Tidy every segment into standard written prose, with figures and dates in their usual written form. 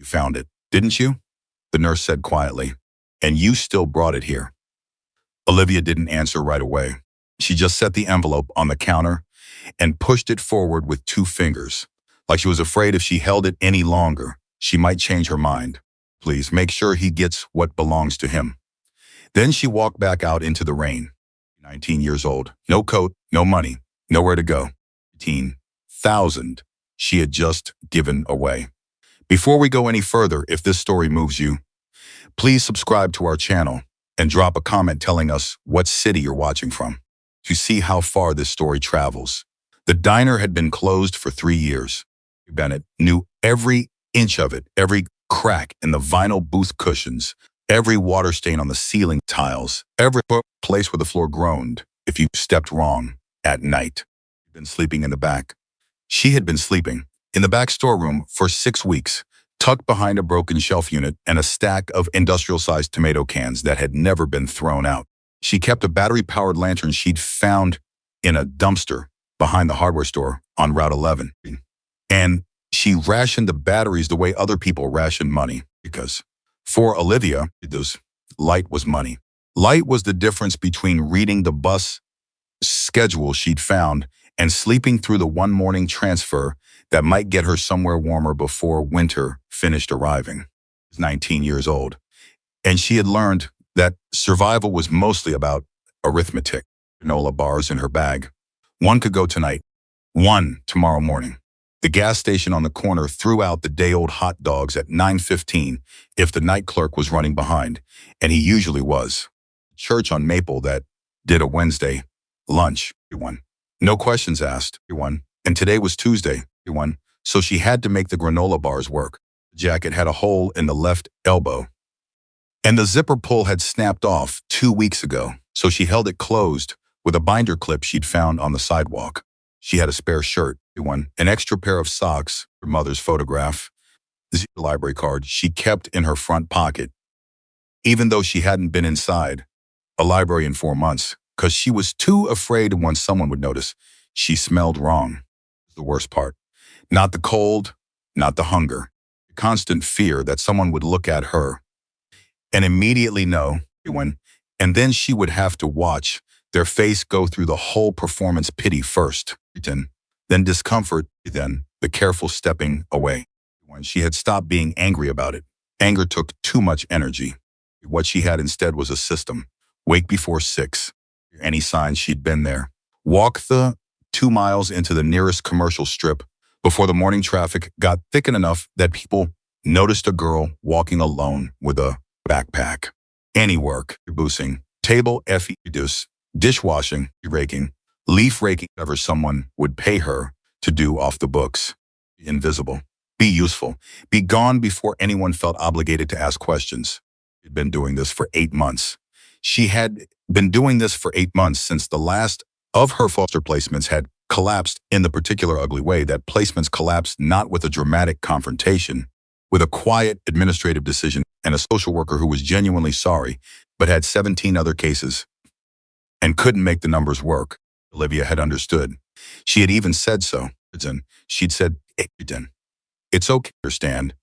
You found it, didn't you? The nurse said quietly. And you still brought it here. Olivia didn't answer right away. She just set the envelope on the counter and pushed it forward with 2 fingers, like she was afraid if she held it any longer, she might change her mind. Please make sure he gets what belongs to him. Then she walked back out into the rain. 19 years old, no coat, no money, nowhere to go. 18,000 she had just given away. Before we go any further, if this story moves you, please subscribe to our channel and drop a comment telling us what city you're watching from to see how far this story travels. The diner had been closed for 3 years. Bennett knew every inch of it, every crack in the vinyl booth cushions, every water stain on the ceiling tiles, every place where the floor groaned if you stepped wrong at night. She'd been sleeping in the back. She had been sleeping in the back storeroom for 6 weeks, tucked behind a broken shelf unit and a stack of industrial-sized tomato cans that had never been thrown out. She kept a battery-powered lantern she'd found in a dumpster behind the hardware store on Route 11. And she rationed the batteries the way other people ration money, because for Olivia, light was money. Light was the difference between reading the bus schedule she'd found and sleeping through the one morning transfer that might get her somewhere warmer before winter finished arriving. She was 19 years old, and she had learned that survival was mostly about arithmetic. Granola bars in her bag. 1 could go tonight, 1 tomorrow morning. The gas station on the corner threw out the day-old hot dogs at 9:15 if the night clerk was running behind, and he usually was. Church on Maple that did a Wednesday lunch, everyone. No questions asked, everyone. And today was Tuesday, everyone, so she had to make the granola bars work. The jacket had a hole in the left elbow, and the zipper pull had snapped off 2 weeks ago, so she held it closed with a binder clip she'd found on the sidewalk. She had a spare shirt, an extra pair of socks, her mother's photograph, the library card she kept in her front pocket, even though she hadn't been inside a library in 4 months, because she was too afraid once someone would notice. She smelled wrong. The worst part. Not the cold, not the hunger. The constant fear that someone would look at her and immediately know, and then she would have to watch their face go through the whole performance, pity first, then discomfort, then the careful stepping away. When she had stopped being angry about it, anger took too much energy. What she had instead was a system. Wake before 6. Any sign she'd been there. Walk the 2 miles into the nearest commercial strip before the morning traffic got thick enough that people noticed a girl walking alone with a backpack. Any work, boosting, table reduce, dishwashing, raking, leaf raking, whatever someone would pay her to do off the books. Be invisible. Be useful. Be gone before anyone felt obligated to ask questions. She'd been doing this for 8 months. She had been doing this for 8 months since the last of her foster placements had collapsed in the particular ugly way that placements collapsed, not with a dramatic confrontation, with a quiet administrative decision and a social worker who was genuinely sorry, but had 17 other cases and couldn't make the numbers work. Olivia had understood. She had even said so. She'd said, it's okay, understand.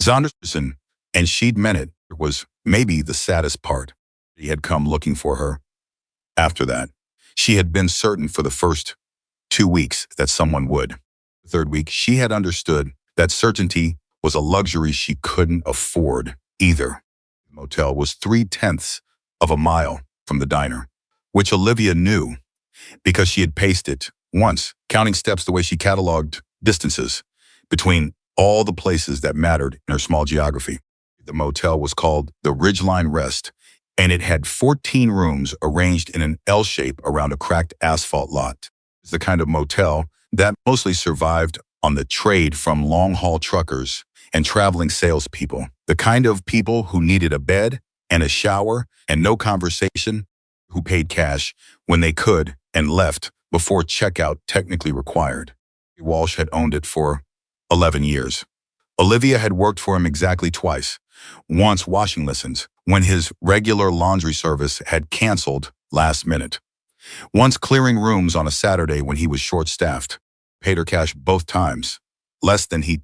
Zonderson, and she'd meant it. It was maybe the saddest part. He had come looking for her. After that, she had been certain for the first 2 weeks that someone would. The 3rd week, she had understood that certainty was a luxury she couldn't afford either. The motel was 3/10 of a mile from the diner, which Olivia knew because she had paced it once, counting steps the way she cataloged distances between all the places that mattered in her small geography. The motel was called the Ridgeline Rest, and it had 14 rooms arranged in an L shape around a cracked asphalt lot. It's the kind of motel that mostly survived on the trade from long-haul truckers and traveling salespeople, the kind of people who needed a bed and a shower and no conversation, who paid cash when they could and left before checkout technically required. Walsh had owned it for 11 years. Olivia had worked for him exactly twice, once washing lessons when his regular laundry service had canceled last minute, once clearing rooms on a Saturday when he was short-staffed. Paid her cash both times, less than he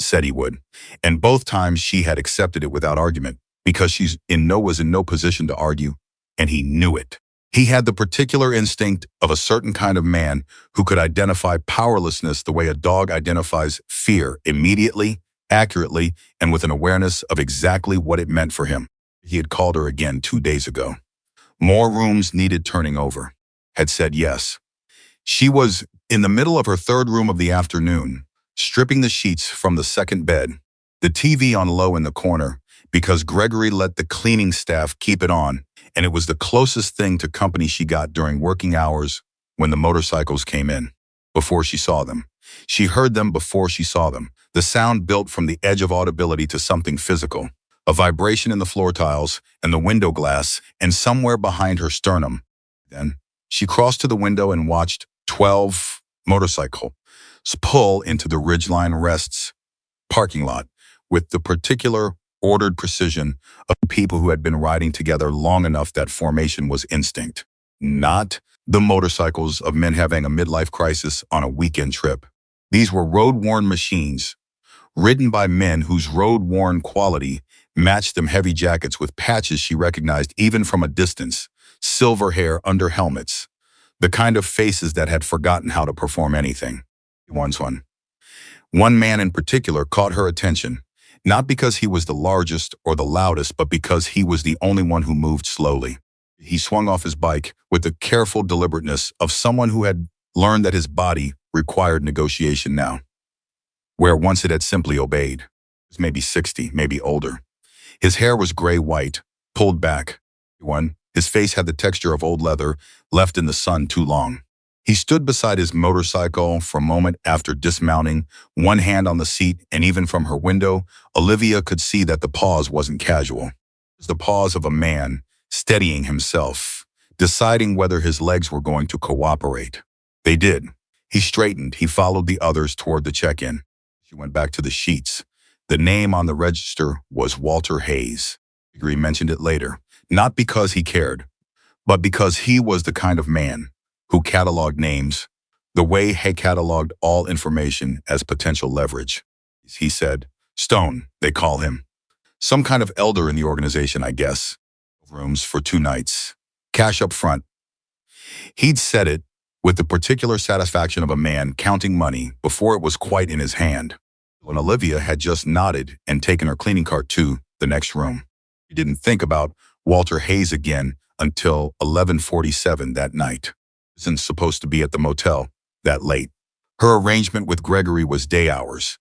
said he would. And both times she had accepted it without argument because was in no position to argue, and he knew it. He had the particular instinct of a certain kind of man who could identify powerlessness the way a dog identifies fear immediately, accurately, and with an awareness of exactly what it meant for him. He had called her again 2 days ago. More rooms needed turning over. Had said yes. She was in the middle of her third room of the afternoon, stripping the sheets from the second bed, the TV on low in the corner, because Gregory let the cleaning staff keep it on, and it was the closest thing to company she got during working hours when the motorcycles came in. Before she saw them. She heard them before she saw them. The sound built from the edge of audibility to something physical. A vibration in the floor tiles and the window glass, and somewhere behind her sternum. Then she crossed to the window and watched 12 motorcycles pull into the Ridgeline Rests parking lot with the particular ordered precision of people who had been riding together long enough that formation was instinct. Not the motorcycles of men having a midlife crisis on a weekend trip. These were road-worn machines, ridden by men whose road-worn quality matched them heavy jackets with patches she recognized even from a distance, silver hair under helmets, the kind of faces that had forgotten how to perform anything. One man in particular caught her attention, not because he was the largest or the loudest, but because he was the only one who moved slowly. He swung off his bike with the careful deliberateness of someone who had learned that his body required negotiation now, where once it had simply obeyed. He was maybe 60, maybe older. His hair was gray-white, pulled back. His face had the texture of old leather left in the sun too long. He stood beside his motorcycle for a moment after dismounting, one hand on the seat, and even from her window, Olivia could see that the pause wasn't casual. It was the pause of a man steadying himself, deciding whether his legs were going to cooperate. They did. He straightened. He followed the others toward the check-in. She went back to the sheets. The name on the register was Walter Hayes. Gregory mentioned it later, not because he cared, but because he was the kind of man who cataloged names the way he cataloged all information as potential leverage. He said, Stone, they call him. Some kind of elder in the organization, I guess. Rooms for 2 nights. Cash up front. He'd said it with the particular satisfaction of a man counting money before it was quite in his hand. When Olivia had just nodded and taken her cleaning cart to the next room. She didn't think about Walter Hayes again until 11:47 that night. She wasn't supposed to be at the motel that late. Her arrangement with Gregory was day hours.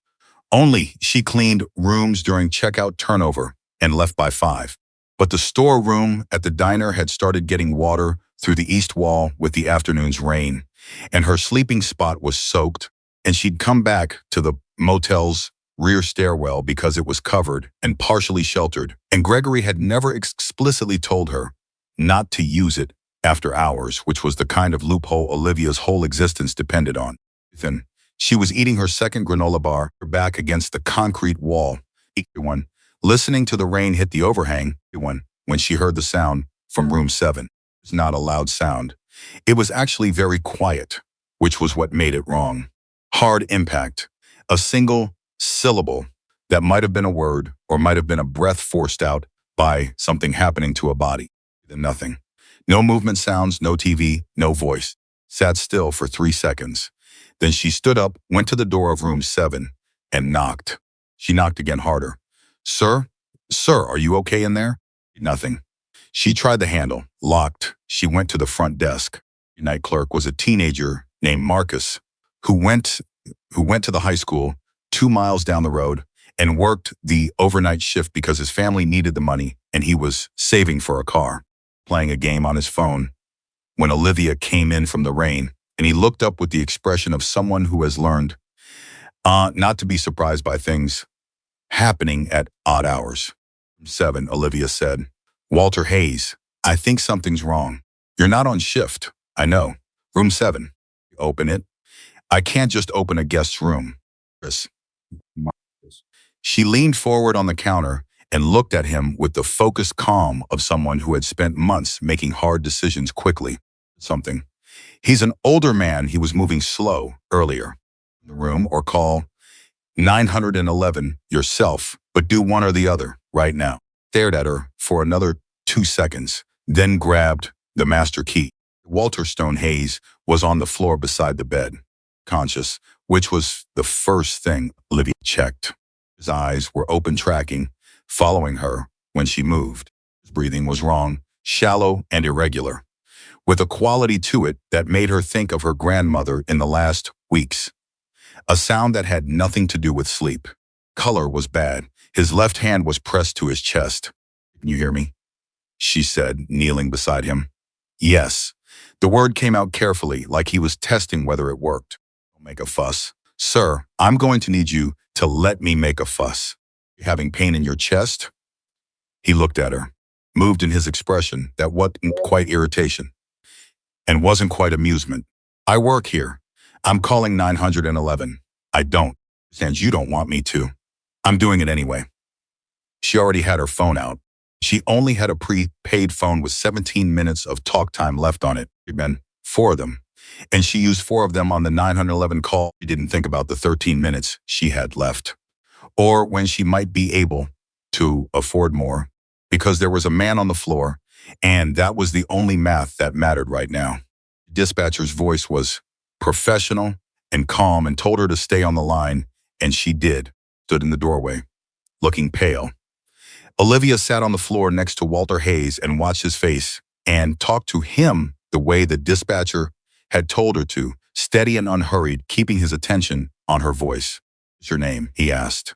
Only she cleaned rooms during checkout turnover and left by 5. But the storeroom at the diner had started getting water through the east wall with the afternoon's rain, and her sleeping spot was soaked, and she'd come back to the motel's rear stairwell because it was covered and partially sheltered, and Gregory had never explicitly told her not to use it after hours, which was the kind of loophole Olivia's whole existence depended on. Then she was eating her second granola bar, her back against the concrete wall, listening to the rain hit the overhang, when she heard the sound from room 7. It was not a loud sound. It was actually very quiet, which was what made it wrong. Hard impact. A single syllable that might have been a word or might have been a breath forced out by something happening to a body. Then nothing. No movement sounds, no TV, no voice. Sat still for 3 seconds. Then she stood up, went to the door of room 7, and knocked. She knocked again harder. Sir? Sir, are you okay in there? Nothing. She tried the handle. Locked. She went to the front desk. The night clerk was a teenager named Marcus who went to the high school 2 miles down the road and worked the overnight shift because his family needed the money and he was saving for a car, playing a game on his phone when Olivia came in from the rain, and he looked up with the expression of someone who has learned not to be surprised by things happening at odd hours. 7, Olivia said. Walter Hayes, I think something's wrong. You're not on shift. I know. Room 7. Open it. I can't just open a guest's room. She leaned forward on the counter and looked at him with the focused calm of someone who had spent months making hard decisions quickly. Something. He's an older man. He was moving slow earlier. In the room or call. 911 yourself, but do one or the other right now. Stared at her for another 2 seconds, then grabbed the master key. Walter Stone Hayes was on the floor beside the bed, conscious, which was the first thing Olivia checked. His eyes were open, tracking, following her when she moved. His breathing was wrong, shallow and irregular, with a quality to it that made her think of her grandmother in the last weeks. A sound that had nothing to do with sleep. Color was bad. His left hand was pressed to his chest. "Can you hear me?" she said, kneeling beside him. "Yes." The word came out carefully, like he was testing whether it worked. "Don't make a fuss." "Sir, I'm going to need you to let me make a fuss. You having pain in your chest?" He looked at her, moved in his expression that wasn't quite irritation and wasn't quite amusement. "I work here. I'm calling 911. I don't. And you don't want me to. I'm doing it anyway." She already had her phone out. She only had a prepaid phone with 17 minutes of talk time left on it. There'd been 4 of them. And she used 4 of them on the 911 call. She didn't think about the 13 minutes she had left, or when she might be able to afford more, because there was a man on the floor, and that was the only math that mattered right now. The dispatcher's voice was professional and calm and told her to stay on the line, and she did, stood in the doorway, looking pale. Olivia sat on the floor next to Walter Hayes and watched his face and talked to him the way the dispatcher had told her to, steady and unhurried, keeping his attention on her voice. "What's your name?" he asked.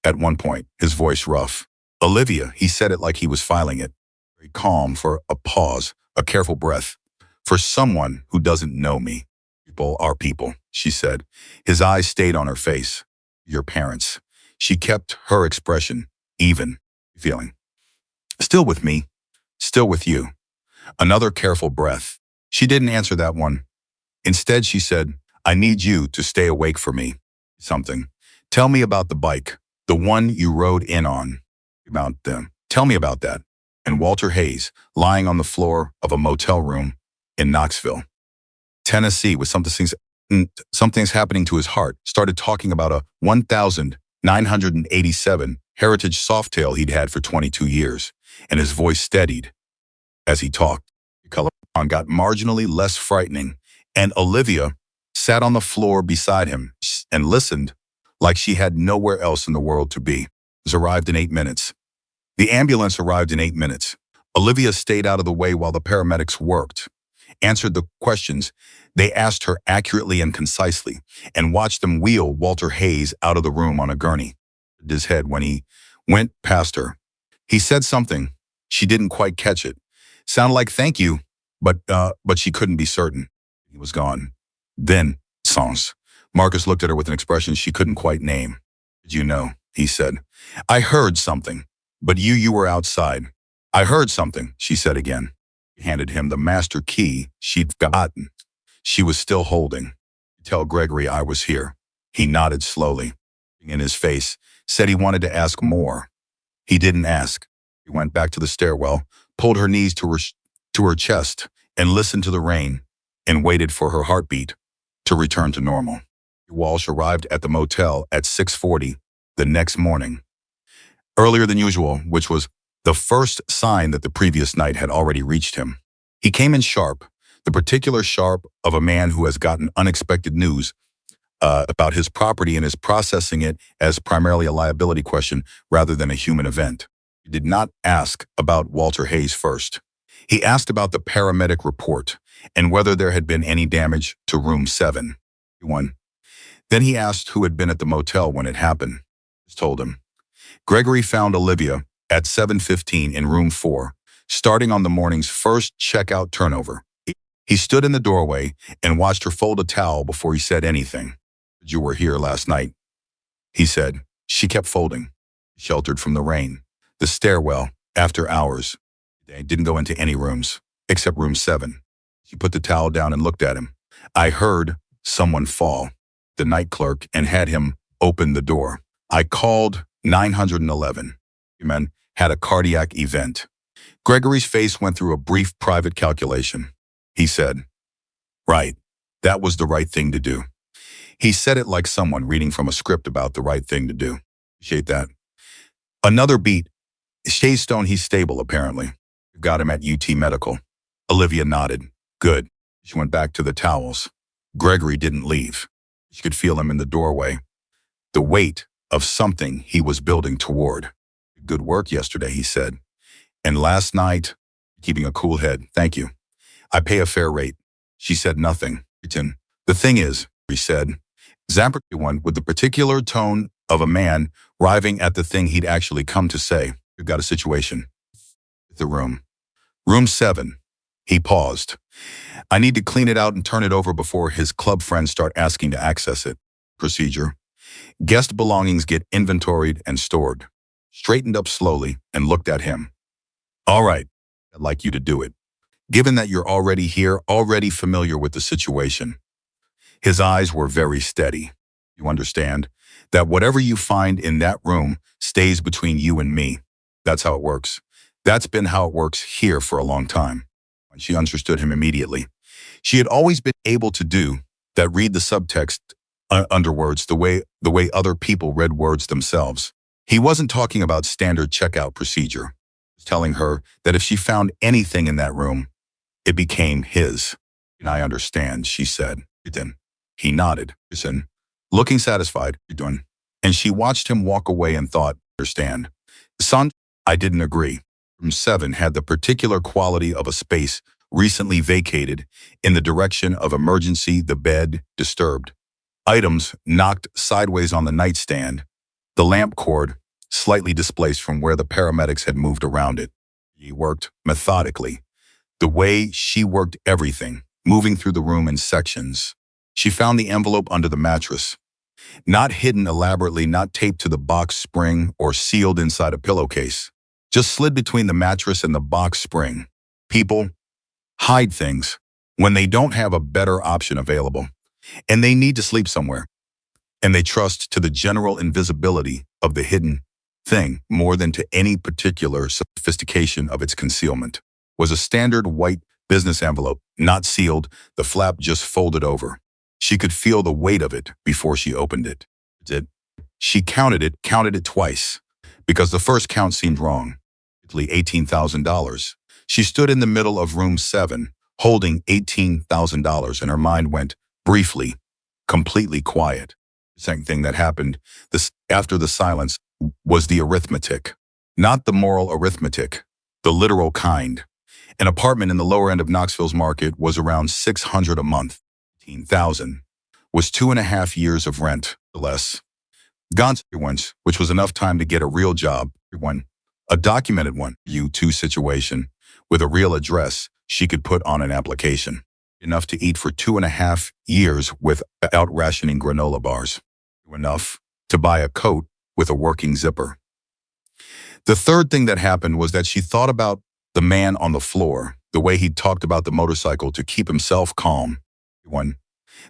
At one point, his voice rough. "Olivia," he said it like he was filing it. Very calm for a pause, a careful breath. "For someone who doesn't know me." "People are people," she said. His eyes stayed on her face. "Your parents." She kept her expression even, feeling. "Still with me. Still with you." Another careful breath. She didn't answer that one. Instead, she said, "I need you to stay awake for me. Something. Tell me about the bike, the one you rode in on." "About them. Tell me about that." And Walter Hayes, lying on the floor of a motel room in Knoxville, Tennessee, with something's happening to his heart, started talking about a 1987 Heritage Softail he'd had for 22 years, and his voice steadied as he talked. The color got marginally less frightening, and Olivia sat on the floor beside him and listened like she had nowhere else in the world to be. It arrived in 8 minutes. The ambulance arrived in 8 minutes. Olivia stayed out of the way while the paramedics worked, answered the questions they asked her accurately and concisely, and watched them wheel Walter Hayes out of the room on a gurney. His head when he went past her. He said something. She didn't quite catch it. Sounded like "thank you," but she couldn't be certain. He was gone. Then, sans. Marcus looked at her with an expression she couldn't quite name. "Did you know?" he said. "I heard something, but you were outside." "I heard something," she said again. He handed him the master key she'd forgotten. She was still holding. "Tell Gregory I was here." He nodded slowly. In his face, said he wanted to ask more. He didn't ask. He went back to the stairwell, pulled her knees to her chest, and listened to the rain, and waited for her heartbeat to return to normal. Walsh arrived at the motel at 6:40 the next morning, earlier than usual, which was the first sign that the previous night had already reached him. He came in sharp, the particular sharp of a man who has gotten unexpected news about his property and is processing it as primarily a liability question rather than a human event. He did not ask about Walter Hayes first. He asked about the paramedic report and whether there had been any damage to room 7. Then he asked who had been at the motel when it happened. He told him. Gregory found Olivia at 7:15 in room 4, starting on the morning's first checkout turnover. He stood in the doorway and watched her fold a towel before he said anything. "You were here last night," he said. She kept folding, sheltered from the rain. The stairwell, after hours. They didn't go into any rooms, except room 7. He put the towel down and looked at him. "I heard someone fall," the night clerk, and had him open the door. "I called 911. Man had a cardiac event." Gregory's face went through a brief private calculation. He said, "Right, that was the right thing to do." He said it like someone reading from a script about the right thing to do. Appreciate that. Another beat. Shea Stone, he's stable, apparently. Got him at UT Medical. Olivia nodded. Good. She went back to the towels. Gregory didn't leave. She could feel him in the doorway. The weight of something he was building toward. Good work yesterday, he said. And last night, keeping a cool head. Thank you. I pay a fair rate. She said nothing. The thing is, he said, Zapper one with the particular tone of a man arriving at the thing he'd actually come to say. We've got a situation. The room. Room 7. He paused. I need to clean it out and turn it over before his club friends start asking to access it. Procedure. Guest belongings get inventoried and stored. Straightened up slowly and looked at him. All right, I'd like you to do it. Given that you're already here, already familiar with the situation. His eyes were very steady. You understand that whatever you find in that room stays between you and me. That's how it works. That's been how it works here for a long time. She understood him immediately. She had always been able to do that, read the subtext under words the way other people read words themselves. He wasn't talking about standard checkout procedure. He was telling her that if she found anything in that room, it became his. And I understand, she said. Then he nodded, looking satisfied. And she watched him walk away and thought, understand. Son, I didn't agree. Room 7 had the particular quality of a space recently vacated in the direction of emergency, the bed disturbed. Items knocked sideways on the nightstand, the lamp cord slightly displaced from where the paramedics had moved around it. He worked methodically, the way she worked everything, moving through the room in sections. She found the envelope under the mattress, not hidden elaborately, not taped to the box spring or sealed inside a pillowcase, just slid between the mattress and the box spring. People hide things when they don't have a better option available, and they need to sleep somewhere, and they trust to the general invisibility of the hidden thing more than to any particular sophistication of its concealment. Was a standard white business envelope, not sealed, the flap just folded over. She could feel the weight of it before she opened it. She counted it twice, because the first count seemed wrong. $18,000. She stood in the middle of room 7, holding $18,000, and her mind went, briefly, completely quiet. The second thing that happened after the silence was the arithmetic. Not the moral arithmetic, the literal kind. An apartment in the lower end of Knoxville's market was around $600 a month. $18,000 was 2.5 years of rent, less. Gone once, which was enough time to get a real job, a documented one, U2 situation, with a real address she could put on an application. Enough to eat for 2.5 years without rationing granola bars. Enough to buy a coat with a working zipper. The third thing that happened was that she thought about the man on the floor, the way he'd talked about the motorcycle to keep himself calm.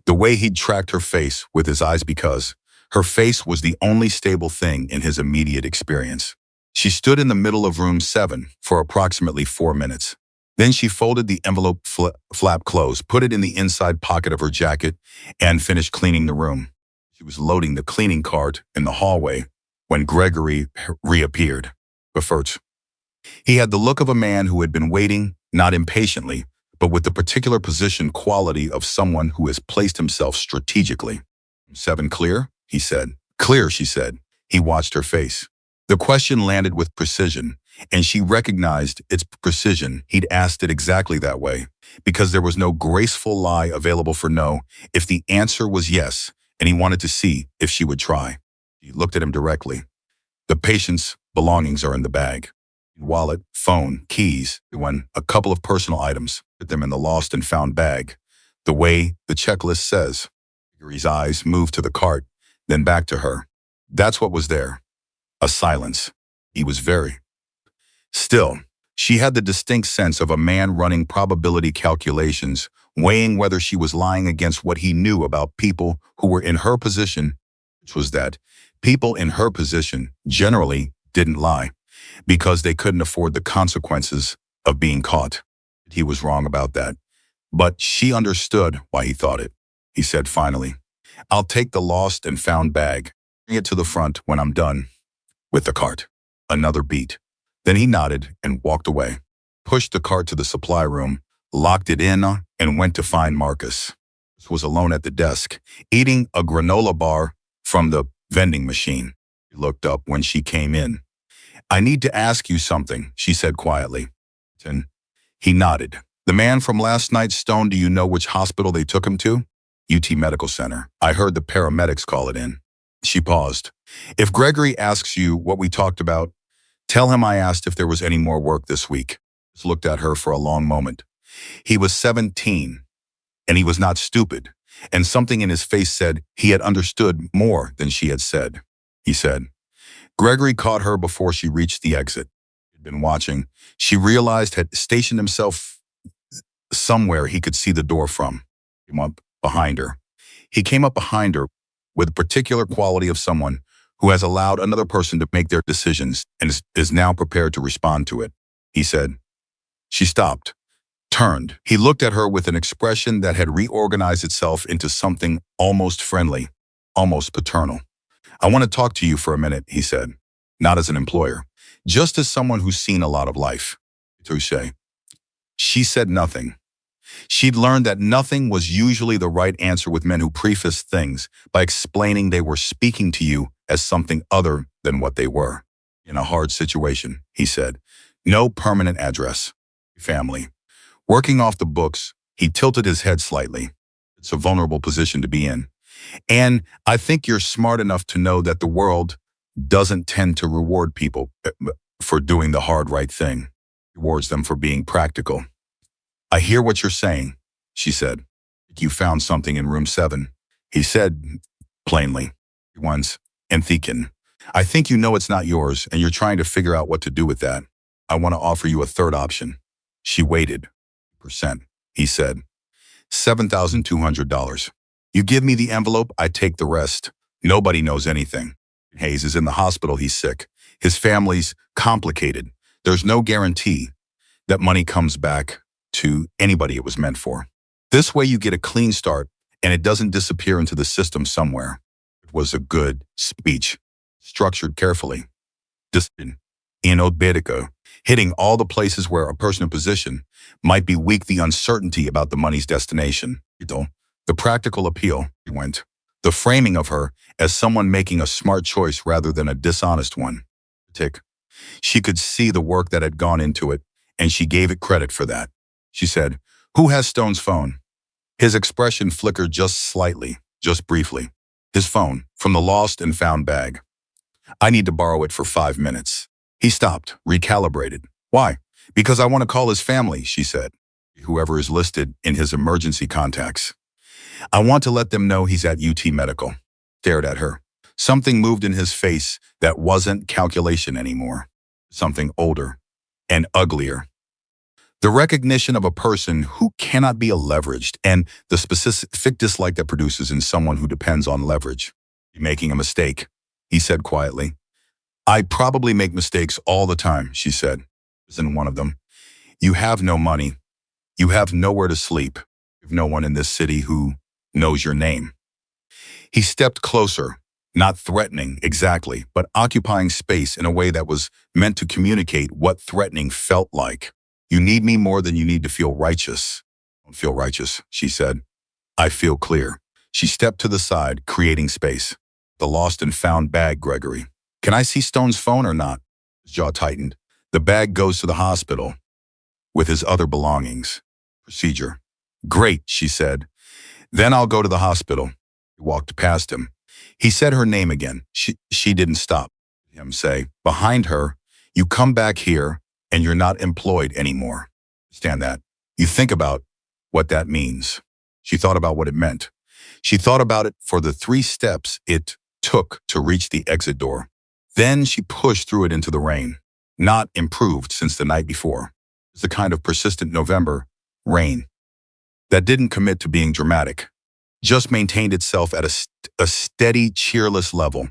The way he'd tracked her face with his eyes, because her face was the only stable thing in his immediate experience. She stood in the middle of room 7 for approximately 4 minutes. Then she folded the envelope flap closed, put it in the inside pocket of her jacket, and finished cleaning the room. She was loading the cleaning cart in the hallway when Gregory reappeared. But first, he had the look of a man who had been waiting, not impatiently, but with the particular position quality of someone who has placed himself strategically. 7 clear? He said. Clear, she said. He watched her face. The question landed with precision, and she recognized its precision. He'd asked it exactly that way, because there was no graceful lie available for no if the answer was yes, and he wanted to see if she would try. He looked at him directly. The patient's belongings are in the bag. Wallet, phone, keys, a couple of personal items. Put them in the lost and found bag, the way the checklist says. Gregory's eyes moved to the cart, then back to her. That's what was there. A silence. He was very still. She had the distinct sense of a man running probability calculations, weighing whether she was lying against what he knew about people who were in her position, which was that people in her position generally didn't lie, because they couldn't afford the consequences of being caught. He was wrong about that, but she understood why he thought it. He said finally, I'll take the lost and found bag. Bring it to the front when I'm done with the cart. Another beat. Then he nodded and walked away. Pushed the cart to the supply room, locked it in, and went to find Marcus. He was alone at the desk, eating a granola bar from the vending machine. He looked up when she came in. I need to ask you something, she said quietly. And he nodded. The man from last night's stone, do you know which hospital they took him to? UT Medical Center. I heard the paramedics call it in. She paused. If Gregory asks you what we talked about, tell him I asked if there was any more work this week. He looked at her for a long moment. He was 17, and he was not stupid, and something in his face said he had understood more than she had said. He said, Gregory caught her before she reached the exit. He'd been watching. She realized had stationed himself somewhere he could see the door from. He came up behind her. He came up behind her with a particular quality of someone who has allowed another person to make their decisions and is now prepared to respond to it. He said. She stopped, turned. He looked at her with an expression that had reorganized itself into something almost friendly, almost paternal. I want to talk to you for a minute, he said. Not as an employer, just as someone who's seen a lot of life. Touché. She said nothing. She'd learned that nothing was usually the right answer with men who preface things by explaining they were speaking to you as something other than what they were. In a hard situation, he said. No permanent address. Family. Working off the books, he tilted his head slightly. It's a vulnerable position to be in. And I think you're smart enough to know that the world doesn't tend to reward people for doing the hard right thing. It rewards them for being practical. I hear what you're saying, she said. You found something in room 7. He said, plainly. Once, Enthikin. I think you know it's not yours, and you're trying to figure out what to do with that. I want to offer you a third option. She waited. Percent, he said. $7,200. You give me the envelope, I take the rest. Nobody knows anything. Hayes is in the hospital, he's sick. His family's complicated. There's no guarantee that money comes back to anybody it was meant for. This way you get a clean start and it doesn't disappear into the system somewhere. It was a good speech, structured carefully. In Obedico, hitting all the places where a person in position might be weak, the uncertainty about the money's destination. The practical appeal, he went. The framing of her as someone making a smart choice rather than a dishonest one. Tick. She could see the work that had gone into it, and she gave it credit for that. She said, Who has Stone's phone? His expression flickered just slightly, just briefly. His phone, from the lost and found bag. I need to borrow it for 5 minutes. He stopped, recalibrated. Why? Because I want to call his family, she said. Whoever is listed in his emergency contacts. I want to let them know he's at UT Medical. Stared at her. Something moved in his face that wasn't calculation anymore. Something older and uglier. The recognition of a person who cannot be leveraged and the specific dislike that produces in someone who depends on leverage. You're making a mistake, he said quietly. I probably make mistakes all the time, she said. Isn't one of them. You have no money. You have nowhere to sleep. You have no one in this city who knows your name. He stepped closer, not threatening exactly, but occupying space in a way that was meant to communicate what threatening felt like. You need me more than you need to feel righteous. I don't feel righteous, she said. I feel clear. She stepped to the side, creating space. The lost and found bag, Gregory. Can I see Stone's phone or not? His jaw tightened. The bag goes to the hospital with his other belongings. Procedure. Great, she said. Then I'll go to the hospital. He walked past him. He said her name again. She didn't stop. Him say, behind her, you come back here and you're not employed anymore. Understand that. You think about what that means. She thought about what it meant. She thought about it for the 3 steps it took to reach the exit door. Then she pushed through it into the rain. Not improved since the night before. It's the kind of persistent November rain that didn't commit to being dramatic, just maintained itself at a steady, cheerless level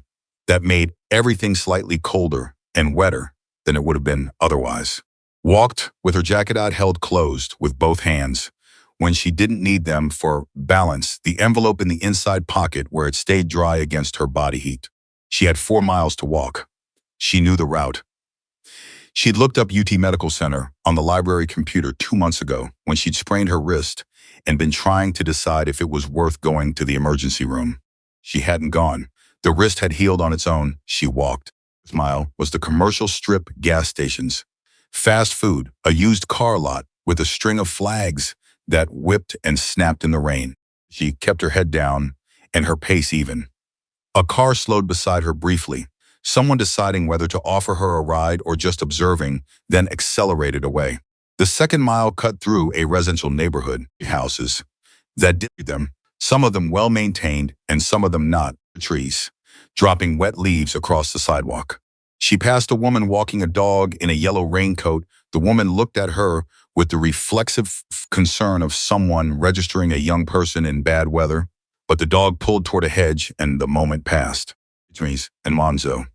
that made everything slightly colder and wetter than it would have been otherwise. Walked with her jacket out held closed with both hands, when she didn't need them for balance, the envelope in the inside pocket where it stayed dry against her body heat. She had 4 miles to walk. She knew the route. She'd looked up UT Medical Center on the library computer 2 months ago when she'd sprained her wrist and been trying to decide if it was worth going to the emergency room. She hadn't gone. The wrist had healed on its own. She walked. This mile was the commercial strip gas stations, fast food, a used car lot with a string of flags that whipped and snapped in the rain. She kept her head down and her pace even. A car slowed beside her briefly, someone deciding whether to offer her a ride or just observing, then accelerated away. The second mile cut through a residential neighborhood, houses that did them, some of them well-maintained and some of them not, trees, dropping wet leaves across the sidewalk. She passed a woman walking a dog in a yellow raincoat. The woman looked at her with the reflexive concern of someone registering a young person in bad weather, but the dog pulled toward a hedge and the moment passed. Trees and Monzo.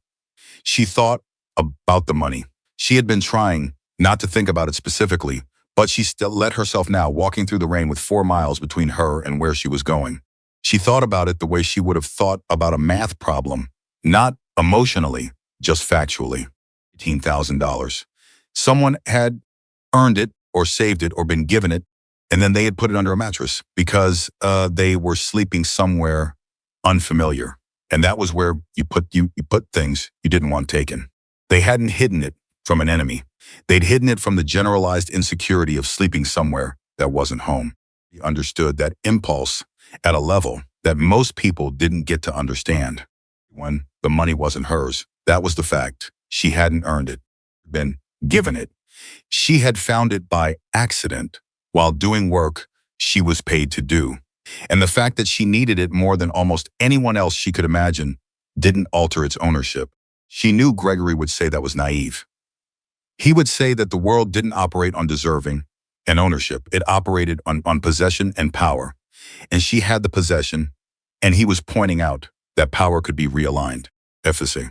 She thought about the money. She had been trying not to think about it specifically, but she still let herself now walking through the rain with 4 miles between her and where she was going. She thought about it the way she would have thought about a math problem, not emotionally, just factually. $18,000. Someone had earned it or saved it or been given it, and then they had put it under a mattress because they were sleeping somewhere unfamiliar. And that was where you put things you didn't want taken. They hadn't hidden it from an enemy. They'd hidden it from the generalized insecurity of sleeping somewhere that wasn't home. He understood that impulse at a level that most people didn't get to understand. When the money wasn't hers, that was the fact. She hadn't earned it, been given it. She had found it by accident while doing work she was paid to do. And the fact that she needed it more than almost anyone else she could imagine didn't alter its ownership. She knew Gregory would say that was naive. He would say that the world didn't operate on deserving and ownership. It operated on possession and power. And she had the possession, and he was pointing out that power could be realigned. Efficacy.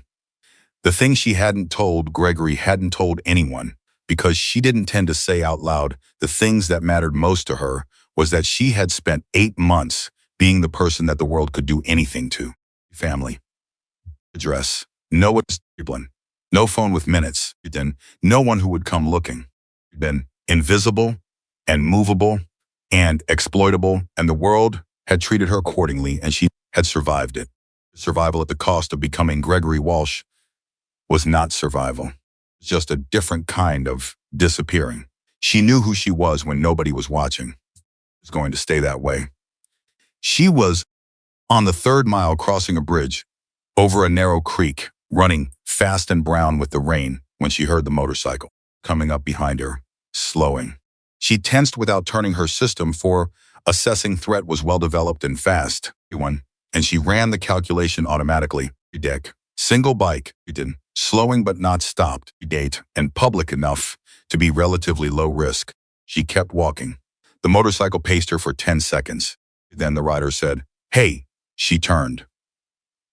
The thing she hadn't told Gregory hadn't told anyone, because she didn't tend to say out loud the things that mattered most to her, was that she had spent 8 months being the person that the world could do anything to. Family. Address. No discipline. No phone with minutes. Then no one who would come looking. Been invisible and movable and exploitable, and the world had treated her accordingly, and she had survived it. Survival at the cost of becoming Gregory Walsh was not survival. Just a different kind of disappearing. She knew who she was when nobody was watching. It was going to stay that way. She was on the 3rd mile crossing a bridge over a narrow creek, running fast and brown with the rain when she heard the motorcycle coming up behind her, slowing. She tensed without turning her system, for assessing threat was well developed and fast. And she ran the calculation automatically. Deck. Single bike, slowing but not stopped, date, and public enough to be relatively low risk. She kept walking. The motorcycle paced her for 10 seconds. Then the rider said, "Hey." She turned.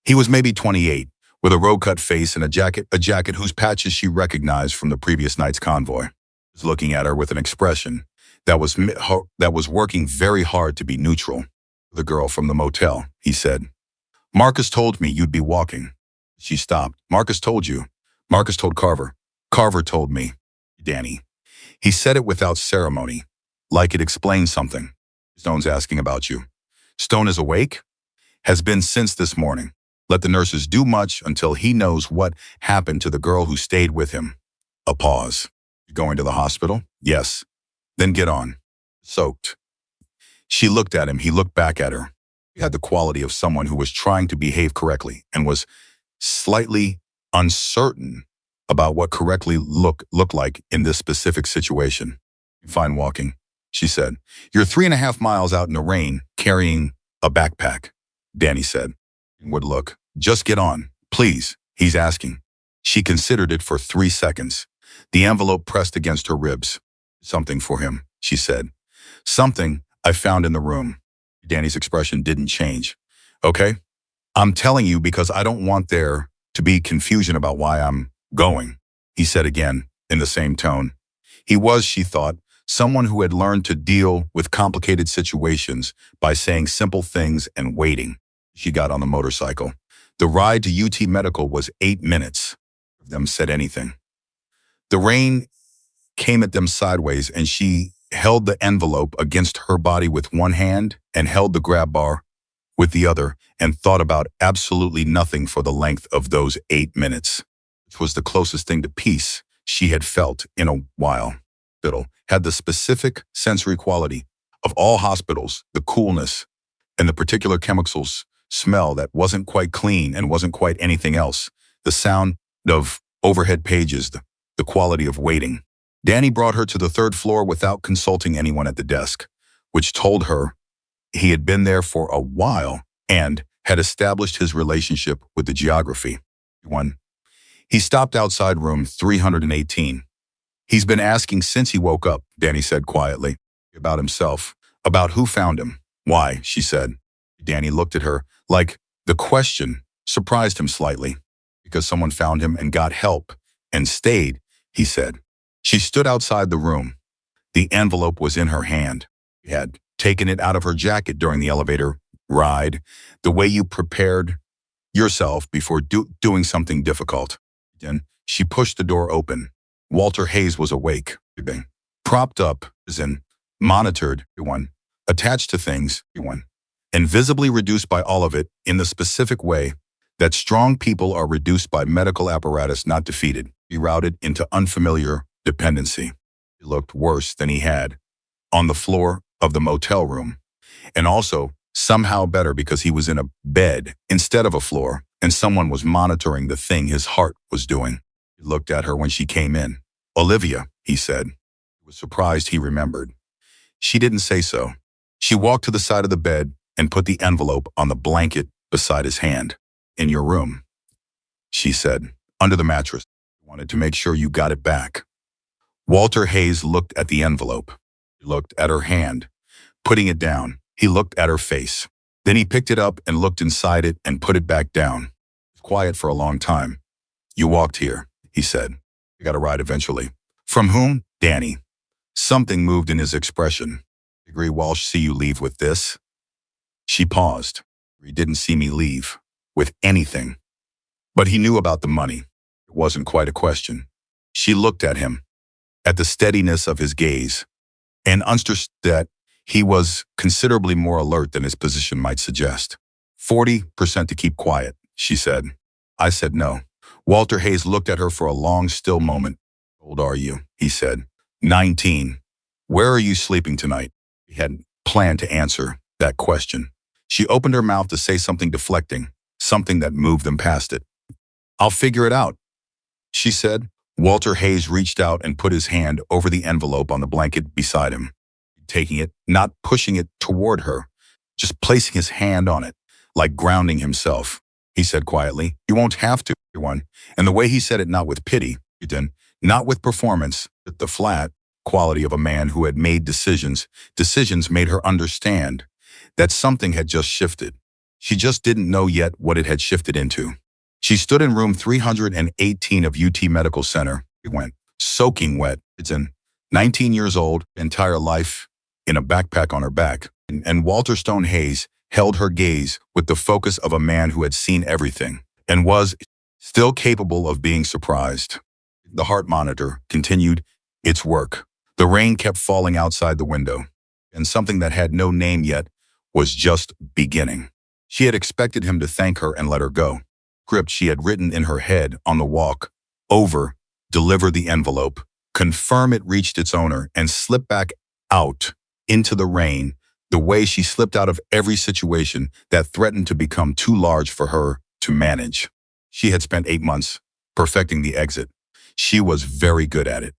He was maybe 28, with a row-cut face and a jacket whose patches she recognized from the previous night's convoy. He was looking at her with an expression that was working very hard to be neutral. "The girl from the motel," he said. "Marcus told me you'd be walking." She stopped. "Marcus told you?" "Marcus told Carver." "Carver told me." "Danny." He said it without ceremony, like it explained something. "Stone's asking about you." "Stone is awake?" "Has been since this morning. Let the nurses do much until he knows what happened to the girl who stayed with him." A pause. "You going to the hospital?" "Yes." "Then get on." Soaked. She looked at him. He looked back at her. He had the quality of someone who was trying to behave correctly and was slightly uncertain about what correctly looked like in this specific situation. "Fine walking," she said. "You're 3.5 miles out in the rain carrying a backpack," Danny said. Would look. "Just get on, please," he's asking. She considered it for 3 seconds. The envelope pressed against her ribs. "Something for him," she said. "Something I found in the room." Danny's expression didn't change. "Okay? I'm telling you because I don't want there to be confusion about why I'm going," he said again in the same tone. He was, she thought, Someone who had learned to deal with complicated situations by saying simple things and waiting. She got on the motorcycle. The ride to UT Medical was 8 minutes. None of them said anything. The rain came at them sideways, and she held the envelope against her body with one hand and held the grab bar with the other and thought about absolutely nothing for the length of those 8 minutes, which was the closest thing to peace she had felt in a while. Hospital had the specific sensory quality of all hospitals, the coolness and the particular chemicals smell that wasn't quite clean and wasn't quite anything else, the sound of overhead pages, the quality of waiting. Danny brought her to the third floor without consulting anyone at the desk, which told her he had been there for a while and had established his relationship with the geography. He stopped outside room 318. He's been asking since he woke up, Danny said quietly, about himself, about who found him. Why, she said. Danny looked at her like the question surprised him slightly. Because someone found him and got help and stayed, he said. She stood outside the room. The envelope was in her hand. She had taken it out of her jacket during the elevator ride, the way you prepared yourself before doing something difficult. Then she pushed the door open. Walter Hayes was awake, propped up, as in monitored, attached to things, and visibly reduced by all of it in the specific way that strong people are reduced by medical apparatus not defeated, rerouted into unfamiliar dependency. He looked worse than he had on the floor of the motel room, and also somehow better because he was in a bed instead of a floor, and someone was monitoring the thing his heart was doing. He looked at her when she came in. Olivia, he said. He was surprised he remembered. She didn't say so. She walked to the side of the bed and put the envelope on the blanket beside his hand. In your room, she said, under the mattress. I wanted to make sure you got it back. Walter Hayes looked at the envelope. He looked at her hand, putting it down. He looked at her face. Then he picked it up and looked inside it and put it back down. It was quiet for a long time. You walked here, he said. You got a ride eventually. From whom? Danny. Something moved in his expression. Agree Walsh see you leave with this? She paused. He didn't see me leave with anything. But he knew about the money. It wasn't quite a question. She looked at him, at the steadiness of his gaze, and understood that he was considerably more alert than his position might suggest. 40% to keep quiet, she said. I said no. Walter Hayes looked at her for a long, still moment. How old are you? He said. 19. Where are you sleeping tonight? He hadn't planned to answer that question. She opened her mouth to say something deflecting, something that moved them past it. I'll figure it out, she said. Walter Hayes reached out and put his hand over the envelope on the blanket beside him, taking it, not pushing it toward her, just placing his hand on it, like grounding himself. He said quietly, you won't have to, everyone. And the way he said it, not with pity, not with performance, but the flat quality of a man who had made decisions. Decisions made her understand that something had just shifted. She just didn't know yet what it had shifted into. She stood in room 318 of UT Medical Center. It went soaking wet. It's 19 years old, entire life in a backpack on her back. And Walter Stone Hayes held her gaze with the focus of a man who had seen everything and was still capable of being surprised. The heart monitor continued its work. The rain kept falling outside the window, and something that had no name yet was just beginning. She had expected him to thank her and let her go. Script she had written in her head on the walk over, deliver the envelope, confirm it reached its owner, and slip back out into the rain the way she slipped out of every situation that threatened to become too large for her to manage. She had spent 8 months perfecting the exit. She was very good at it.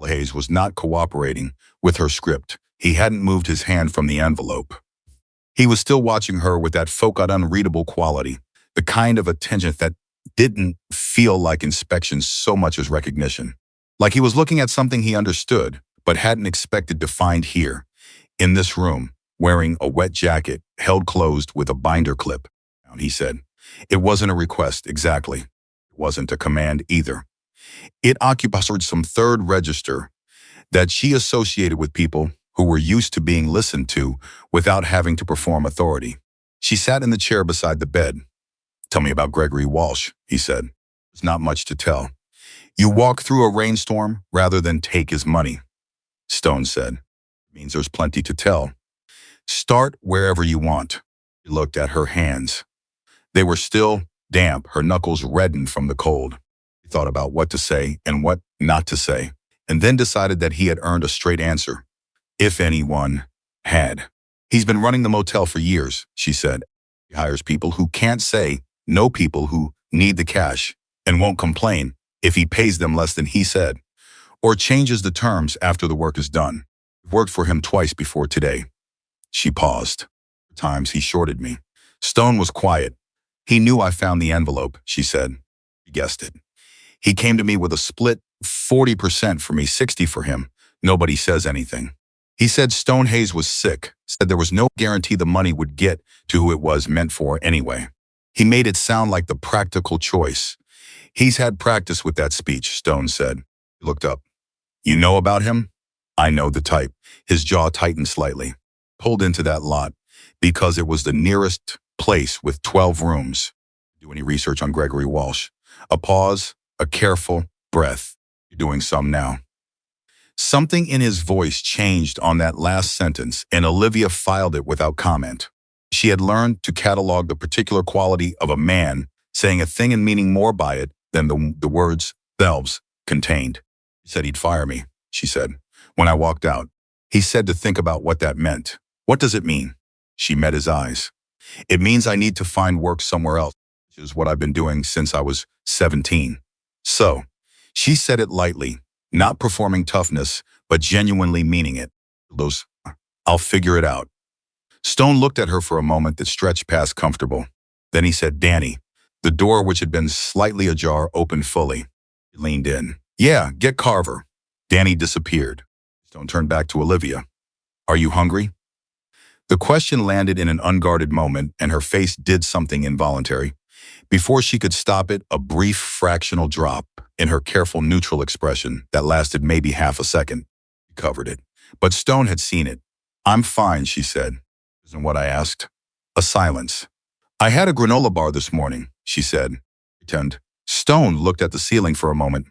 Hayes was not cooperating with her script. He hadn't moved his hand from the envelope. He was still watching her with that focused, unreadable quality, the kind of attention that didn't feel like inspection so much as recognition. Like he was looking at something he understood, but hadn't expected to find here, in this room, wearing a wet jacket held closed with a binder clip. He said, it wasn't a request, exactly. It wasn't a command either. It occupied some third register that she associated with people who were used to being listened to without having to perform authority. She sat in the chair beside the bed. "Tell me about Gregory Walsh," he said. "There's not much to tell. You walk through a rainstorm rather than take his money," Stone said. "It means there's plenty to tell. Start wherever you want." She looked at her hands. They were still damp, her knuckles reddened from the cold. He thought about what to say and what not to say, and then decided that he had earned a straight answer, if anyone had. "He's been running the motel for years," she said. "He hires people who can't say no, people who need the cash and won't complain if he pays them less than he said, or changes the terms after the work is done. I've worked for him twice before today." She paused. "Times he shorted me." Stone was quiet. "He knew I found the envelope," she said. "He guessed it. He came to me with a split 40% for me, 60 for him. Nobody says anything." He said Stone Hayes was sick, said there was no guarantee the money would get to who it was meant for anyway. He made it sound like the practical choice. "He's had practice with that speech," Stone said. He looked up. "You know about him?" "I know the type." His jaw tightened slightly. "Pulled into that lot because it was the nearest place with 12 rooms. Do any research on Gregory Walsh?" A pause, a careful breath. "You're doing some now." Something in his voice changed on that last sentence, and Olivia filed it without comment. She had learned to catalog the particular quality of a man saying a thing and meaning more by it than the words themselves contained. "He said he'd fire me," she said, "when I walked out. He said to think about what that meant." "What does it mean?" She met his eyes. "It means I need to find work somewhere else, which is what I've been doing since I was 17. So," she said it lightly, not performing toughness, but genuinely meaning it. "Those, I'll figure it out." Stone looked at her for a moment that stretched past comfortable. Then he said, "Danny." The door, which had been slightly ajar, opened fully. He leaned in. "Yeah, get Carver." Danny disappeared. Stone turned back to Olivia. "Are you hungry?" The question landed in an unguarded moment, and her face did something involuntary. Before she could stop it, a brief fractional drop in her careful neutral expression that lasted maybe half a second. She covered it. But Stone had seen it. "I'm fine," she said. "Isn't what I asked." A silence. "I had a granola bar this morning," she said. Pretend. Stone looked at the ceiling for a moment.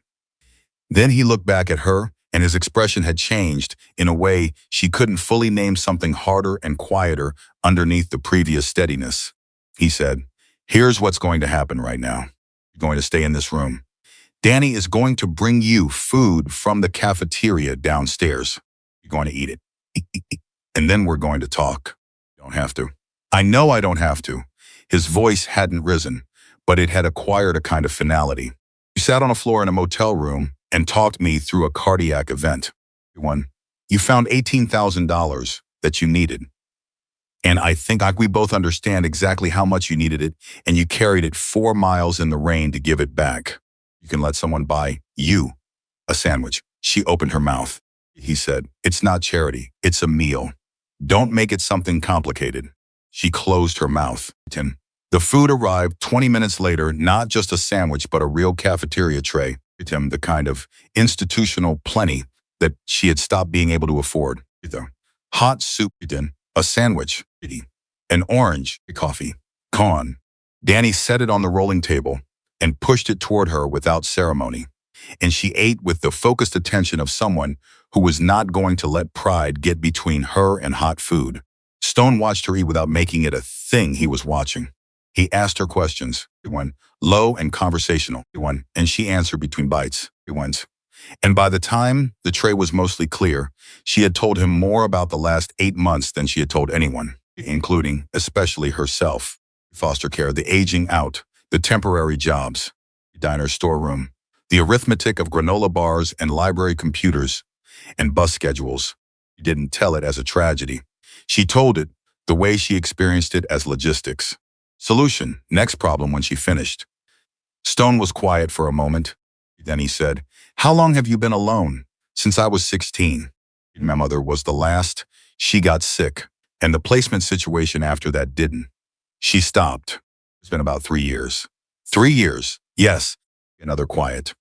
Then he looked back at her, and his expression had changed in a way she couldn't fully name, something harder and quieter underneath the previous steadiness. He said, "Here's what's going to happen right now. You're going to stay in this room. Danny is going to bring you food from the cafeteria downstairs. You're going to eat it. And then we're going to talk. You don't have to." "I know I don't have to." His voice hadn't risen, but it had acquired a kind of finality. "You sat on a floor in a motel room and talked me through a cardiac event. You found $18,000 that you needed. And I think we both understand exactly how much you needed it, and you carried it 4 miles in the rain to give it back. You can let someone buy you a sandwich." She opened her mouth. He said, "It's not charity, it's a meal. Don't make it something complicated." She closed her mouth. The food arrived 20 minutes later, not just a sandwich, but a real cafeteria tray. The kind of institutional plenty that she had stopped being able to afford. Hot soup, a sandwich, an orange, coffee, corn. Danny set it on the rolling table and pushed it toward her without ceremony, and she ate with the focused attention of someone who was not going to let pride get between her and hot food. Stone watched her eat without making it a thing he was watching. He asked her questions, low and conversational, and she answered between bites. And by the time the tray was mostly clear, she had told him more about the last 8 months than she had told anyone, including, especially herself. Foster care, the aging out, the temporary jobs, the diner storeroom, the arithmetic of granola bars and library computers and bus schedules. She didn't tell it as a tragedy. She told it the way she experienced it, as logistics. Solution, next problem when she finished. Stone was quiet for a moment. Then he said, "How long have you been alone?" "Since I was 16. My mother was the last. She got sick, and the placement situation after that didn't." She stopped. "It's been about 3 years." "3 years, yes." Another quiet.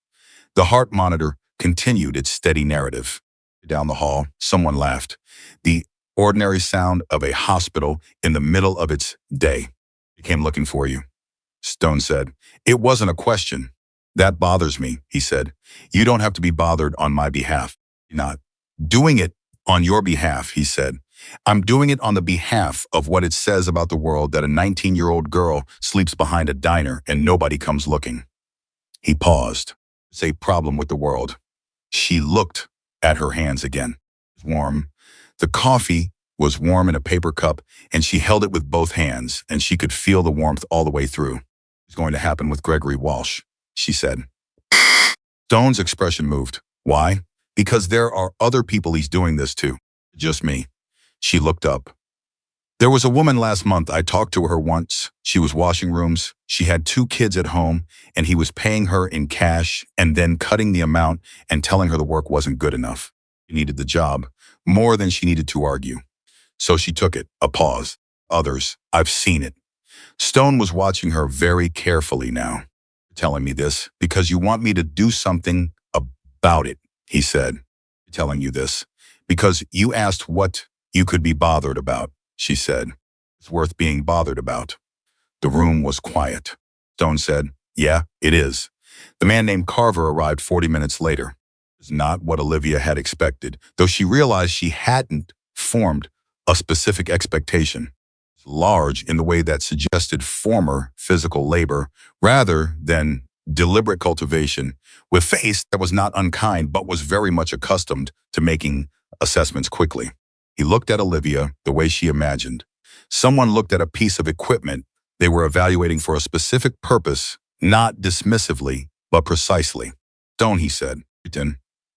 The heart monitor continued its steady narrative. Down the hall, someone laughed. The ordinary sound of a hospital in the middle of its day. He came looking for you. Stone said. It wasn't a question. That bothers me, he said. You don't have to be bothered on my behalf. You're not doing it on your behalf, he said. I'm doing it on the behalf of what it says about the world that a 19-year-old girl sleeps behind a diner and nobody comes looking. He paused. It's a problem with the world. She looked at her hands again. It was warm. The coffee was warm in a paper cup, and she held it with both hands, and she could feel the warmth all the way through. It's going to happen with Gregory Walsh, she said. Stone's expression moved. Why? Because there are other people he's doing this to. Just me. She looked up. There was a woman last month. I talked to her once. She was washing rooms. She had 2 kids at home, and he was paying her in cash and then cutting the amount and telling her the work wasn't good enough. She needed the job more than she needed to argue. So she took it. A pause. Others. I've seen it. Stone was watching her very carefully now. Telling me this because you want me to do something about it, he said. Telling you this because you asked what you could be bothered about, she said. It's worth being bothered about. The room was quiet. Stone said, yeah, it is. The man named Carver arrived 40 minutes later. It was not what Olivia had expected, though she realized she hadn't formed a specific expectation. Large in the way that suggested former physical labor rather than deliberate cultivation, with face that was not unkind but was very much accustomed to making assessments quickly. He looked at Olivia the way she imagined. Someone looked at a piece of equipment they were evaluating for a specific purpose, not dismissively, but precisely. Stone, he said,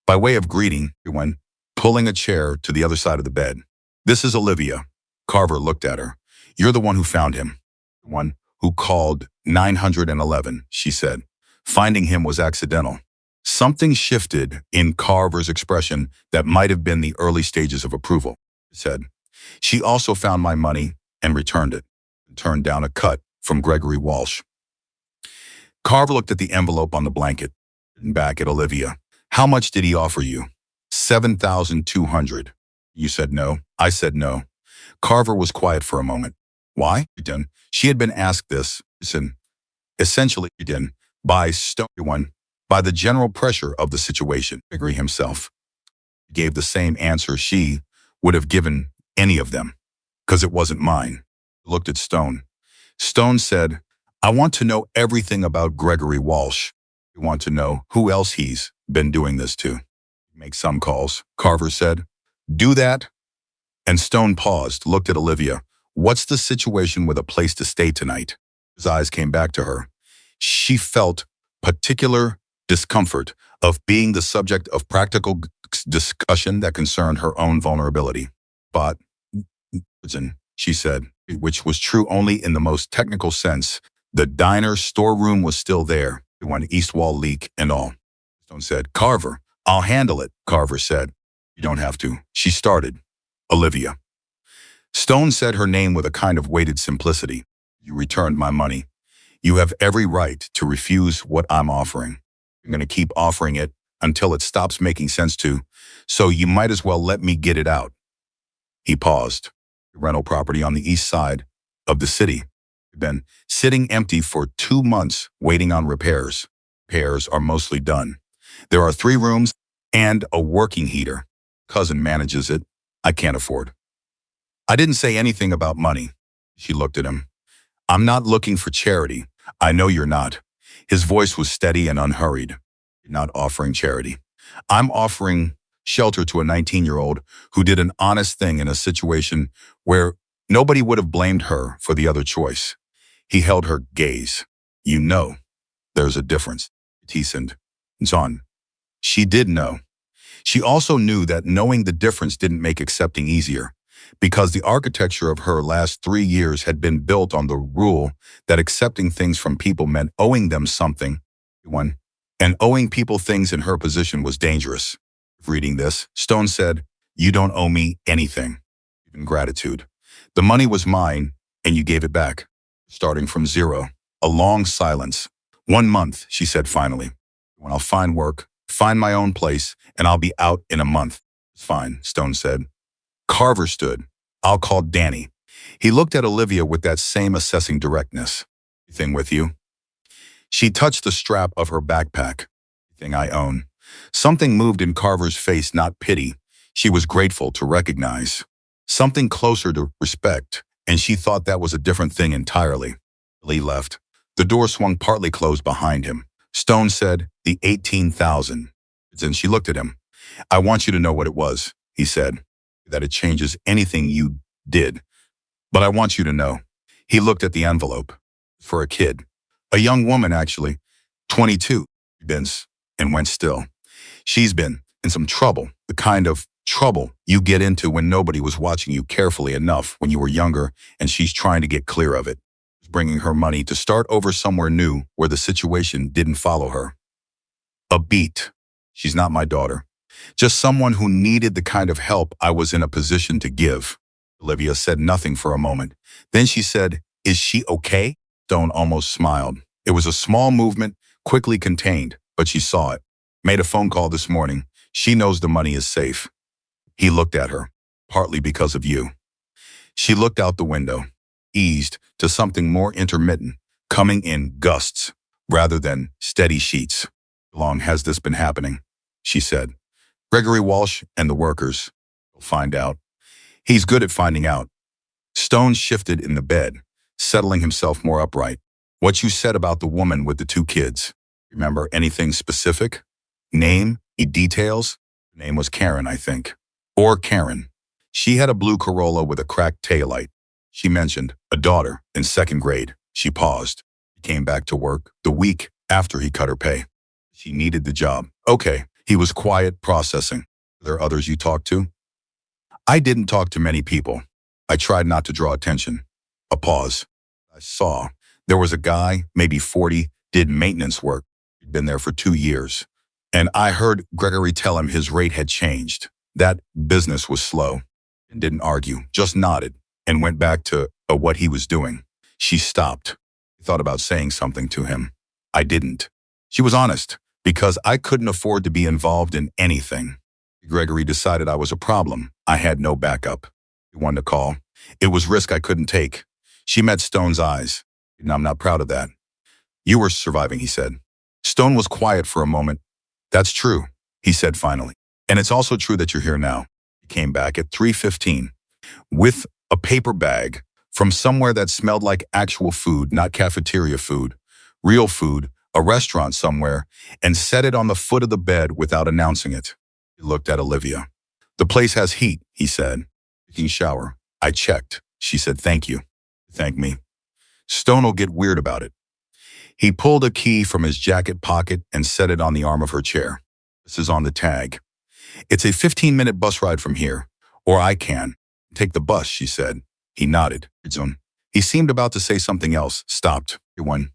by way of greeting, everyone, pulling a chair to the other side of the bed. This is Olivia. Carver looked at her. You're the one who found him. The one who called 911, she said. Finding him was accidental. Something shifted in Carver's expression that might have been the early stages of approval. He said, she also found my money and returned it. Turned down a cut from Gregory Walsh. Carver looked at the envelope on the blanket and back at Olivia. How much did he offer you? $7,200. You said no. I said no. Carver was quiet for a moment. Why? She had been asked this, essentially by Stone, by the general pressure of the situation. Gregory himself gave the same answer she would have given any of them, because it wasn't mine. Looked at Stone. Stone said, I want to know everything about Gregory Walsh. I want to know who else he's been doing this to. Make some calls, Carver said. Do that? And Stone paused, looked at Olivia. What's the situation with a place to stay tonight? His eyes came back to her. She felt particular discomfort of being the subject of practical discussion that concerned her own vulnerability. But, she said, which was true only in the most technical sense, the diner storeroom was still there, one east wall leak and all. Stone said, Carver, I'll handle it, Carver said. You don't have to. She started. Olivia. Stone said her name with a kind of weighted simplicity. You returned my money. You have every right to refuse what I'm offering. I'm going to keep offering it until it stops making sense to, so you might as well let me get it out. He paused. The rental property on the east side of the city had been sitting empty for 2 months waiting on repairs. Repairs are mostly done. There are 3 rooms and a working heater. Cousin manages it. I can't afford. I didn't say anything about money. She looked at him. I'm not looking for charity. I know you're not. His voice was steady and unhurried. You're not offering charity. I'm offering shelter to a 19-year-old who did an honest thing in a situation where nobody would have blamed her for the other choice. He held her gaze. You know, there's a difference. Teasoned. Zon. She did know. She also knew that knowing the difference didn't make accepting easier, because the architecture of her last 3 years had been built on the rule that accepting things from people meant owing them something, and owing people things in her position was dangerous. Reading this, Stone said, you don't owe me anything, even gratitude. The money was mine, and you gave it back, starting from zero. A long silence. 1 month, she said finally. When I'll find work, find my own place, and I'll be out in a month. It's fine, Stone said. Carver stood. I'll call Danny. He looked at Olivia with that same assessing directness. Anything with you? She touched the strap of her backpack. Everything I own. Something moved in Carver's face, not pity. She was grateful to recognize. Something closer to respect, and she thought that was a different thing entirely. Lee left. The door swung partly closed behind him. Stone said, the 18,000. Then she looked at him. I want you to know what it was, he said. That it changes anything you did. But I want you to know. He looked at the envelope. For a kid. A young woman, actually. 22. Bins. And went still. She's been in some trouble. The kind of trouble you get into when nobody was watching you carefully enough when you were younger, and she's trying to get clear of it. Bringing her money to start over somewhere new where the situation didn't follow her. A beat. She's not my daughter. Just someone who needed the kind of help I was in a position to give. Olivia said nothing for a moment. Then she said, is she okay? Stone almost smiled. It was a small movement, quickly contained, but she saw it. Made a phone call this morning. She knows the money is safe. He looked at her, partly because of you. She looked out the window, eased to something more intermittent, coming in gusts rather than steady sheets. How long has this been happening? She said. Gregory Walsh and the workers. We'll find out. He's good at finding out. Stone shifted in the bed, settling himself more upright. What you said about the woman with the 2 kids. Remember anything specific? Name? Details? Her name was Karen, I think. Or Karen. She had a blue Corolla with a cracked taillight. She mentioned a daughter in 2nd grade. She paused. He came back to work the week after he cut her pay. She needed the job. Okay. He was quiet, processing. Are there others you talked to? I didn't talk to many people. I tried not to draw attention. A pause. I saw. There was a guy, maybe 40, did maintenance work. He'd been there for 2 years. And I heard Gregory tell him his rate had changed. That business was slow. And didn't argue, just nodded and went back to what he was doing. She stopped. He thought about saying something to him. I didn't. She was honest, because I couldn't afford to be involved in anything. Gregory decided I was a problem. I had no backup. He wanted to call. It was risk I couldn't take. She met Stone's eyes. And I'm not proud of that. You were surviving, he said. Stone was quiet for a moment. That's true, he said finally. And it's also true that you're here now. He came back at 3:15 with a paper bag from somewhere that smelled like actual food, not cafeteria food, real food, a restaurant somewhere, and set it on the foot of the bed without announcing it. He looked at Olivia. The place has heat, he said. Taking shower. I checked. She said, thank you. Thank me. Stone will get weird about it. He pulled a key from his jacket pocket and set it on the arm of her chair. This is on the tag. It's a 15-minute bus ride from here. Or I can. Take the bus, she said. He nodded. He seemed about to say something else, stopped. One.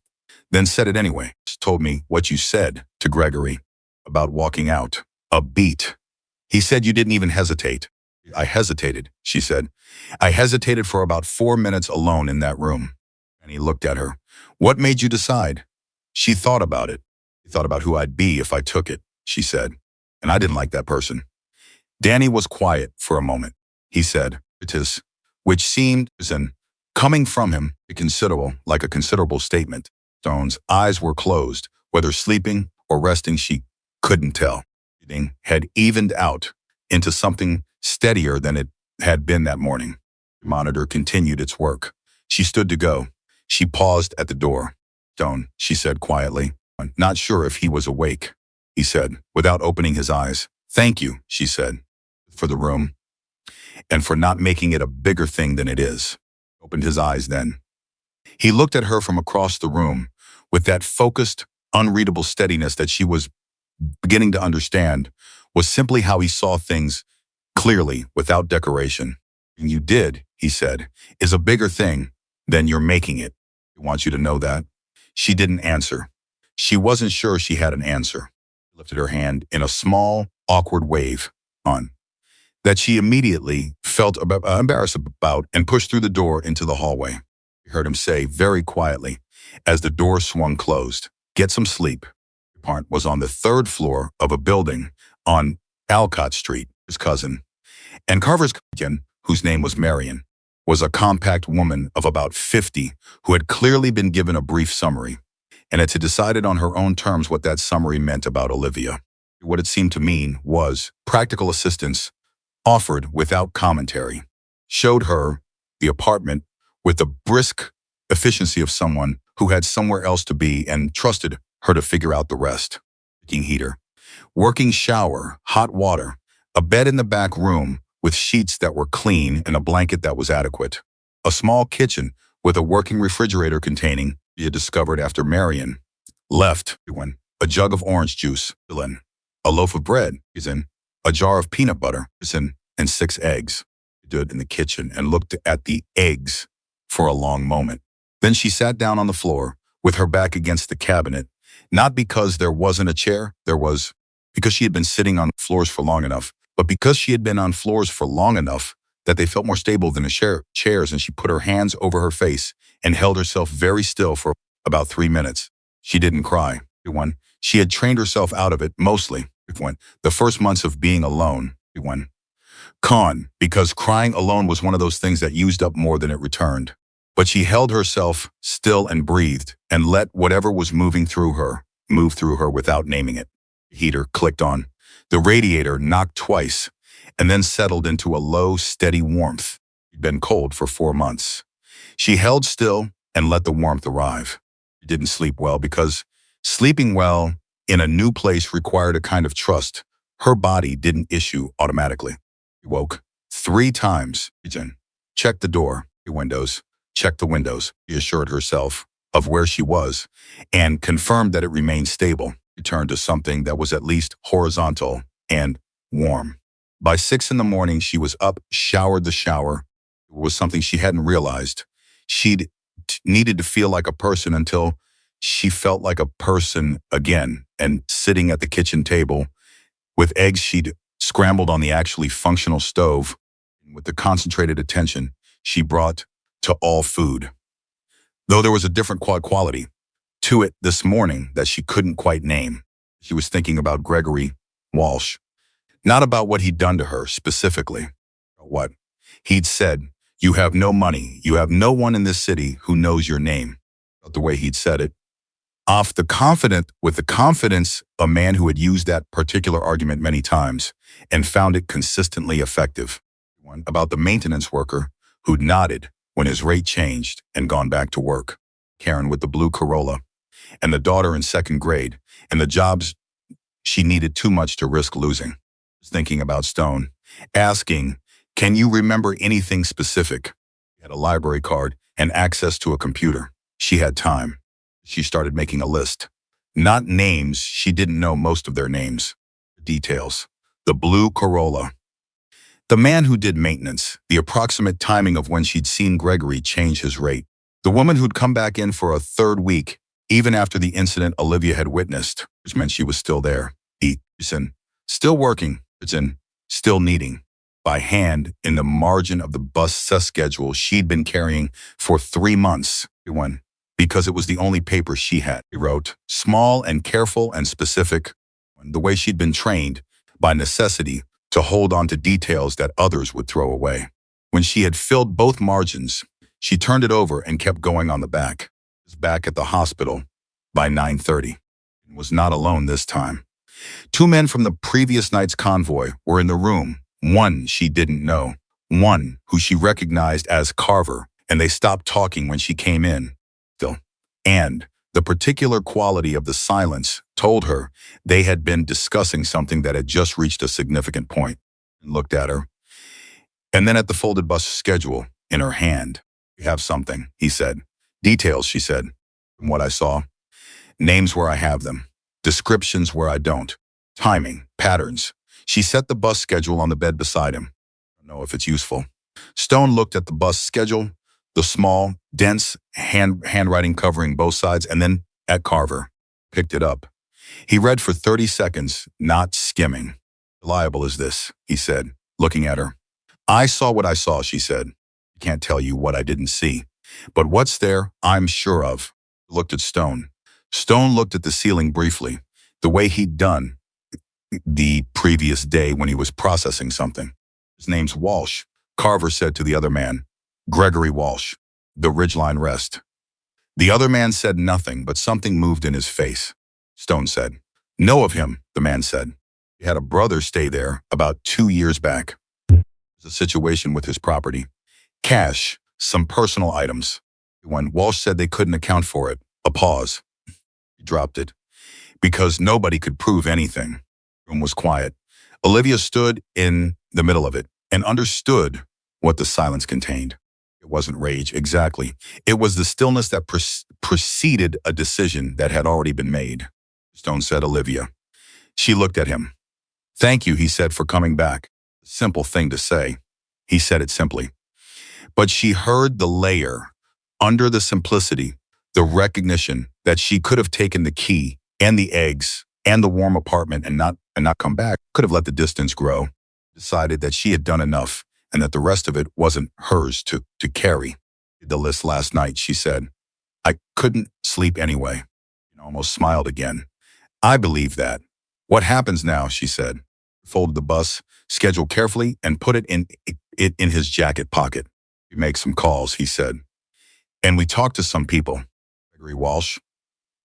Then said it anyway. Just told me what you said to Gregory about walking out. A beat. He said you didn't even hesitate. I hesitated, she said. I hesitated for about 4 minutes alone in that room. And he looked at her. What made you decide? She thought about it. She thought about who I'd be if I took it, she said. And I didn't like that person. Danny was quiet for a moment. He said, it is, which seemed, coming from him, like a considerable statement. Stone's eyes were closed. Whether sleeping or resting, she couldn't tell. Breathing had evened out into something steadier than it had been that morning. The monitor continued its work. She stood to go. She paused at the door. Stone, she said quietly. Not sure if he was awake, he said, without opening his eyes. Thank you, she said, for the room, and for not making it a bigger thing than it is. He opened his eyes then. He looked at her from across the room with that focused, unreadable steadiness that she was beginning to understand was simply how he saw things clearly, without decoration. And you did, he said, is a bigger thing than you're making it. I want you to know that. She didn't answer. She wasn't sure she had an answer. She lifted her hand in a small, awkward wave on that she immediately felt embarrassed about and pushed through the door into the hallway. He heard him say very quietly as the door swung closed, get some sleep. The apartment was on the 3rd floor of a building on Alcott Street. his cousin. And Carver's cousin, whose name was Marion, was a compact woman of about 50 who had clearly been given a brief summary and had decided on her own terms what that summary meant about Olivia. What it seemed to mean was practical assistance offered without commentary, showed her the apartment with the brisk efficiency of someone who had somewhere else to be and trusted her to figure out the rest. Working heater, working shower, hot water, a bed in the back room with sheets that were clean and a blanket that was adequate, a small kitchen with a working refrigerator containing, she had discovered after Marion left, a jug of orange juice, a loaf of bread, a jar of peanut butter, and 6 eggs. She stood in the kitchen and looked at the eggs for a long moment. Then she sat down on the floor with her back against the cabinet, not because there wasn't a chair, because she had been sitting on floors for long enough, but because she had been on floors for long enough that they felt more stable than the chairs, and she put her hands over her face and held herself very still for about 3 minutes. She didn't cry. She had trained herself out of it, mostly, the first months of being alone. Because crying alone was one of those things that used up more than it returned. But she held herself still and breathed and let whatever was moving through her move through her without naming it. The heater clicked on. The radiator knocked twice and then settled into a low, steady warmth. She'd been cold for 4 months. She held still and let the warmth arrive. She didn't sleep well because sleeping well in a new place required a kind of trust her body didn't issue automatically. She woke 3 times. Checked the door, the windows, checked the windows. She assured herself of where she was and confirmed that it remained stable. Returned to something that was at least horizontal and warm. By 6 in the morning, she was up, showered the shower. It was something she hadn't realized. She'd needed to feel like a person until she felt like a person again, and sitting at the kitchen table with eggs she'd scrambled on the actually functional stove with the concentrated attention she brought to all food. Though there was a different quality to it this morning that she couldn't quite name. She was thinking about Gregory Walsh, not about what he'd done to her specifically. What he'd said, "You have no money. You have no one in this city who knows your name." But the way he'd said it, with the confidence a man who had used that particular argument many times and found it consistently effective. About the maintenance worker who'd nodded when his rate changed and gone back to work. Karen with the blue Corolla, and the daughter in 2nd grade, and the jobs she needed too much to risk losing. Thinking about Stone, asking, "Can you remember anything specific?" She had a library card and access to a computer. She had time. She started making a list. Not names, she didn't know most of their names. Details. The blue Corolla. The man who did maintenance, the approximate timing of when she'd seen Gregory change his rate. The woman who'd come back in for a 3rd week, even after the incident Olivia had witnessed, which meant she was still there. Still working, still needing, by hand in the margin of the bus schedule she'd been carrying for 3 months. Because it was the only paper she had. He wrote, small and careful and specific, the way she'd been trained, by necessity, to hold on to details that others would throw away. When she had filled both margins, she turned it over and kept going on the back. She was back at the hospital by 9:30. And was not alone this time. 2 men from the previous night's convoy were in the room. One she didn't know, one who she recognized as Carver, and they stopped talking when she came in. And the particular quality of the silence told her they had been discussing something that had just reached a significant point. And looked at her, and then at the folded bus schedule in her hand. "We have something," he said. "Details," she said. "From what I saw. Names where I have them. Descriptions where I don't. Timing, patterns." She set the bus schedule on the bed beside him. "I don't know if it's useful." Stone looked at the bus schedule, the small, dense handwriting covering both sides, and then at Carver. Picked it up. He read for 30 seconds, not skimming. "Reliable is this," he said, looking at her. "I saw what I saw," she said. "I can't tell you what I didn't see. But what's there, I'm sure of." Looked at Stone. Stone looked at the ceiling briefly, the way he'd done the previous day when he was processing something. His name's Walsh, Carver said to the other man. Gregory Walsh, the Ridgeline Rest. The other man said nothing, but something moved in his face. Stone said, know of him, the man said. He had a brother stay there about 2 years back. There's a situation with his property. Cash, some personal items. When Walsh said they couldn't account for it, a pause. He dropped it. Because nobody could prove anything. The room was quiet. Olivia stood in the middle of it and understood what the silence contained. It wasn't rage, exactly. It was the stillness that preceded a decision that had already been made. Stone said, Olivia. She looked at him. Thank you, he said, for coming back. Simple thing to say. He said it simply. But she heard the layer under the simplicity, the recognition that she could have taken the key and the eggs and the warm apartment and not come back, could have let the distance grow, decided that she had done enough and that the rest of it wasn't hers to carry. The list last night, she said. I couldn't sleep anyway. And almost smiled again. I believe that. What happens now, she said. Folded the bus, scheduled carefully, and put it in his jacket pocket. We make some calls, he said. And we talked to some people. Gregory Walsh.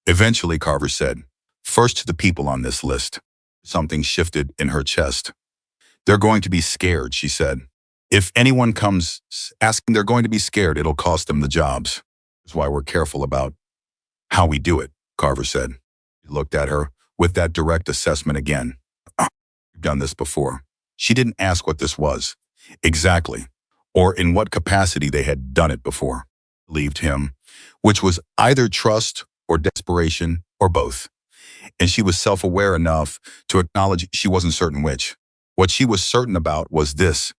Eventually, Carver said, first to the people on this list. Something shifted in her chest. They're going to be scared, she said. If anyone comes asking, they're going to be scared. It'll cost them the jobs. That's why we're careful about how we do it, Carver said. He looked at her with that direct assessment again. You've done this before. She didn't ask what this was, exactly, or in what capacity they had done it before. Believed him, which was either trust or desperation or both. And she was self-aware enough to acknowledge she wasn't certain which. What she was certain about was this.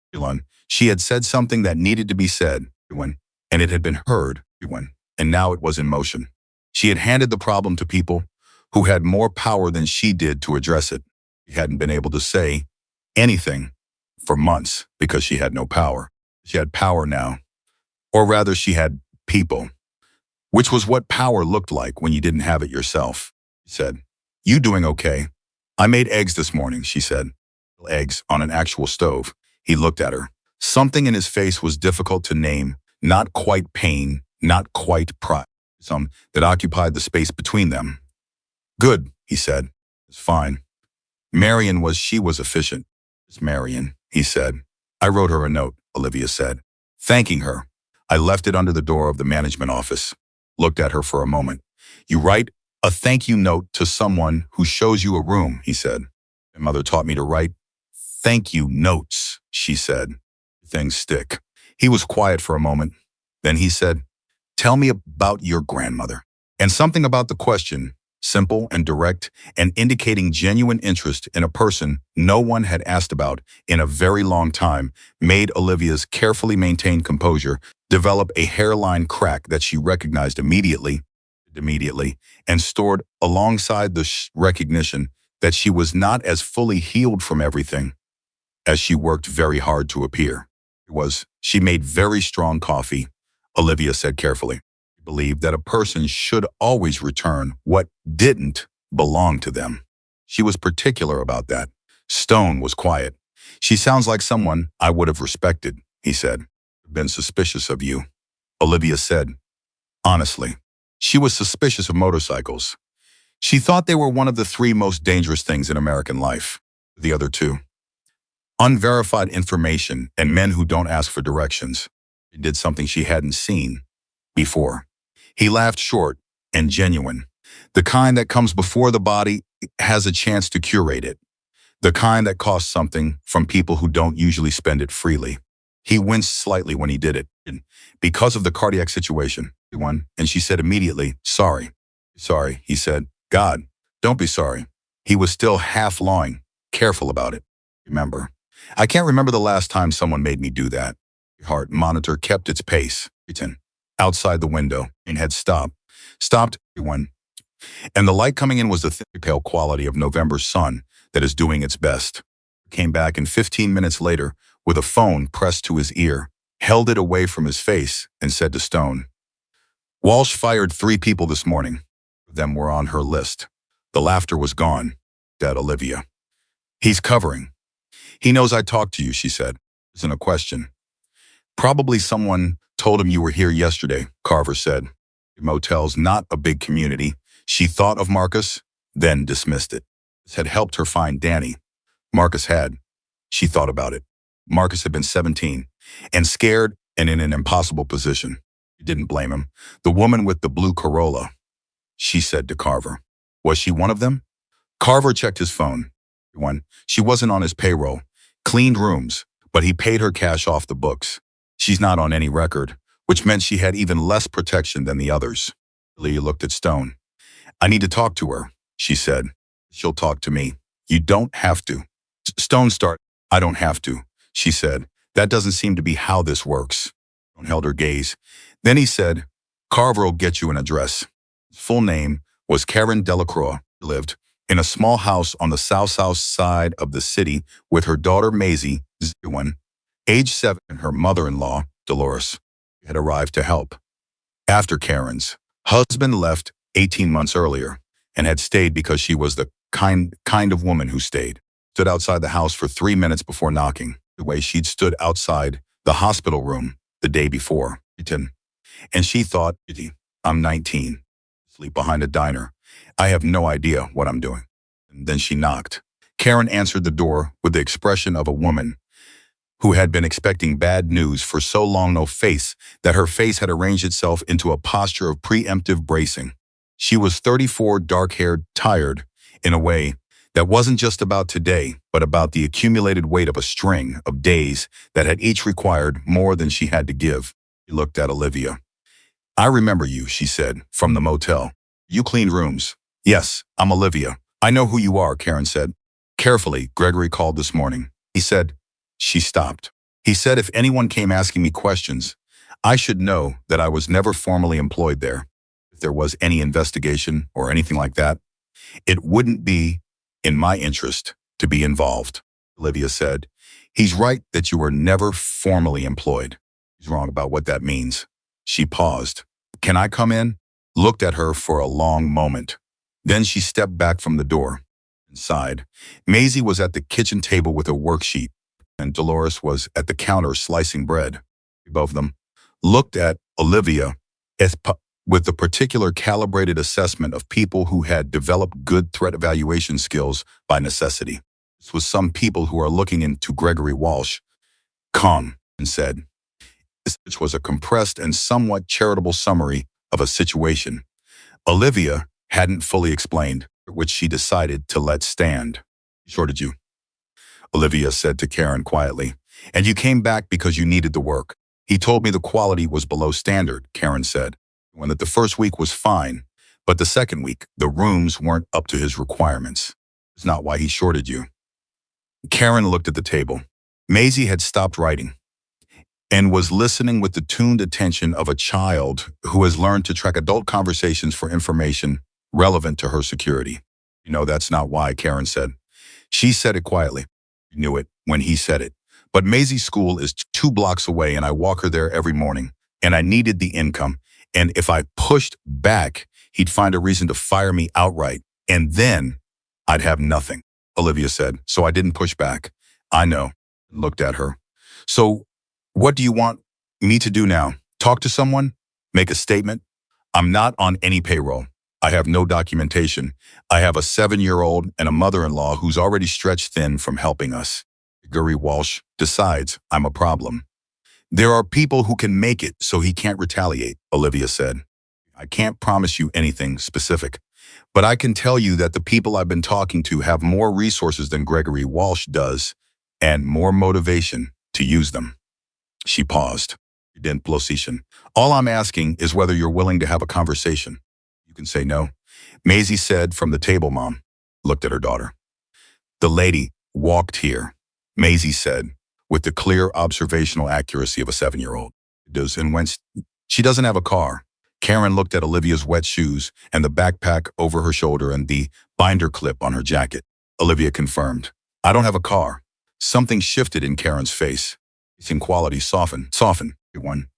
She had said something that needed to be said, and it had been heard, and now it was in motion. She had handed the problem to people who had more power than she did to address it. She hadn't been able to say anything for months because she had no power. She had power now, or rather she had people, which was what power looked like when you didn't have it yourself. She said, you doing okay? I made eggs this morning, she said. Eggs on an actual stove. He looked at her. Something in his face was difficult to name, not quite pain, not quite pride, some that occupied the space between them. Good, he said. It's fine. She was efficient. It's Marion, he said. I wrote her a note, Olivia said, thanking her. I left it under the door of the management office. Looked at her for a moment. You write a thank you note to someone who shows you a room, he said. My mother taught me to write thank you notes, she said. Things stick. He was quiet for a moment. Then he said, tell me about your grandmother. And something about the question, simple and direct and indicating genuine interest in a person no one had asked about in a very long time, made Olivia's carefully maintained composure develop a hairline crack that she recognized immediately, and stored alongside the recognition that she was not as fully healed from everything as she worked very hard to appear. She made very strong coffee, Olivia said carefully. She believed that a person should always return what didn't belong to them. She was particular about that. Stone was quiet. She sounds like someone I would have respected, he said. Been suspicious of you, Olivia said. Honestly, she was suspicious of motorcycles. She thought they were one of the 3 most dangerous things in American life. The other 2. Unverified information and men who don't ask for directions. She did something she hadn't seen before. He laughed short and genuine. The kind that comes before the body has a chance to curate it. The kind that costs something from people who don't usually spend it freely. He winced slightly when he did it. Because of the cardiac situation, and she said immediately, sorry. Sorry, he said. God, don't be sorry. He was still half lying, careful about it. Remember. I can't remember the last time someone made me do that. The heart monitor kept its pace. Outside the window and had stopped when, and the light coming in was the thick, pale quality of November's sun that is doing its best. Came back and 15 minutes later with a phone pressed to his ear, held it away from his face and said to Stone, Walsh fired 3 people this morning. Them were on her list. The laughter was gone. Dead Olivia. He's covering. He knows I talked to you, she said. Isn't a question. Probably someone told him you were here yesterday, Carver said. The motel's not a big community. She thought of Marcus, then dismissed it. This had helped her find Danny. Marcus had. She thought about it. Marcus had been 17 and scared and in an impossible position. She didn't blame him. The woman with the blue Corolla, she said to Carver. Was she one of them? Carver checked his phone. She wasn't on his payroll. Cleaned rooms, but he paid her cash off the books. She's not on any record, which meant she had even less protection than the others. Leah looked at Stone. I need to talk to her, she said. She'll talk to me. You don't have to. Stone started. I don't have to, she said. That doesn't seem to be how this works. Stone held her gaze. Then he said, Carver will get you an address. His full name was Karen Delacroix. Lived in a small house on the south side of the city with her daughter Maisie, age 7, and her mother-in-law, Dolores, had arrived to help. After Karen's husband left 18 months earlier and had stayed because she was the kind of woman who stayed. Stood outside the house for 3 minutes before knocking, the way she'd stood outside the hospital room the day before. And she thought, I'm 19, sleep behind a diner. I have no idea what I'm doing. And then she knocked. Karen answered the door with the expression of a woman who had been expecting bad news for so long no face that her face had arranged itself into a posture of preemptive bracing. She was 34, dark-haired, tired, in a way that wasn't just about today, but about the accumulated weight of a string of days that had each required more than she had to give. She looked at Olivia. I remember you, she said, from the motel. You cleaned rooms. Yes, I'm Olivia. I know who you are, Karen said. Carefully, Gregory called this morning. He said, she stopped. He said if anyone came asking me questions, I should know that I was never formally employed there. If there was any investigation or anything like that, it wouldn't be in my interest to be involved. Olivia said, he's right that you were never formally employed. He's wrong about what that means. She paused. Can I come in? Looked at her for a long moment. Then she stepped back from the door and sighed. Maisie was at the kitchen table with a worksheet, and Dolores was at the counter slicing bread. Both of them looked at Olivia with the particular calibrated assessment of people who had developed good threat evaluation skills by necessity. This was some people who are looking into Gregory Walsh. Calm, and said, which was a compressed and somewhat charitable summary of a situation Olivia hadn't fully explained, which she decided to let stand. Shorted you, Olivia said to Karen quietly, and you came back because you needed the work. He told me the quality was below standard, Karen said, when that the first week was fine, but the second week, the rooms weren't up to his requirements. It's not why he shorted you. Karen looked at the table. Maisie had stopped writing and was listening with the tuned attention of a child who has learned to track adult conversations for information relevant to her security. You know, that's not why, Karen said. She said it quietly. You knew it when he said it. But Maisie's school is 2 blocks away and I walk her there every morning. And I needed the income. And if I pushed back, he'd find a reason to fire me outright. And then I'd have nothing, Olivia said. So I didn't push back. I know. Looked at her. So what do you want me to do now? Talk to someone? Make a statement? I'm not on any payroll. I have no documentation. I have a 7-year-old and a mother-in-law who's already stretched thin from helping us. Gregory Walsh decides I'm a problem. There are people who can make it so he can't retaliate, Olivia said. I can't promise you anything specific, but I can tell you that the people I've been talking to have more resources than Gregory Walsh does and more motivation to use them. She paused. All I'm asking is whether you're willing to have a conversation. You can say no. Maisie said from the table, Mom. Looked at her daughter. The lady walked here, Maisie said, with the clear observational accuracy of a 7-year-old. And when she doesn't have a car. Karen looked at Olivia's wet shoes and the backpack over her shoulder and the binder clip on her jacket. Olivia confirmed. I don't have a car. Something shifted in Karen's face. Its quality softened. Everyone.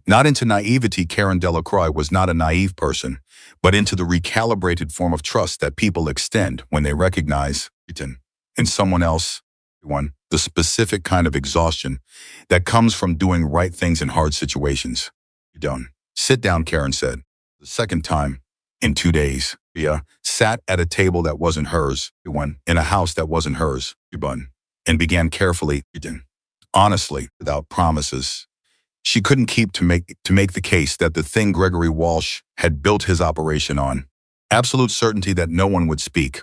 Not into naivety, Karen Delacroix was not a naive person, but into the recalibrated form of trust that people extend when they recognize in someone else. One, the specific kind of exhaustion that comes from doing right things in hard situations. You're done. Sit down, Karen said. The second time in 2 days, Leah sat at a table that wasn't hers, one in a house that wasn't hers, and began carefully, honestly, without promises. She couldn't keep to make the case that the thing Gregory Walsh had built his operation on, absolute certainty that no one would speak,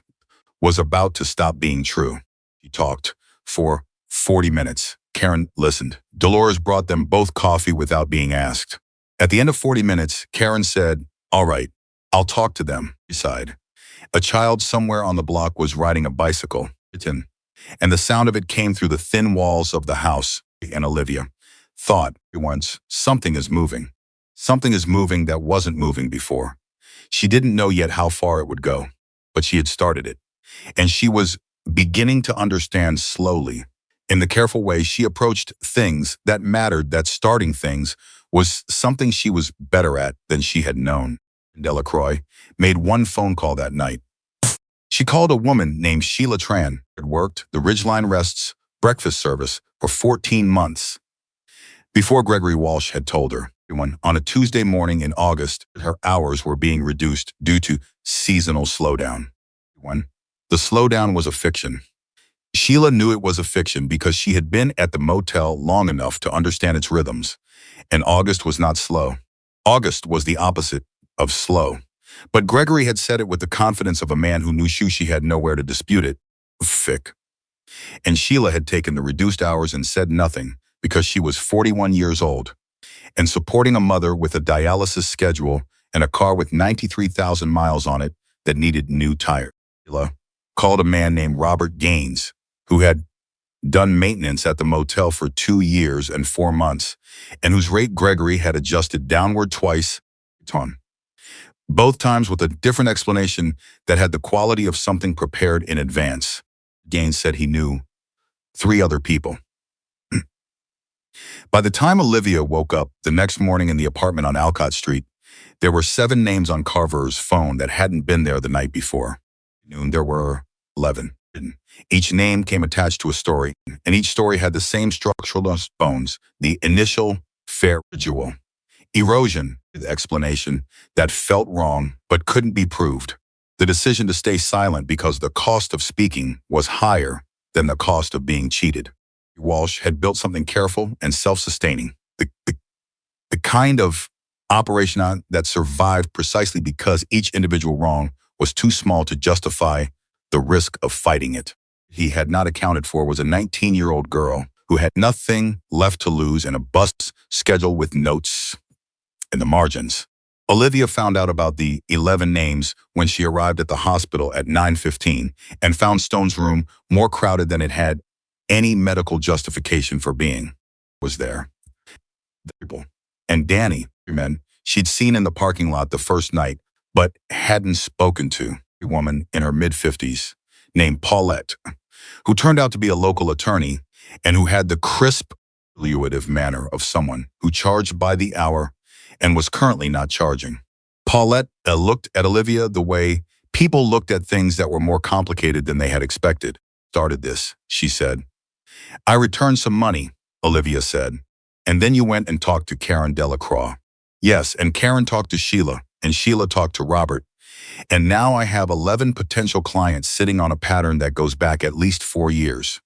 was about to stop being true. He talked for 40 minutes. Karen listened. Dolores brought them both coffee without being asked. At the end of 40 minutes, Karen said, "All right, I'll talk to them," she sighed. A child somewhere on the block was riding a bicycle, and the sound of it came through the thin walls of the house, and Olivia thought once, something is moving. Something is moving that wasn't moving before. She didn't know yet how far it would go, but she had started it, and she was beginning to understand slowly. In the careful way she approached things that mattered, that starting things was something she was better at than she had known. Delacroix made one phone call that night. She called a woman named Sheila Tran, who had worked the Ridgeline Rest's breakfast service for 14 months. Before Gregory Walsh had told her, on a Tuesday morning in August, her hours were being reduced due to seasonal slowdown. The slowdown was a fiction. Sheila knew it was a fiction because she had been at the motel long enough to understand its rhythms, and August was not slow. August was the opposite of slow. But Gregory had said it with the confidence of a man who knew she had nowhere to dispute it. Fick. And Sheila had taken the reduced hours and said nothing because she was 41 years old and supporting a mother with a dialysis schedule and a car with 93,000 miles on it that needed new tires. Sheila called a man named Robert Gaines, who had done maintenance at the motel for 2 years and 4 months, and whose rate Gregory had adjusted downward twice, both times with a different explanation that had the quality of something prepared in advance. Gaines said he knew 3 other people. By the time Olivia woke up the next morning in the apartment on Alcott Street, there were 7 names on Carver's phone that hadn't been there the night before. At noon, there were 11. Each name came attached to a story, and each story had the same structural bones, the initial fair residual. Erosion, the explanation that felt wrong but couldn't be proved. The decision to stay silent because the cost of speaking was higher than the cost of being cheated. Walsh had built something careful and self-sustaining, the kind of operation that survived precisely because each individual wrong was too small to justify the risk of fighting it. He had not accounted for was a 19-year-old girl who had nothing left to lose in a bus schedule with notes in the margins. Olivia found out about the 11 names when she arrived at the hospital at 9:15 and found Stone's room more crowded than it had any medical justification for being. Was there. And Danny, men she'd seen in the parking lot the first night, but hadn't spoken to, a woman in her mid-50s named Paulette, who turned out to be a local attorney and who had the crisp, evaluative manner of someone who charged by the hour and was currently not charging. Paulette looked at Olivia the way people looked at things that were more complicated than they had expected. "Started this," she said. "I returned some money," Olivia said. "And then you went and talked to Karen Delacroix." "Yes, and Karen talked to Sheila, and Sheila talked to Robert. And now I have 11 potential clients sitting on a pattern that goes back at least 4 years."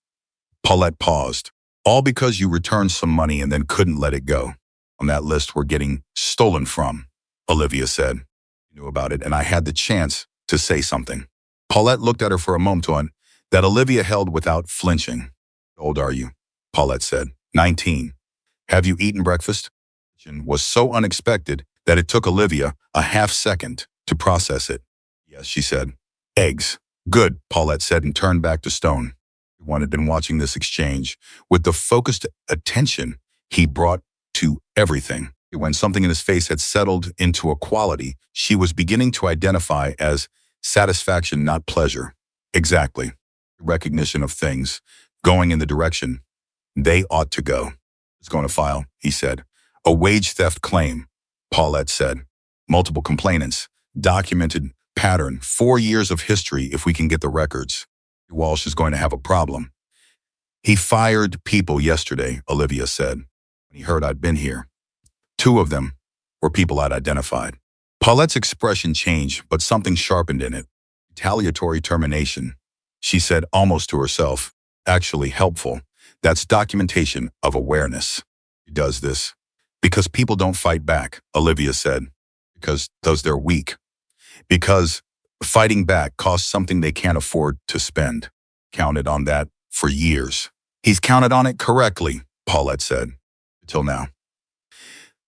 Paulette paused. "All because you returned some money and then couldn't let it go. On that list we're getting stolen from," Olivia said. "You knew about it, and I had the chance to say something." Paulette looked at her for a moment that Olivia held without flinching. "How old are you?" Paulette said. 19. "Have you eaten breakfast?" It was so unexpected that it took Olivia a half-second to process it. "Yes," she said. "Eggs." "Good," Paulette said and turned back to Stone. One had been watching this exchange with the focused attention he brought to everything. When something in his face had settled into a quality she was beginning to identify as satisfaction, not pleasure. Exactly. Recognition of things going in the direction they ought to go. "It's going to file," he said. "A wage theft claim," Paulette said. "Multiple complainants. Documented pattern. 4 years of history if we can get the records." Walsh is going to have a problem. He fired people yesterday, Olivia said, when he heard I'd been here. 2 of them were people I'd identified. Paulette's expression changed, but something sharpened in it. Retaliatory termination, she said almost to herself. Actually helpful. That's documentation of awareness. He does this because people don't fight back, Olivia said. Because they're weak. Because fighting back costs something they can't afford to spend. Counted on that for years. He's counted on it correctly, Paulette said. Until now.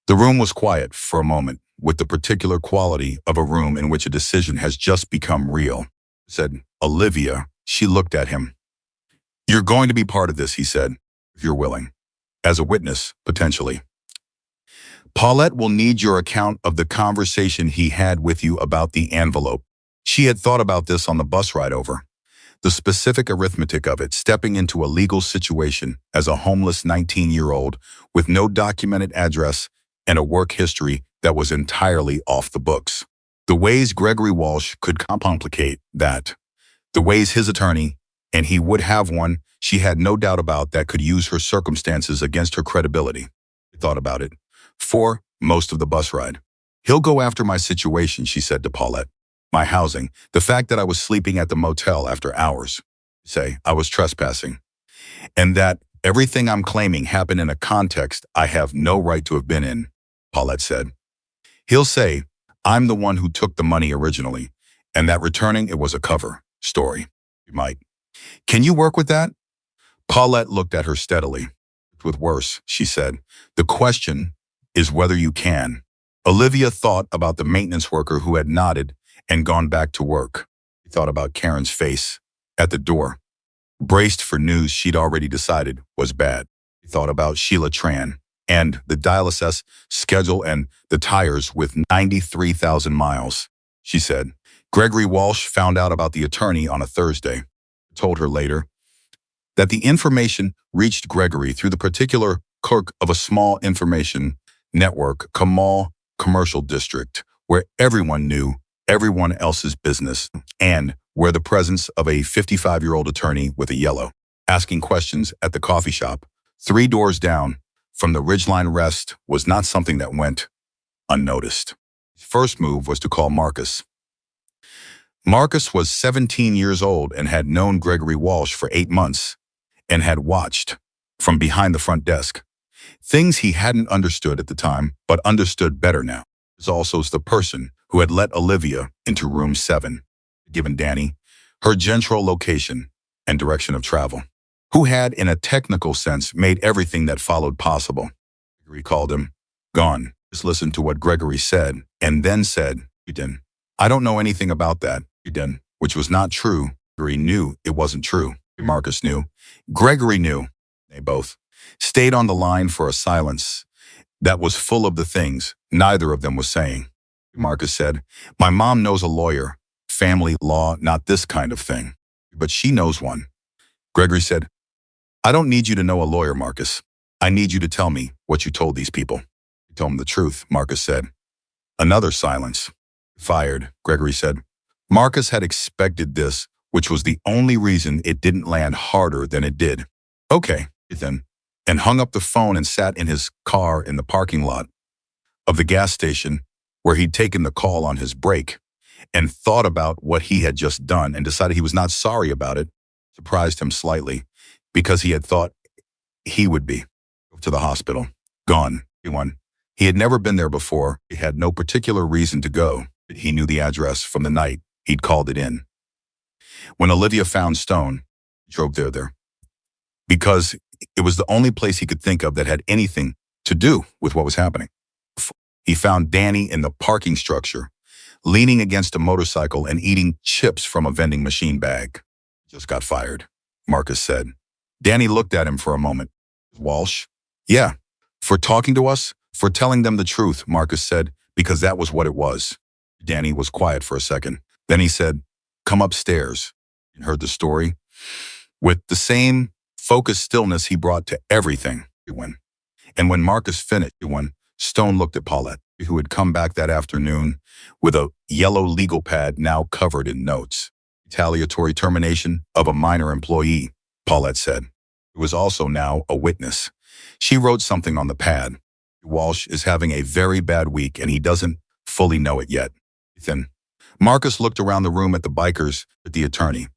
The room was quiet for a moment, with the particular quality of a room in which a decision has just become real. Said, Olivia. She looked at him. You're going to be part of this, he said, if you're willing. As a witness, potentially. Paulette will need your account of the conversation he had with you about the envelope. She had thought about this on the bus ride over. The specific arithmetic of it, stepping into a legal situation as a homeless 19-year-old with no documented address and a work history that was entirely off the books. The ways Gregory Walsh could complicate that. The ways his attorney, and he would have one, she had no doubt about, that could use her circumstances against her credibility. She thought about it. For most of the bus ride. He'll go after my situation, she said to Paulette. My housing, the fact that I was sleeping at the motel after hours. Say, I was trespassing. And that everything I'm claiming happened in a context I have no right to have been in, Paulette said. He'll say, I'm the one who took the money originally, and that returning it was a cover story. You might. Can you work with that? Paulette looked at her steadily. With worse, she said. The question is whether you can. Olivia thought about the maintenance worker who had nodded and gone back to work. She thought about Karen's face at the door, braced for news she'd already decided was bad. She thought about Sheila Tran and the dialysis schedule and the tires with 93,000 miles. She said, Gregory Walsh found out about the attorney on a Thursday. Told her later that the information reached Gregory through the particular clerk of a small information network, Kamal Commercial District, where everyone knew everyone else's business, and where the presence of a 55-year-old attorney with a yellow, asking questions at the coffee shop 3 doors down from the Ridgeline Rest was not something that went unnoticed. His first move was to call Marcus. Marcus was 17 years old and had known Gregory Walsh for 8 months and had watched from behind the front desk. Things he hadn't understood at the time, but understood better now. He was also the person who had let Olivia into room 7, given Danny her general location and direction of travel, who had, in a technical sense, made everything that followed possible. Gregory called him. Gone. Just listened to what Gregory said, and then said, "You didn't. I don't know anything about that." You didn't, which was not true. Gregory knew it wasn't true. Marcus knew. Gregory knew. They both stayed on the line for a silence that was full of the things neither of them was saying. Marcus said, "My mom knows a lawyer. Family law, not this kind of thing. But she knows one." Gregory said, "I don't need you to know a lawyer, Marcus. I need you to tell me what you told these people." "You told them the truth," Marcus said. Another silence. "Fired," Gregory said. Marcus had expected this, which was the only reason it didn't land harder than it did. "Okay," then, and hung up the phone and sat in his car in the parking lot of the gas station where he'd taken the call on his break and thought about what he had just done and decided he was not sorry about it. Surprised him slightly because he had thought he would be. To the hospital. Gone. He had never been there before. He had no particular reason to go. He knew the address from the night he'd called it in. When Olivia found Stone, he drove there. Because it was the only place he could think of that had anything to do with what was happening. He found Danny in the parking structure, leaning against a motorcycle and eating chips from a vending machine bag. "Just got fired," Marcus said. Danny looked at him for a moment. "Walsh?" "Yeah. For talking to us, for telling them the truth," Marcus said, because that was what it was. Danny was quiet for a second. Then he said, "Come upstairs," and heard the story with the same focused stillness he brought to everything. And when Marcus finished, Stone looked at Paulette, who had come back that afternoon with a yellow legal pad now covered in notes. Retaliatory termination of a minor employee, Paulette said. It was also now a witness. She wrote something on the pad. Walsh is having a very bad week and he doesn't fully know it yet. Then Marcus looked around the room at the bikers, at the attorney.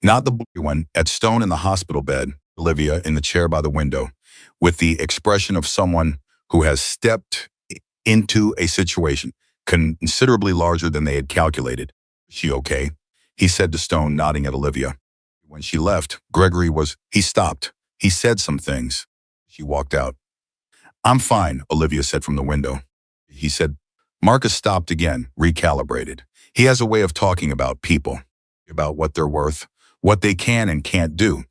Not the blue one, at Stone in the hospital bed, Olivia in the chair by the window, with the expression of someone who has stepped into a situation considerably larger than they had calculated. Is she okay? He said to Stone, nodding at Olivia. When she left, he stopped. He said some things. She walked out. I'm fine, Olivia said from the window. He said, Marcus stopped again, recalibrated. He has a way of talking about people, about what they're worth, what they can and can't do.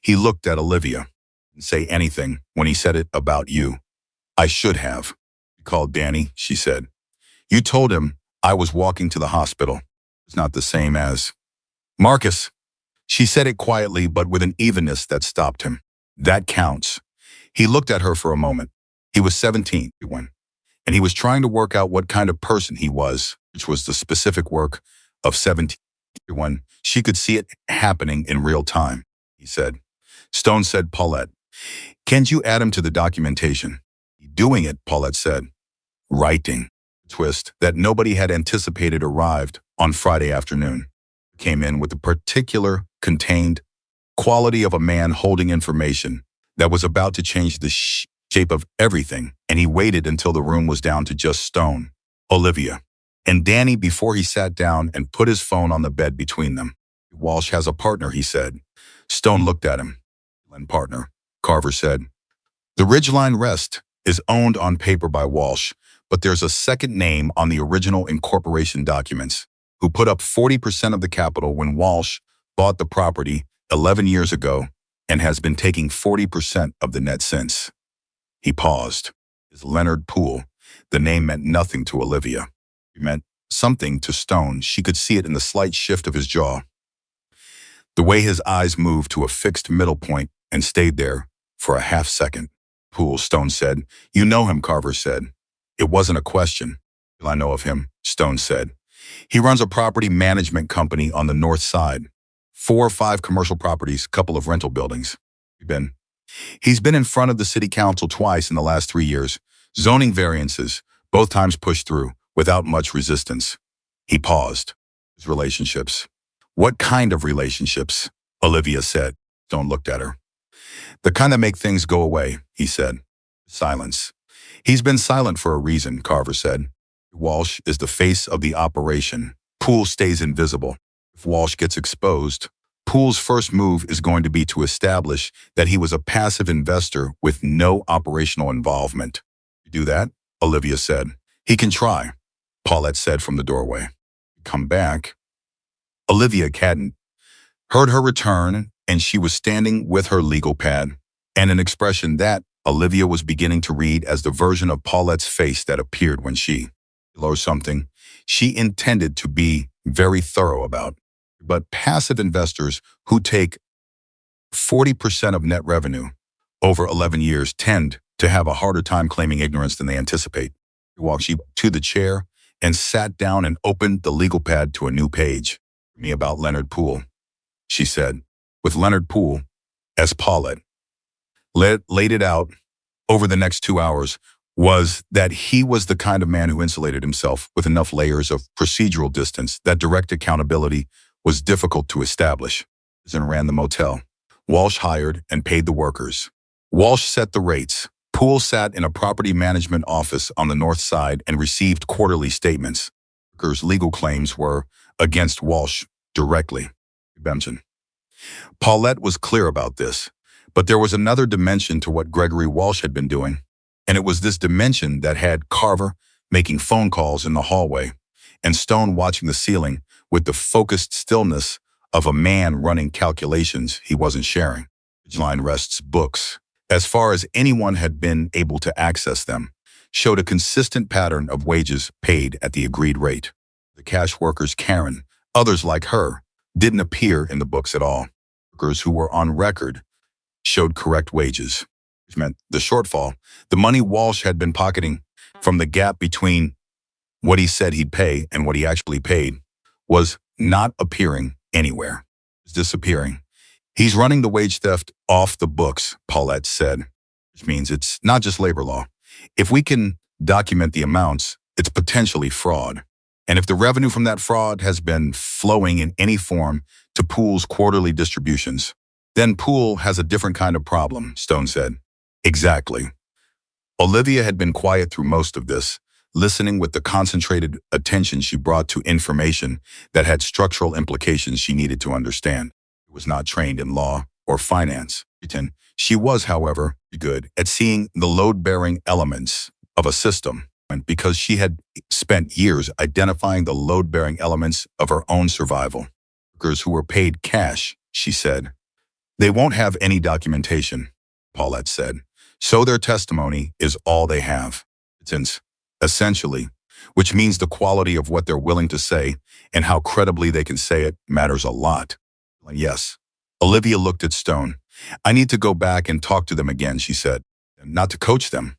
He looked at Olivia. Didn't say anything when he said it about you. I should have. He called Danny, she said. You told him I was walking to the hospital. It's not the same as Marcus. She said it quietly, but with an evenness that stopped him. That counts. He looked at her for a moment. He was 17 when, and he was trying to work out what kind of person he was, which was the specific work of 17 when she could see it happening in real time, he said. Stone said, Paulette, can't you add him to the documentation? Doing it, Paulette said. Writing. Twist that nobody had anticipated arrived on Friday afternoon. Came in with the particular contained quality of a man holding information that was about to change the shape of everything, and he waited until the room was down to just Stone, Olivia, and Danny before he sat down and put his phone on the bed between them. Walsh has a partner, he said. Stone looked at him. Partner, Carver said. The Ridgeline Rest is owned on paper by Walsh, but there's a second name on the original incorporation documents, who put up 40% of the capital when Walsh bought the property 11 years ago and has been taking 40% of the net since. He paused. Is Leonard Poole. The name meant nothing to Olivia. It meant something to Stone. She could see it in the slight shift of his jaw. The way his eyes moved to a fixed middle point and stayed there for a half second. Poole, Stone said. You know him, Carver said. It wasn't a question. I know of him, Stone said. He runs a property management company on the north side. 4 or 5 commercial properties, couple of rental buildings. He's been in front of the city council twice in the last 3 years. Zoning variances, both times pushed through, without much resistance. He paused. His relationships. What kind of relationships? Olivia said. Stone looked at her. The kind that make things go away, he said. Silence. He's been silent for a reason, Carver said. Walsh is the face of the operation. Poole stays invisible. If Walsh gets exposed, Poole's first move is going to be to establish that he was a passive investor with no operational involvement. You do that? Olivia said. He can try, Paulette said from the doorway. Come back. Olivia hadn't heard her return, and she was standing with her legal pad, and an expression that Olivia was beginning to read as the version of Paulette's face that appeared when she, or something, she intended to be very thorough about. But passive investors who take 40% of net revenue over 11 years tend to have a harder time claiming ignorance than they anticipate. She walked to the chair and sat down and opened the legal pad to a new page. Me about Leonard Poole, she said, with Leonard Poole as Paulette. Laid it out over the next 2 hours was that he was the kind of man who insulated himself with enough layers of procedural distance that direct accountability was difficult to establish, and ran the motel. Walsh hired and paid the workers. Walsh set the rates. Poole sat in a property management office on the north side and received quarterly statements. Workers' legal claims were against Walsh directly. Benson. Paulette was clear about this, but there was another dimension to what Gregory Walsh had been doing, and it was this dimension that had Carver making phone calls in the hallway and Stone watching the ceiling with the focused stillness of a man running calculations he wasn't sharing. Ridgeline Rest's books, as far as anyone had been able to access them, showed a consistent pattern of wages paid at the agreed rate. The cash workers, Karen, others like her, didn't appear in the books at all. Workers who were on record showed correct wages, which meant the shortfall, the money Walsh had been pocketing from the gap between what he said he'd pay and what he actually paid, was not appearing anywhere. He's disappearing. He's running the wage theft off the books, Paulette said, which means it's not just labor law. If we can document the amounts, it's potentially fraud. And if the revenue from that fraud has been flowing in any form to Poole's quarterly distributions, then Poole has a different kind of problem, Stone said. Exactly. Olivia had been quiet through most of this, listening with the concentrated attention she brought to information that had structural implications she needed to understand. She was not trained in law or finance. She was, however, good at seeing the load-bearing elements of a system, and because she had spent years identifying the load-bearing elements of her own survival. Workers who were paid cash, she said. They won't have any documentation, Paulette said. So their testimony is all they have. Since, essentially, which means the quality of what they're willing to say and how credibly they can say it matters a lot. Yes. Olivia looked at Stone. I need to go back and talk to them again, she said. Not to coach them,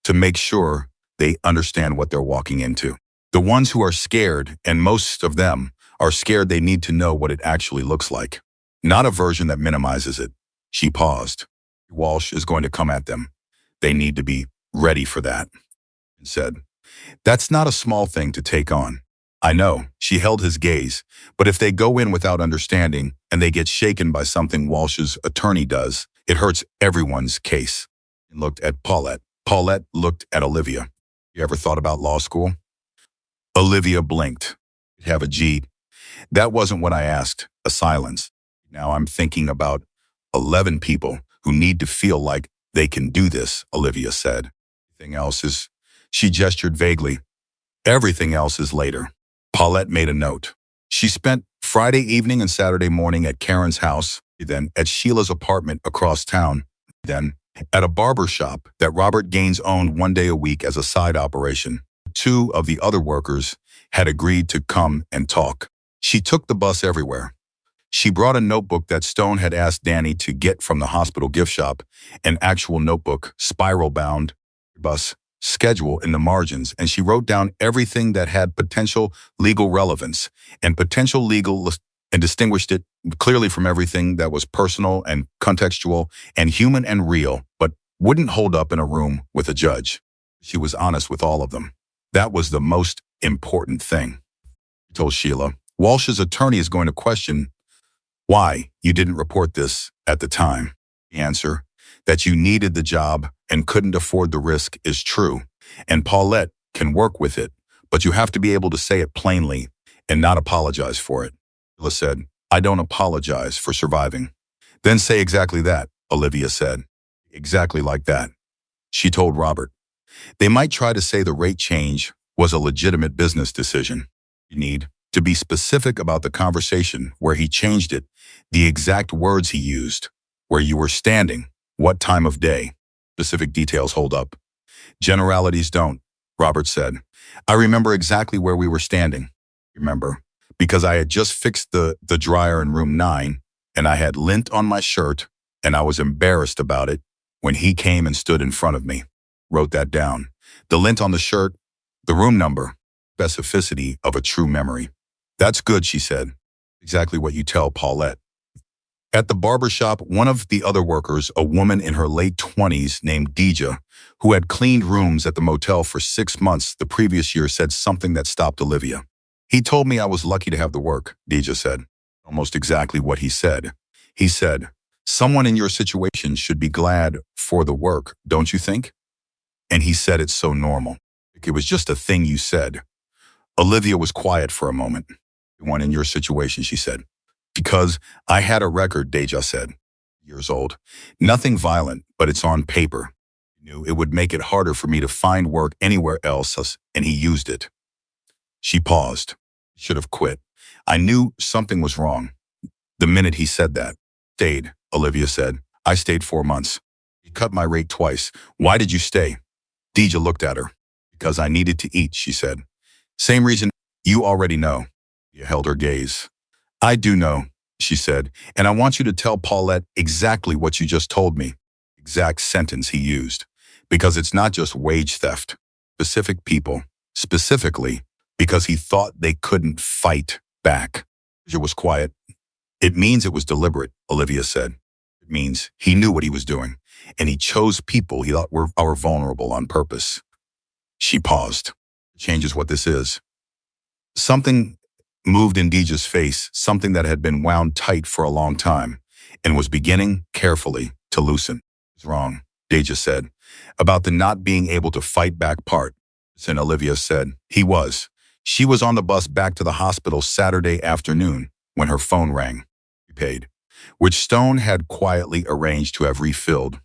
to make sure they understand what they're walking into. The ones who are scared, and most of them are scared, they need to know what it actually looks like. Not a version that minimizes it. She paused. Walsh is going to come at them. They need to be ready for that, and said. That's not a small thing to take on. I know, she held his gaze, but if they go in without understanding and they get shaken by something Walsh's attorney does, it hurts everyone's case. He looked at Paulette. Paulette looked at Olivia. You ever thought about law school? Olivia blinked. Have a G. That wasn't what I asked. A silence. Now I'm thinking about 11 people who need to feel like they can do this, Olivia said. Everything else is, she gestured vaguely. Everything else is later. Paulette made a note. She spent Friday evening and Saturday morning at Karen's house, then at Sheila's apartment across town, then at a barber shop that Robert Gaines owned one day a week as a side operation. Two of the other workers had agreed to come and talk. She took the bus everywhere. She brought a notebook that Stone had asked Danny to get from the hospital gift shop, an actual notebook, spiral-bound, bus schedule in the margins, and she wrote down everything that had potential legal relevance and distinguished it clearly from everything that was personal and contextual and human and real, but wouldn't hold up in a room with a judge. She was honest with all of them. That was the most important thing. She told Sheila, Walsh's attorney is going to question why you didn't report this at the time. The answer, that you needed the job and couldn't afford the risk, is true, and Paulette can work with it, but you have to be able to say it plainly and not apologize for it. Sheila said, I don't apologize for surviving. Then say exactly that, Olivia said. Exactly like that. She told Robert. They might try to say the rate change was a legitimate business decision. You need to be specific about the conversation where he changed it, the exact words he used, where you were standing, what time of day. Specific details hold up. Generalities don't, Robert said. I remember exactly where we were standing. Remember, because I had just fixed the dryer in room 9, and I had lint on my shirt, and I was embarrassed about it when he came and stood in front of me. Wrote that down. The lint on the shirt, the room number, specificity of a true memory. That's good, she said. Exactly what you tell Paulette. At the barber shop, one of the other workers, a woman in her late 20s named Deja, who had cleaned rooms at the motel for 6 months the previous year, said something that stopped Olivia. He told me I was lucky to have the work, Deja said. Almost exactly what he said. He said, someone in your situation should be glad for the work, don't you think? And he said it so normal. It was just a thing you said. Olivia was quiet for a moment. One in your situation, she said. Because I had a record, Deja said. Years old. Nothing violent, but it's on paper. He knew it would make it harder for me to find work anywhere else, and he used it. She paused. Should have quit. I knew something was wrong the minute he said that. Stayed, Olivia said. I stayed 4 months. He cut my rate twice. Why did you stay? Deja looked at her. Because I needed to eat, she said. Same reason you already know. You held her gaze. I do know, she said, and I want you to tell Paulette exactly what you just told me. Exact sentence he used. Because it's not just wage theft. Specific people. Specifically, because he thought they couldn't fight back. Deja was quiet. It means it was deliberate, Olivia said. It means he knew what he was doing, and he chose people he thought were vulnerable on purpose. She paused. Changes what this is. Something moved in Deja's face, something that had been wound tight for a long time, and was beginning, carefully, to loosen. "It's wrong," Deja said, "about the not being able to fight back part." And Olivia said, "He was. She was on the bus back to the hospital Saturday afternoon when her phone rang. Paid, which Stone had quietly arranged to have refilled.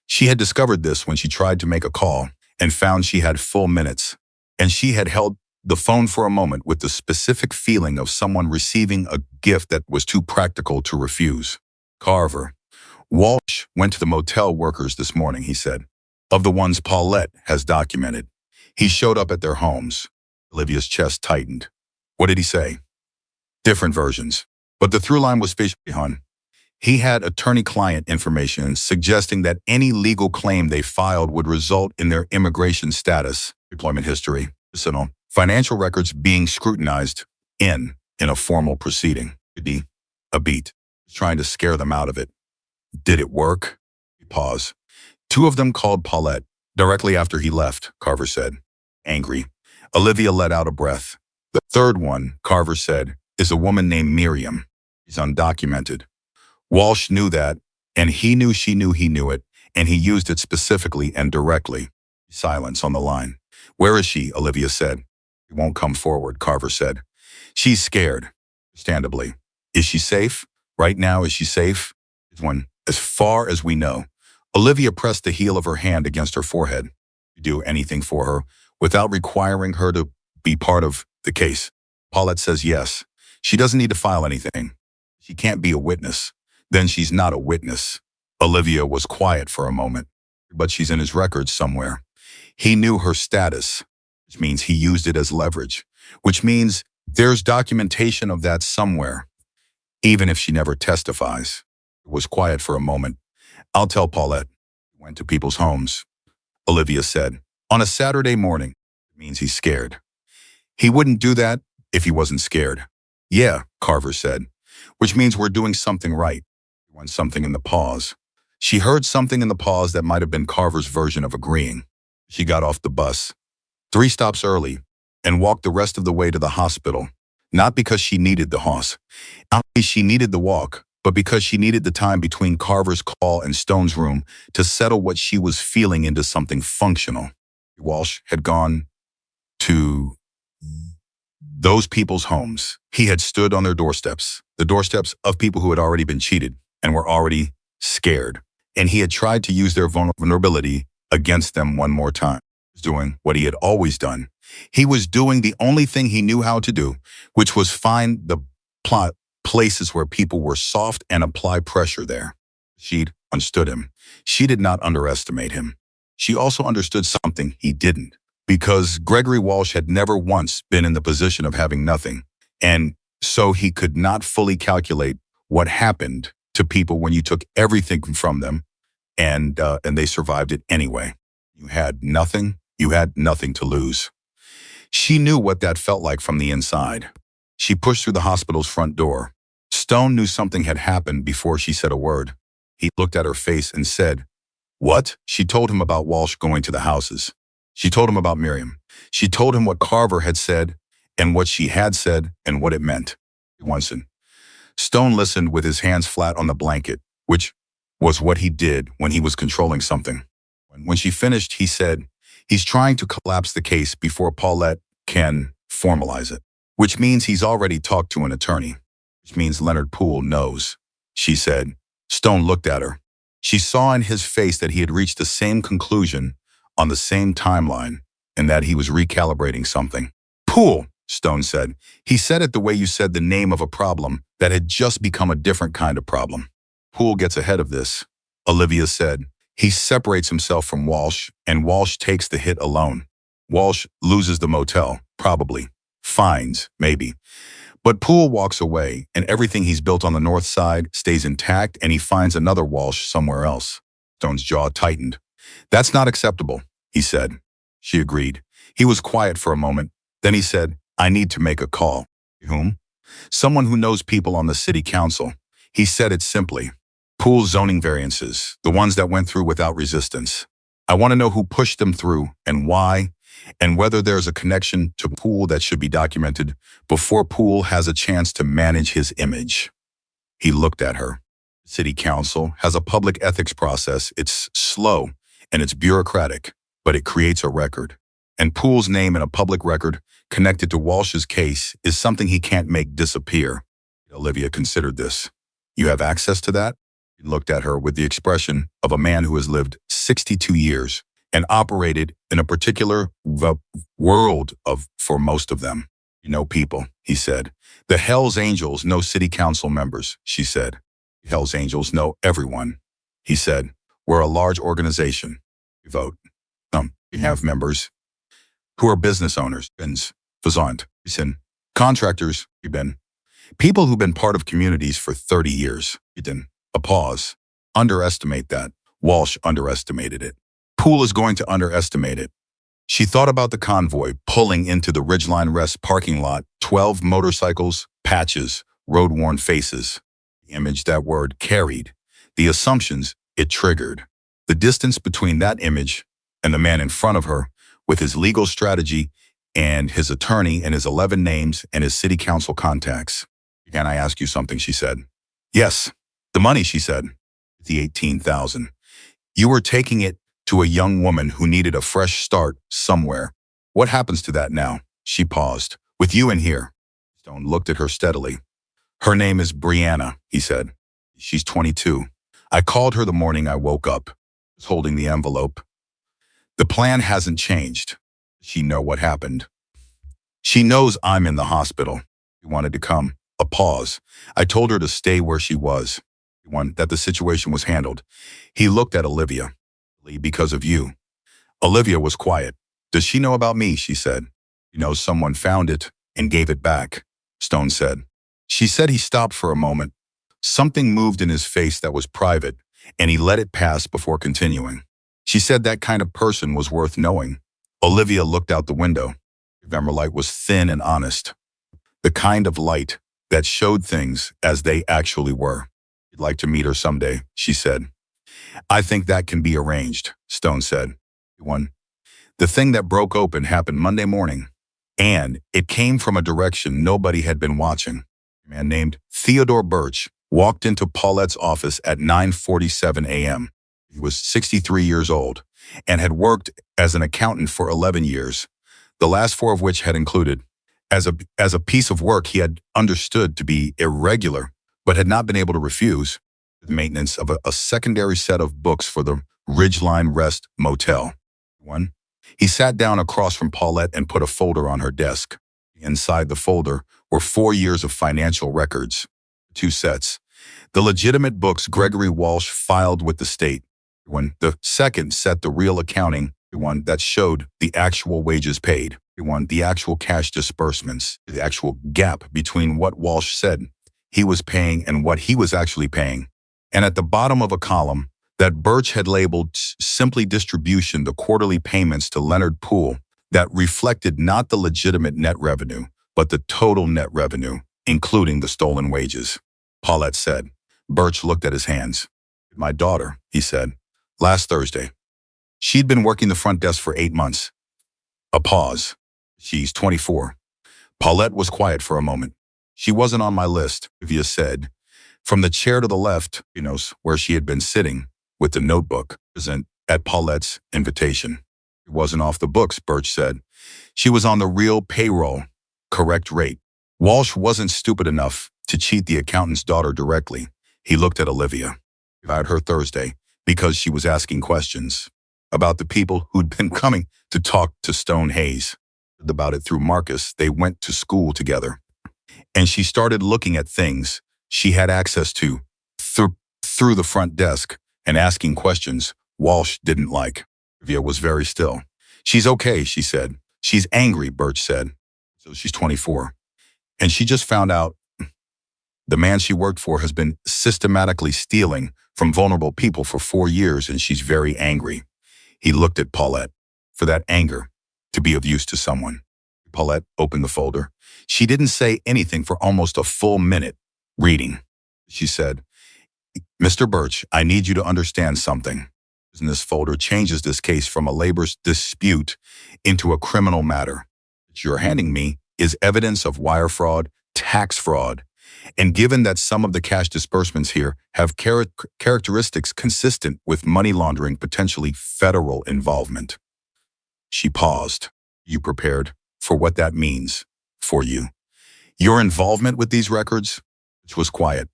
She had discovered this when she tried to make a call and found she had full minutes, and she had held the phone for a moment with the specific feeling of someone receiving a gift that was too practical to refuse. Carver. Walsh went to the motel workers this morning, he said, of the ones Paulette has documented. He showed up at their homes. Olivia's chest tightened. What did he say? Different versions. But the through line was fishy. He had attorney-client information suggesting that any legal claim they filed would result in their immigration status, employment history, personal, financial records being scrutinized in a formal proceeding. A beat, trying to scare them out of it. Did it work? Pause. Two of them called Paulette directly after he left, Carver said. Angry. Olivia let out a breath. The third one, Carver said, is a woman named Miriam. She's undocumented. Walsh knew that, and he knew she knew he knew it, and he used it specifically and directly. Silence on the line. Where is she? Olivia said. She won't come forward, Carver said. She's scared, understandably. Is she safe? Right now, is she safe? One, as far as we know. Olivia pressed the heel of her hand against her forehead. Do anything for her without requiring her to be part of the case. Paulette says yes. She doesn't need to file anything. She can't be a witness. Then she's not a witness. Olivia was quiet for a moment, but she's in his records somewhere. He knew her status, which means he used it as leverage, which means there's documentation of that somewhere, even if she never testifies. It was quiet for a moment. I'll tell Paulette. He went to people's homes, Olivia said. On a Saturday morning, it means he's scared. He wouldn't do that if he wasn't scared. Yeah, Carver said, which means we're doing something right. He wants something in the pause. She heard something in the pause that might have been Carver's version of agreeing. She got off the bus, 3 stops early, and walked the rest of the way to the hospital. Not because she needed the hoss. Not because she needed the walk, but because she needed the time between Carver's call and Stone's room to settle what she was feeling into something functional. Walsh had gone to those people's homes. He had stood on their doorsteps, the doorsteps of people who had already been cheated and were already scared. And he had tried to use their vulnerability against them one more time. He was doing what he had always done. He was doing the only thing he knew how to do, which was find the places where people were soft and apply pressure there. She'd understood him. She did not underestimate him. She also understood something he didn't, because Gregory Walsh had never once been in the position of having nothing, and so he could not fully calculate what happened to people when you took everything from them and they survived it anyway. You had nothing to lose. She knew what that felt like from the inside. She pushed through the hospital's front door. Stone knew something had happened before she said a word. He looked at her face and said, "What?" She told him about Walsh going to the houses. She told him about Miriam. She told him what Carver had said and what she had said and what it meant. Once. Stone listened with his hands flat on the blanket, which was what he did when he was controlling something. When she finished, he said, he's trying to collapse the case before Paulette can formalize it, which means he's already talked to an attorney, which means Leonard Poole knows, she said. Stone looked at her. She saw in his face that he had reached the same conclusion on the same timeline and that he was recalibrating something. Poole, Stone said. He said it the way you said the name of a problem that had just become a different kind of problem. Poole gets ahead of this, Olivia said. He separates himself from Walsh, and Walsh takes the hit alone. Walsh loses the motel, probably. Fines, maybe. But Poole walks away, and everything he's built on the north side stays intact, and he finds another Walsh somewhere else. Stone's jaw tightened. That's not acceptable, he said. She agreed. He was quiet for a moment. Then he said, I need to make a call. Whom? Someone who knows people on the city council. He said it simply. Pool zoning variances, the ones that went through without resistance. I want to know who pushed them through and why, and whether there's a connection to Pool that should be documented before Pool has a chance to manage his image. He looked at her. City council has a public ethics process. It's slow and it's bureaucratic, but it creates a record. And Pool's name in a public record connected to Walsh's case is something he can't make disappear. Olivia considered this. You have access to that? He looked at her with the expression of a man who has lived 62 years and operated in a particular world for most of them. You know people, he said. The Hells Angels know city council members, she said. Hells Angels know everyone, he said. We're a large organization. We vote. We have members who are business owners, contractors, people who've been part of communities for 30 years. A pause. Underestimate that. Walsh underestimated it. Pool is going to underestimate it. She thought about the convoy pulling into the Ridgeline Rest parking lot, 12 motorcycles, patches, road-worn faces. The image that word carried, the assumptions it triggered, the distance between that image and the man in front of her with his legal strategy and his attorney and his 11 names and his city council contacts. Can I ask you something, she said. Yes. The money, she said. The $18,000. You were taking it to a young woman who needed a fresh start somewhere. What happens to that now? She paused. With you in here. Stone looked at her steadily. Her name is Brianna, he said. She's 22. I called her the morning I woke up. Was holding the envelope. The plan hasn't changed. She know what happened. She knows I'm in the hospital. She wanted to come. A pause. I told her to stay where she was. That the situation was handled. He looked at Olivia. Because of you. Olivia was quiet. Does she know about me? She said. You know, someone found it and gave it back, Stone said. She said he stopped for a moment. Something moved in his face that was private, and he let it pass before continuing. She said that kind of person was worth knowing. Olivia looked out the window. November light was thin and honest. The kind of light that showed things as they actually were. You'd like to meet her someday, she said. I think that can be arranged, Stone said. The thing that broke open happened Monday morning, and it came from a direction nobody had been watching. A man named Theodore Birch walked into Paulette's office at 9:47 a.m. He was 63 years old and had worked as an accountant for 11 years, the last 4 of which had included as a piece of work he had understood to be irregular, but had not been able to refuse, the maintenance of a secondary set of books for the Ridgeline Rest Motel. He sat down across from Paulette and put a folder on her desk. Inside the folder were 4 years of financial records, 2 sets. The legitimate books Gregory Walsh filed with the state. The second set the real accounting, one that showed the actual wages paid. The actual cash disbursements, the actual gap between what Walsh said he was paying and what he was actually paying. And at the bottom of a column that Birch had labeled simply distribution, the quarterly payments to Leonard Poole that reflected not the legitimate net revenue, but the total net revenue, including the stolen wages. Paulette said. Birch looked at his hands. My daughter, he said, last Thursday. She'd been working the front desk for 8 months. A pause. She's 24. Paulette was quiet for a moment. She wasn't on my list, Olivia said. From the chair to the left, where she had been sitting, with the notebook, present at Paulette's invitation. It wasn't off the books, Birch said. She was on the real payroll, correct rate. Walsh wasn't stupid enough to cheat the accountant's daughter directly. He looked at Olivia. He hired her Thursday because she was asking questions about the people who'd been coming to talk to Stone Hayes. About it through Marcus, they went to school together. And she started looking at things she had access to through the front desk and asking questions Walsh didn't like. Olivia was very still. She's okay, she said. She's angry, Birch said. So she's 24. And she just found out the man she worked for has been systematically stealing from vulnerable people for 4 years, and she's very angry. He looked at Paulette for that anger to be of use to someone. Paulette opened the folder. She didn't say anything for almost a full minute. Reading. She said, Mr. Birch, I need you to understand something. This folder changes this case from a labor dispute into a criminal matter. What you're handing me is evidence of wire fraud, tax fraud, and given that some of the cash disbursements here have characteristics consistent with money laundering, potentially federal involvement. She paused. You prepared for what that means for you? Your involvement with these records? Which was quiet.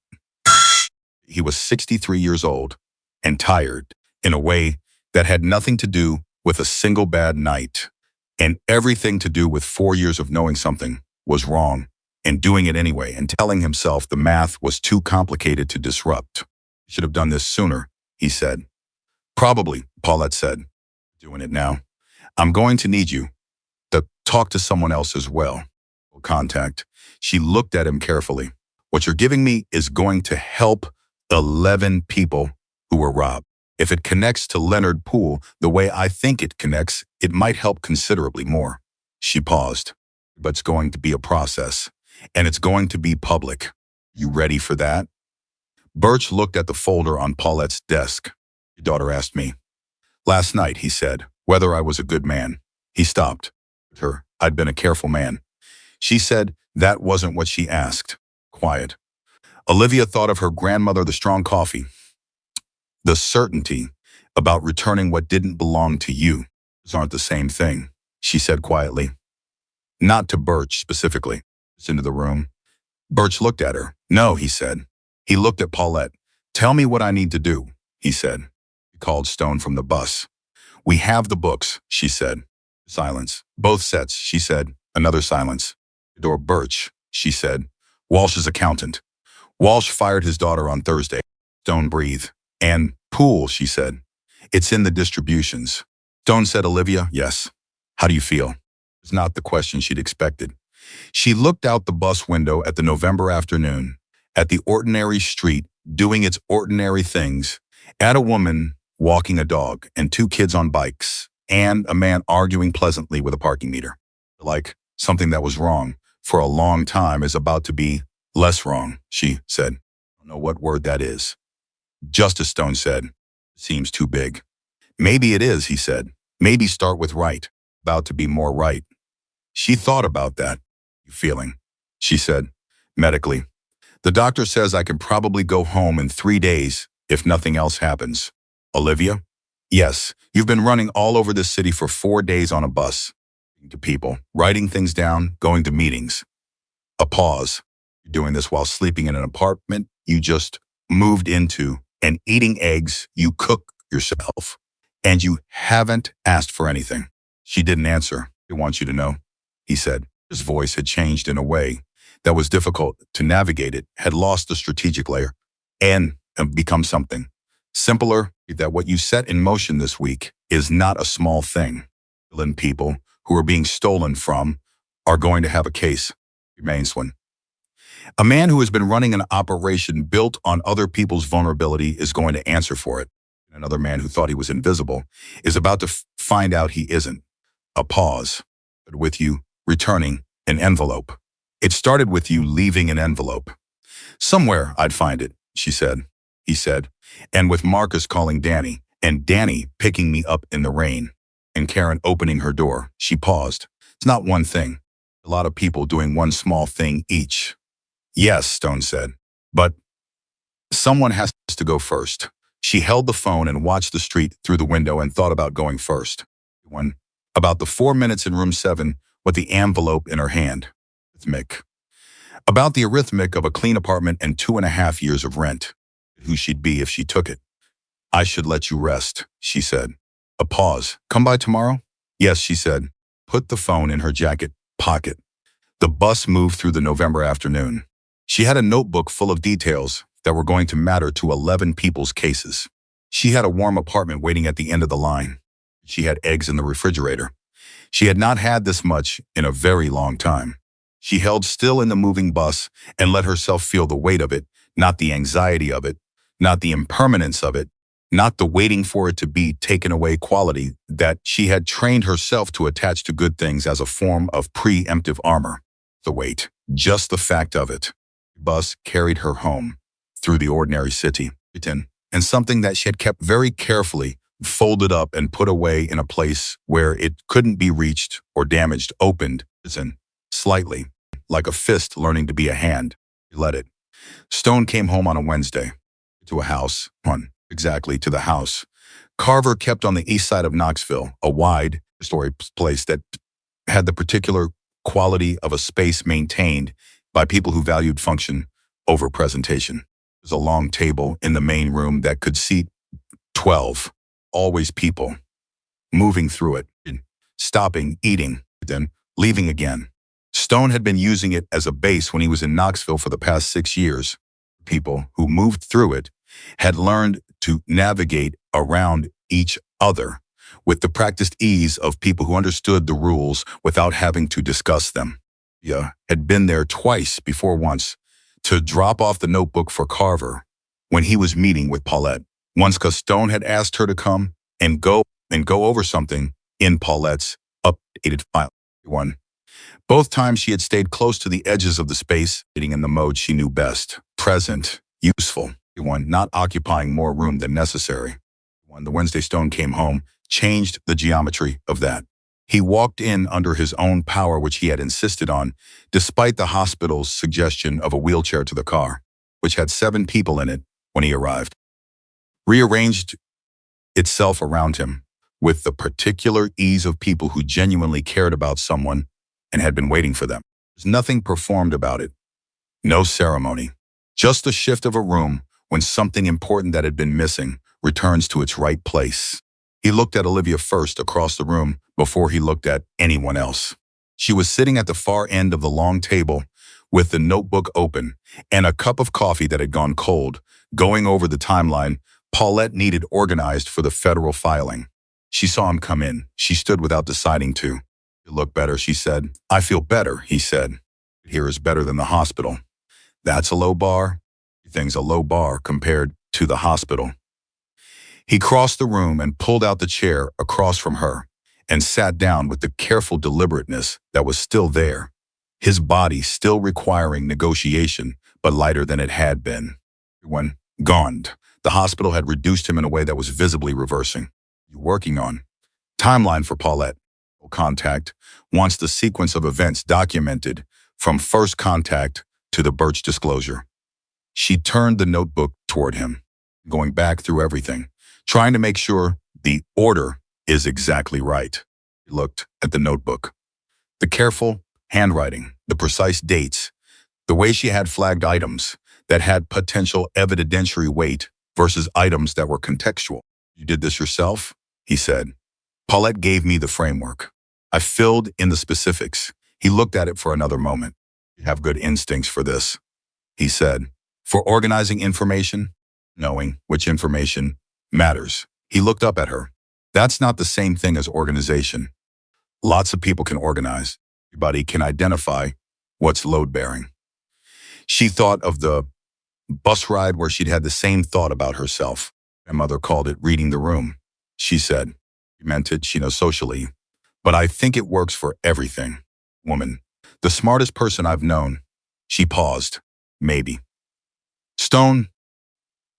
He was 63 years old and tired in a way that had nothing to do with a single bad night and everything to do with 4 years of knowing something was wrong and doing it anyway and telling himself the math was too complicated to disrupt. Should have done this sooner, he said. Probably, Paulette said. Doing it now. I'm going to need you to talk to someone else as well. Contact. She looked at him carefully. What you're giving me is going to help 11 people who were robbed. If it connects to Leonard Poole the way I think it connects, it might help considerably more. She paused. But it's going to be a process, and it's going to be public. You ready for that? Birch looked at the folder on Paulette's desk. Your daughter asked me. Last night, he said, whether I was a good man. He stopped. Her, I'd been a careful man. She said that wasn't what she asked. Quiet. Olivia thought of her grandmother, the strong coffee. The certainty about returning what didn't belong to you. Those aren't the same thing, she said quietly. Not to Birch specifically. Just into the room. Birch looked at her. No, he said. He looked at Paulette. Tell me what I need to do, he said. He called Stone from the bus. We have the books, she said. Silence. Both sets, she said. Another silence. Or Birch, she said. Walsh's accountant. Walsh fired his daughter on Thursday. Stone breathed. And Poole, she said. It's in the distributions. Stone said, Olivia, yes. How do you feel? It's not the question she'd expected. She looked out the bus window at the November afternoon, at the ordinary street doing its ordinary things, at a woman walking a dog and 2 kids on bikes, and a man arguing pleasantly with a parking meter. Like something that was wrong for a long time is about to be less wrong, she said. I don't know what word that is. Justice, Stone said. Seems too big. Maybe it is, he said. Maybe start with right. About to be more right. She thought about that. You feeling? She said, medically. The doctor says I can probably go home in 3 days if nothing else happens. Olivia? Yes, you've been running all over this city for 4 days on a bus. To people, writing things down, going to meetings. A pause. You're doing this while sleeping in an apartment you just moved into and eating eggs you cook yourself. And you haven't asked for anything. She didn't answer. I want you to know, he said. His voice had changed in a way that was difficult to navigate. It had lost the strategic layer and become something simpler. That what you set in motion this week is not a small thing. People who are being stolen from are going to have a case. Remains one. A man who has been running an operation built on other people's vulnerability is going to answer for it. Another man who thought he was invisible is about to find out he isn't. A pause, but with you returning an envelope. It started with you leaving an envelope. Somewhere I'd find it, she said. He said, and with Marcus calling Danny, and Danny picking me up in the rain, and Karen opening her door. She paused. It's not one thing. A lot of people doing one small thing each. Yes, Stone said, but someone has to go first. She held the phone and watched the street through the window and thought about going first. When about the 4 minutes in room 7 with the envelope in her hand. Arithmetic. About the arithmetic of a clean apartment and 2.5 years of rent. Who she'd be if she took it. I should let you rest, she said. A pause. Come by tomorrow? Yes, she said. Put the phone in her jacket pocket. The bus moved through the November afternoon. She had a notebook full of details that were going to matter to 11 people's cases. She had a warm apartment waiting at the end of the line. She had eggs in the refrigerator. She had not had this much in a very long time. She held still in the moving bus and let herself feel the weight of it, not the anxiety of it, not the impermanence of it, not the waiting for it to be taken away quality that she had trained herself to attach to good things as a form of preemptive armor. The wait, just the fact of it. The bus carried her home through the ordinary city, and something that she had kept very carefully folded up and put away in a place where it couldn't be reached or damaged, opened, slightly, like a fist learning to be a hand. He let it. Stone came home on a Wednesday to a house, exactly to the house. Carver kept on the east side of Knoxville, a wide-story place that had the particular quality of a space maintained by people who valued function over presentation. There was a long table in the main room that could seat 12, always people, moving through it, stopping, eating, then leaving again. Stone had been using it as a base when he was in Knoxville for the past 6 years. People who moved through it had learned to navigate around each other with the practiced ease of people who understood the rules without having to discuss them. Yeah, had been there twice before once to drop off the notebook for Carver when he was meeting with Paulette. Once because Stone had asked her to come and go over something in Paulette's updated file. Both times she had stayed close to the edges of the space, sitting in the mode she knew best. Present, useful, not occupying more room than necessary. When the Wednesday Stone came home, changed the geometry of that. He walked in under his own power, which he had insisted on, despite the hospital's suggestion of a wheelchair to the car, which had 7 people in it when he arrived. Rearranged itself around him with the particular ease of people who genuinely cared about someone and had been waiting for them. There's nothing performed about it. No ceremony. Just the shift of a room when something important that had been missing returns to its right place. He looked at Olivia first across the room before he looked at anyone else. She was sitting at the far end of the long table with the notebook open and a cup of coffee that had gone cold, going over the timeline Paulette needed organized for the federal filing. She saw him come in. She stood without deciding to. "You look better," she said. "I feel better," he said. "Here is better than the hospital." That's a low bar. Everything's a low bar compared to the hospital. He crossed the room and pulled out the chair across from her and sat down with the careful deliberateness that was still there, his body still requiring negotiation, but lighter than it had been. When gone, the hospital had reduced him in a way that was visibly reversing. "You working on?" Timeline for Paulette. Contact wants the sequence of events documented from first contact to the Birch disclosure. She turned the notebook toward him, going back through everything, trying to make sure the order is exactly right. He looked at the notebook. The careful handwriting, the precise dates, the way she had flagged items that had potential evidentiary weight versus items that were contextual. "You did this yourself?" he said. Paulette gave me the framework. I filled in the specifics. He looked at it for another moment. "You have good instincts for this," he said. "For organizing information, knowing which information matters." He looked up at her. "That's not the same thing as organization. Lots of people can organize. Everybody can identify what's load-bearing." She thought of the bus ride where she'd had the same thought about herself. My mother called it reading the room. She said, "She meant it, socially. But I think it works for everything." "Woman, the smartest person I've known." She paused. "Maybe." Stone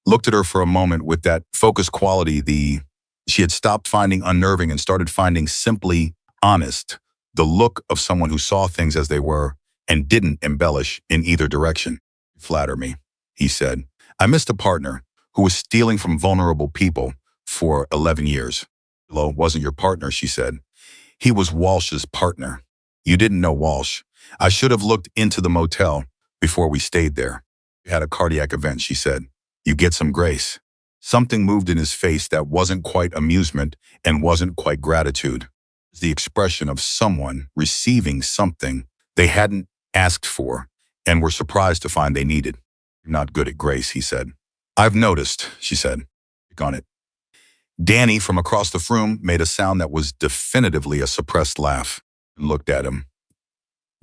looked at her for a moment with that focused quality she had stopped finding unnerving and started finding simply honest, the look of someone who saw things as they were and didn't embellish in either direction. "You flatter me," he said. "I missed a partner who was stealing from vulnerable people for 11 years. "Lo, wasn't your partner," she said. "He was Walsh's partner. You didn't know Walsh. I should have looked into the motel before we stayed there. He had a cardiac event," she said. "You get some grace." Something moved in his face that wasn't quite amusement and wasn't quite gratitude. It was the expression of someone receiving something they hadn't asked for and were surprised to find they needed. "You're not good at grace," he said. "I've noticed," she said. "Pick on it." Danny from across the room made a sound that was definitively a suppressed laugh and looked at him.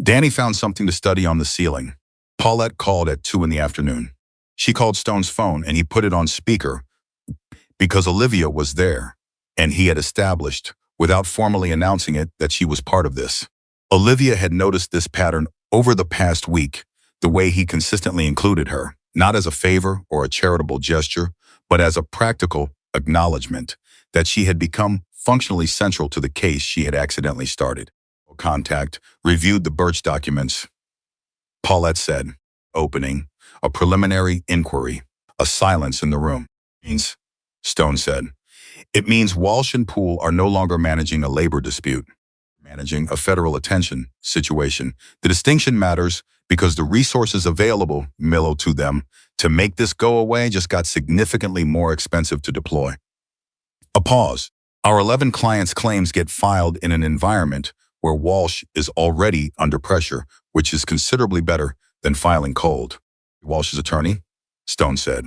Danny found something to study on the ceiling. Paulette called at 2 in the afternoon. She called Stone's phone and he put it on speaker because Olivia was there, and he had established, without formally announcing it, that she was part of this. Olivia had noticed this pattern over the past week, the way he consistently included her, not as a favor or a charitable gesture, but as a practical acknowledgement that she had become functionally central to the case she had accidentally started. Contact reviewed the Birch documents. Paulette said, opening, a preliminary inquiry, a silence in the room. Means, Stone said, it means Walsh and Poole are no longer managing a labor dispute, managing a federal attention situation. The distinction matters because the resources available, Milo, to them to make this go away just got significantly more expensive to deploy. A pause. Our 11 clients' claims get filed in an environment where Walsh is already under pressure, which is considerably better than filing cold. Walsh's attorney, Stone said,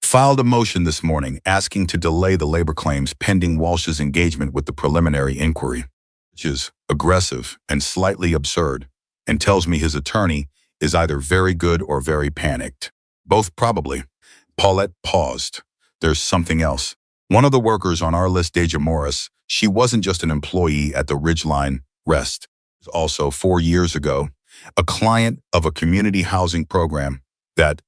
filed a motion this morning asking to delay the labor claims pending Walsh's engagement with the preliminary inquiry, which is aggressive and slightly absurd, and tells me his attorney is either very good or very panicked. Both probably. Paulette paused. There's something else. One of the workers on our list, Deja Morris, she wasn't just an employee at the Ridgeline Rest. Also, 4 years ago, a client of a community housing program that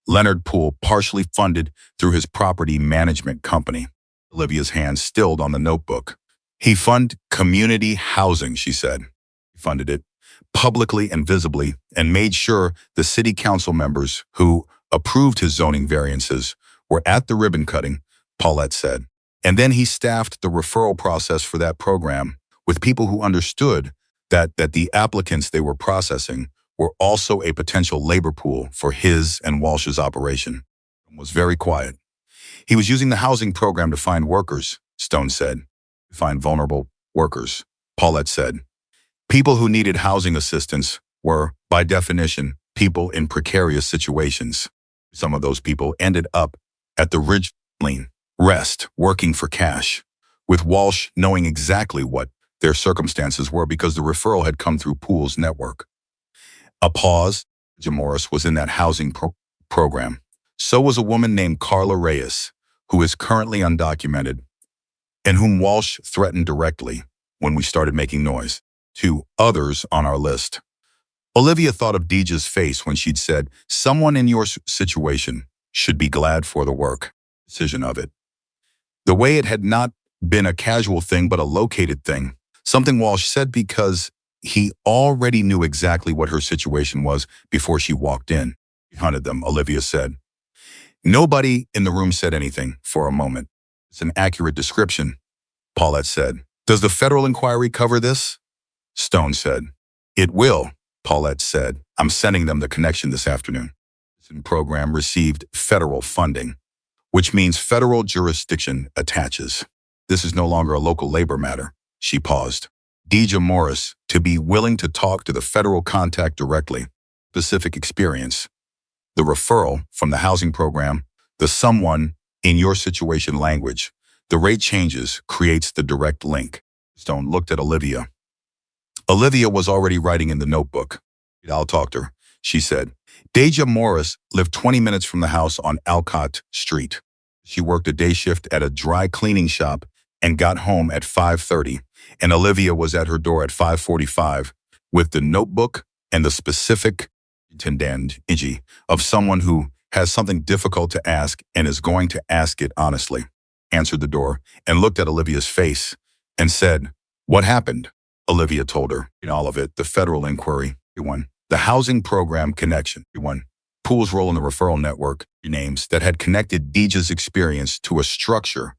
Leonard Poole partially funded through his property management company. Olivia's hand stilled on the notebook. He funded community housing, she said. He funded it publicly and visibly and made sure the city council members who approved his zoning variances were at the ribbon cutting, Paulette said. And then he staffed the referral process for that program with people who understood that the applicants they were processing were also a potential labor pool for his and Walsh's operation. It was very quiet. He was using the housing program to find workers, Stone said. Find vulnerable workers, Paulette said. People who needed housing assistance were, by definition, people in precarious situations. Some of those people ended up at the Ridgeline Rest working for cash, with Walsh knowing exactly what their circumstances were because the referral had come through Poole's network. A pause. Jim Morris was in that housing program. So was a woman named Carla Reyes, who is currently undocumented, and whom Walsh threatened directly when we started making noise. 2 others on our list. Olivia thought of Deja's face when she'd said, someone in your situation should be glad for the work decision of it. The way it had not been a casual thing but a located thing, something Walsh said because he already knew exactly what her situation was before she walked in. He hunted them, Olivia said. Nobody in the room said anything for a moment. It's an accurate description, Paulette said. Does the federal inquiry cover this? Stone said. It will, Paulette said. I'm sending them the connection this afternoon. The program received federal funding, which means federal jurisdiction attaches. This is no longer a local labor matter. She paused. Deja Morris, to be willing to talk to the federal contact directly. Specific experience. The referral from the housing program, the someone in your situation language. The rate changes creates the direct link. Stone looked at Olivia. Olivia was already writing in the notebook. I'll talk to her, she said. Deja Morris lived 20 minutes from the house on Alcott Street. She worked a day shift at a dry cleaning shop and got home at 5:30, and Olivia was at her door at 5:45 with the notebook and the specific intended of someone who has something difficult to ask and is going to ask it honestly. Answered the door and looked at Olivia's face and said, what happened? Olivia told her, in all of it, the federal inquiry, the housing program connection, Poole's role in the referral network, names that had connected Deja's experience to a structure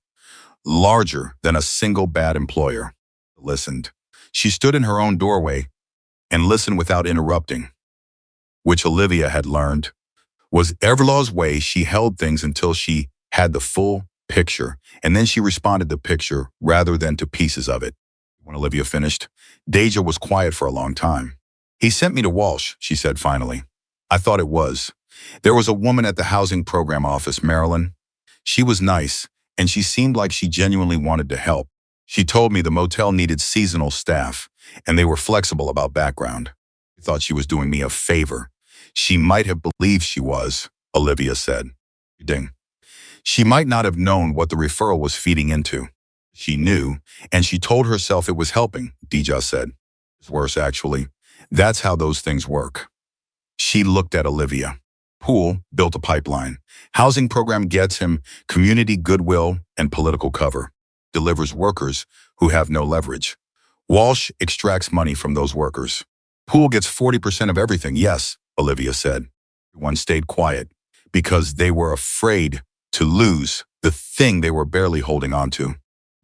larger than a single bad employer. Listened. She stood in her own doorway and listened without interrupting, which Olivia had learned was Everlaw's way. She held things until she had the full picture, and then she responded to the picture rather than to pieces of it. When Olivia finished, Deja was quiet for a long time. He sent me to Walsh, she said finally. I thought it was. There was a woman at the housing program office, Marilyn. She was nice, and she seemed like she genuinely wanted to help. She told me the motel needed seasonal staff, and they were flexible about background. I thought she was doing me a favor. She might have believed she was, Olivia said. Ding. She might not have known what the referral was feeding into. She knew, and she told herself it was helping, Dija said. It's worse, actually. That's how those things work. She looked at Olivia. Poole built a pipeline. Housing program gets him community goodwill and political cover. Delivers workers who have no leverage. Walsh extracts money from those workers. Poole gets 40% of everything, yes, Olivia said. Everyone stayed quiet because they were afraid to lose the thing they were barely holding on to.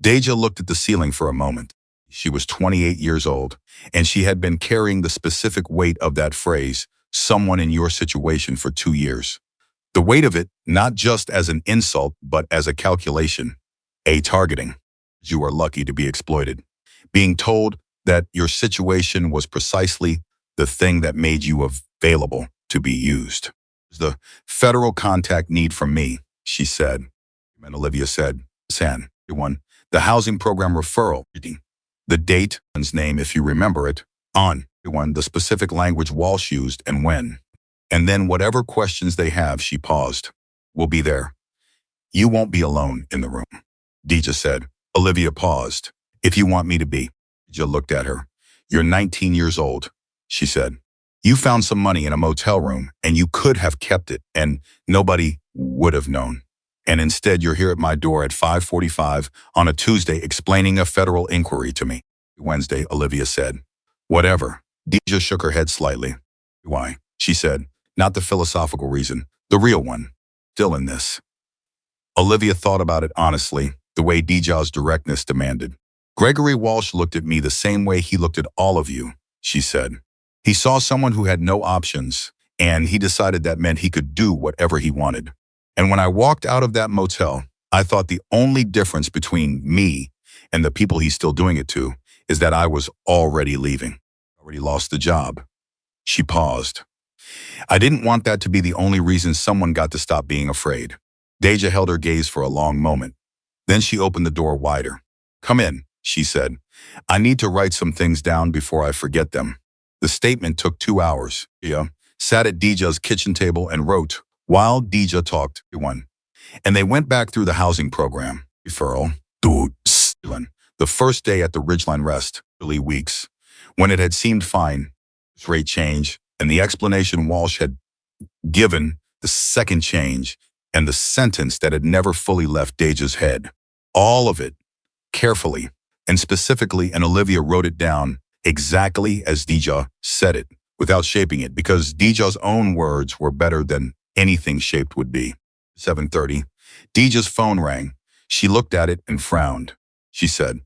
Deja looked at the ceiling for a moment. She was 28 years old, and she had been carrying the specific weight of that phrase, someone in your situation, for 2 years. The weight of it, not just as an insult, but as a calculation, a targeting. You are lucky to be exploited. Being told that your situation was precisely the thing that made you available to be used. The federal contact need from me, she said. And Olivia said, San, the housing program referral. The date, and name if you remember it, on, the specific language Walsh used and when. And then whatever questions they have, she paused. We'll be there. You won't be alone in the room, Deja said. Olivia paused. If you want me to be. Deja looked at her. You're 19 years old, she said. You found some money in a motel room, and you could have kept it, and nobody would have known. And instead you're here at my door at 5:45 on a Tuesday explaining a federal inquiry to me. Wednesday, Olivia said. Whatever. Deja shook her head slightly. Why? She said. Not the philosophical reason, the real one. Still in this. Olivia thought about it honestly, the way Deja's directness demanded. Gregory Walsh looked at me the same way he looked at all of you, she said. He saw someone who had no options, and he decided that meant he could do whatever he wanted. And when I walked out of that motel, I thought the only difference between me and the people he's still doing it to is that I was already leaving. Already lost the job. She paused. I didn't want that to be the only reason someone got to stop being afraid. Deja held her gaze for a long moment. Then she opened the door wider. Come in, she said. I need to write some things down before I forget them. The statement took 2 hours. Deja sat at Deja's kitchen table and wrote, while Deja talked to one. And they went back through the housing program. Referral. The first day at the Ridgeline Rest, early weeks, when it had seemed fine, rate change, and the explanation Walsh had given, the second change, and the sentence that had never fully left Deja's head. All of it, carefully, and specifically, and Olivia wrote it down exactly as Deja said it, without shaping it, because Deja's own words were better than anything shaped would be. 7:30. Deja's phone rang. She looked at it and frowned. She said.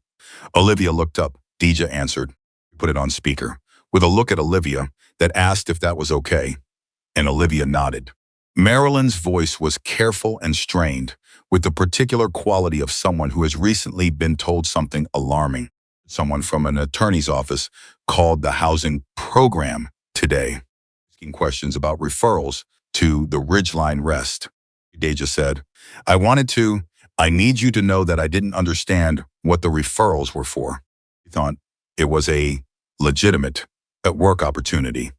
Olivia looked up. Deja answered. Put it on speaker, with a look at Olivia that asked if that was okay. And Olivia nodded. Marilyn's voice was careful and strained, with the particular quality of someone who has recently been told something alarming. Someone from an attorney's office called the housing program today, asking questions about referrals to the Ridgeline Rest. Deja said, I need you to know that I didn't understand what the referrals were for. I thought it was a legitimate work opportunity.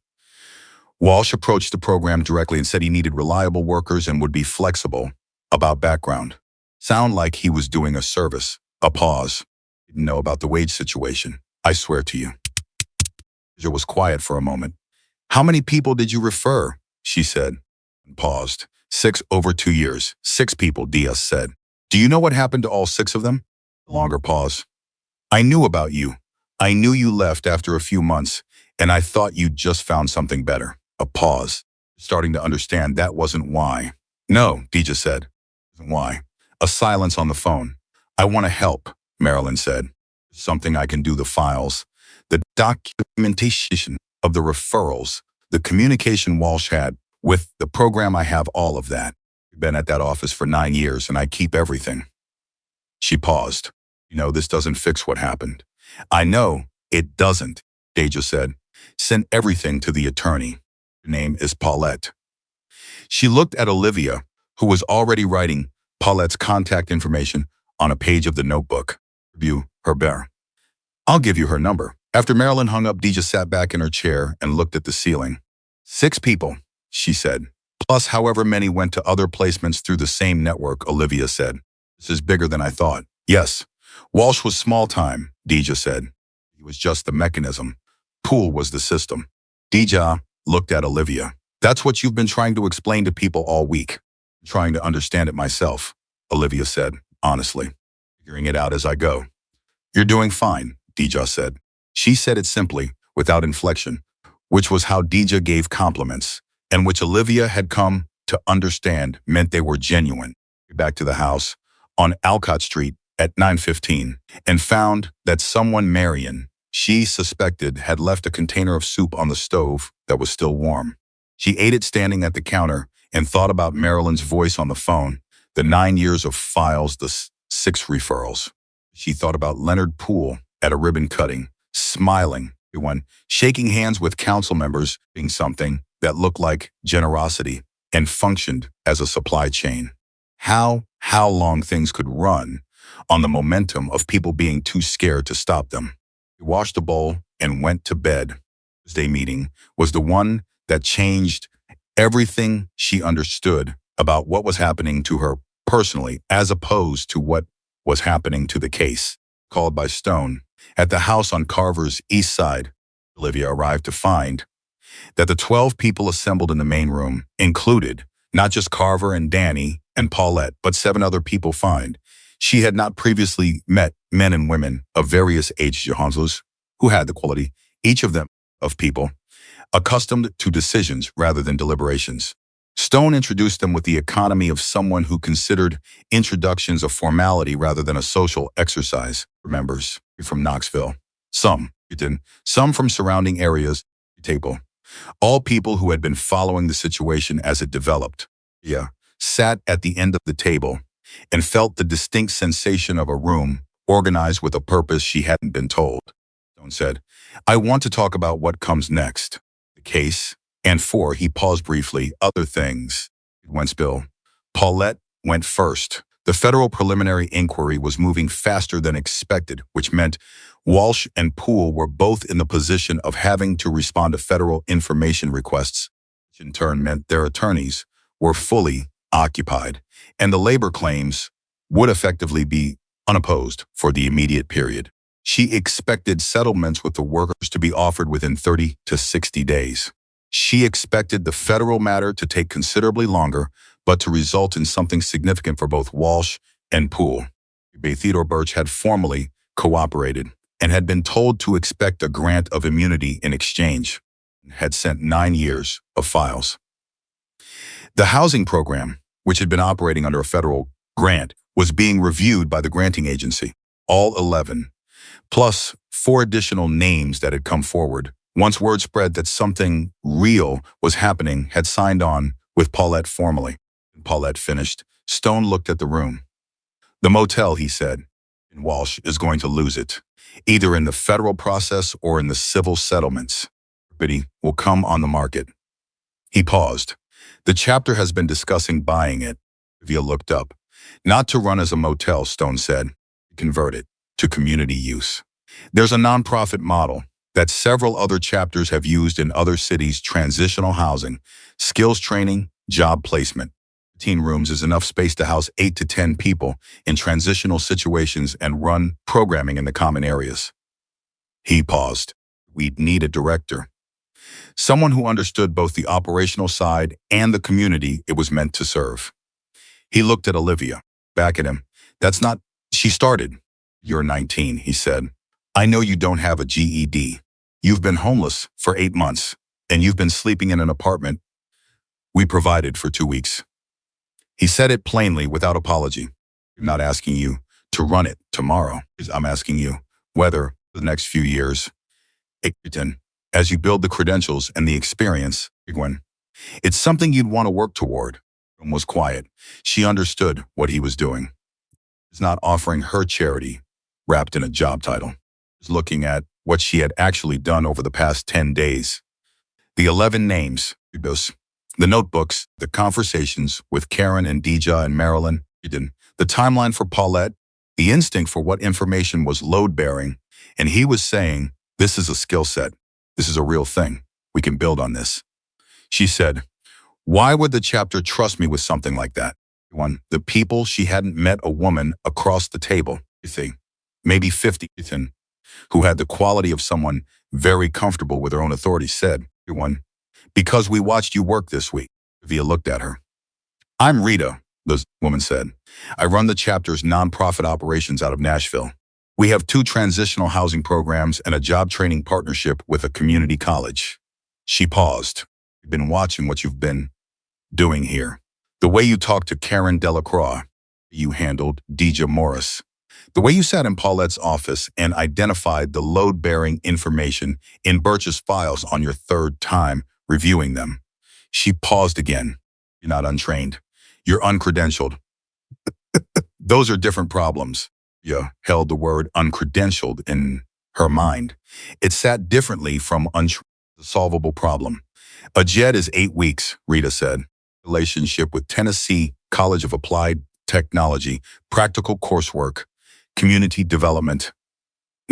Walsh approached the program directly and said he needed reliable workers and would be flexible about background. Sound like he was doing a service. A pause. Didn't know about the wage situation. I swear to you. Deja was quiet for a moment. How many people did you refer? She said. And paused. 6 over 2 years. 6 people, Diaz said. Do you know what happened to all 6 of them? A longer pause. I knew about you. I knew you left after a few months, and I thought you'd just found something better. A pause. Starting to understand that wasn't why. No, Deja said. Why? A silence on the phone. I want to help, Marilyn said. Something I can do the files. The documentation of the referrals. The communication Walsh had with the program. I have all of that. I've been at that office for 9 years and I keep everything. She paused. You know, this doesn't fix what happened. I know it doesn't, Deja said. Send everything to the attorney. Her name is Paulette. She looked at Olivia, who was already writing Paulette's contact information on a page of the notebook. Review her bear. I'll give you her number. After Marilyn hung up, Deja sat back in her chair and looked at the ceiling. 6 people, she said. Plus, however many went to other placements through the same network, Olivia said. This is bigger than I thought. Yes. Walsh was small time, Deja said. He was just the mechanism. Poole was the system. Deja looked at Olivia. That's what you've been trying to explain to people all week. Trying to understand it myself, Olivia said, honestly. Figuring it out as I go. You're doing fine, Deja said. She said it simply, without inflection, which was how Deja gave compliments, and which Olivia had come to understand meant they were genuine. Back to the house, on Alcott Street at 9:15, and found that someone Marion, she suspected, had left a container of soup on the stove that was still warm. She ate it standing at the counter and thought about Marilyn's voice on the phone, the 9 years of files, the 6 referrals. She thought about Leonard Poole at a ribbon cutting, smiling, everyone shaking hands with council members, being something that looked like generosity and functioned as a supply chain. How long things could run on the momentum of people being too scared to stop them. She washed the bowl and went to bed. Tuesday meeting was the one that changed everything she understood about what was happening to her personally, as opposed to what was happening to the case. Called by Stone at the house on Carver's east side, Olivia arrived to find that the 12 people assembled in the main room included not just Carver and Danny and Paulette, but 7 other people find. She had not previously met men and women of various ages, Johannes, who had the quality, each of them, of people, accustomed to decisions rather than deliberations. Stone introduced them with the economy of someone who considered introductions a formality rather than a social exercise. Members from Knoxville, some from surrounding areas, table. All people who had been following the situation as it developed. Yeah, sat at the end of the table and felt the distinct sensation of a room organized with a purpose she hadn't been told. Stone said, I want to talk about what comes next. The case, and he paused briefly, other things. Wentzville. Paulette went first. The federal preliminary inquiry was moving faster than expected, which meant Walsh and Poole were both in the position of having to respond to federal information requests, which in turn meant their attorneys were fully occupied, and the labor claims would effectively be unopposed for the immediate period. She expected settlements with the workers to be offered within 30 to 60 days. She expected the federal matter to take considerably longer, but to result in something significant for both Walsh and Poole. Theodore Birch had formally cooperated and had been told to expect a grant of immunity in exchange, had sent 9 years of files. The housing program, which had been operating under a federal grant, was being reviewed by the granting agency. All 11, plus 4 additional names that had come forward, once word spread that something real was happening, had signed on with Paulette formally. When Paulette finished, Stone looked at the room. The motel, he said, and Walsh is going to lose it, either in the federal process or in the civil settlements. Property will come on the market. He paused. The chapter has been discussing buying it. Olivia looked up. Not to run as a motel, Stone said. Convert it to community use. There's a nonprofit model that several other chapters have used in other cities: transitional housing, skills training, job placement. 15 rooms is enough space to house 8 to 10 people in transitional situations and run programming in the common areas. He paused. We'd need a director. Someone who understood both the operational side and the community it was meant to serve. He looked at Olivia, back at him. That's not... She started. You're 19, he said. I know you don't have a GED. You've been homeless for 8 months, and you've been sleeping in an apartment we provided for 2 weeks. He said it plainly, without apology. I'm not asking you to run it tomorrow. I'm asking you whether the next few years, as you build the credentials and the experience, it's something you'd want to work toward. The room was quiet. She understood what he was doing. He's not offering her charity wrapped in a job title. He's looking at what she had actually done over the past 10 days. The 11 names, the notebooks, the conversations with Karen and Deja and Marilyn, the timeline for Paulette, the instinct for what information was load-bearing, and he was saying, this is a skill set. This is a real thing. We can build on this. She said, Why would the chapter trust me with something like that? One, the people she hadn't met a woman across the table. You see, maybe 50, Ethan, who had the quality of someone very comfortable with her own authority, said, one, because we watched you work this week. Via looked at her. I'm Rita, the woman said. I run the chapter's nonprofit operations out of Nashville. We have 2 transitional housing programs and a job training partnership with a community college. She paused. I've been watching what you've been doing here. The way you talked to Karen Delacroix, you handled Deja Morris. The way you sat in Paulette's office and identified the load-bearing information in Birch's files on your 3rd time reviewing them. She paused again. You're not untrained. You're uncredentialed. Those are different problems. You held the word uncredentialed in her mind. It sat differently from the solvable problem. A JED is 8 weeks, Rita said. Relationship with Tennessee College of Applied Technology, practical coursework, community development,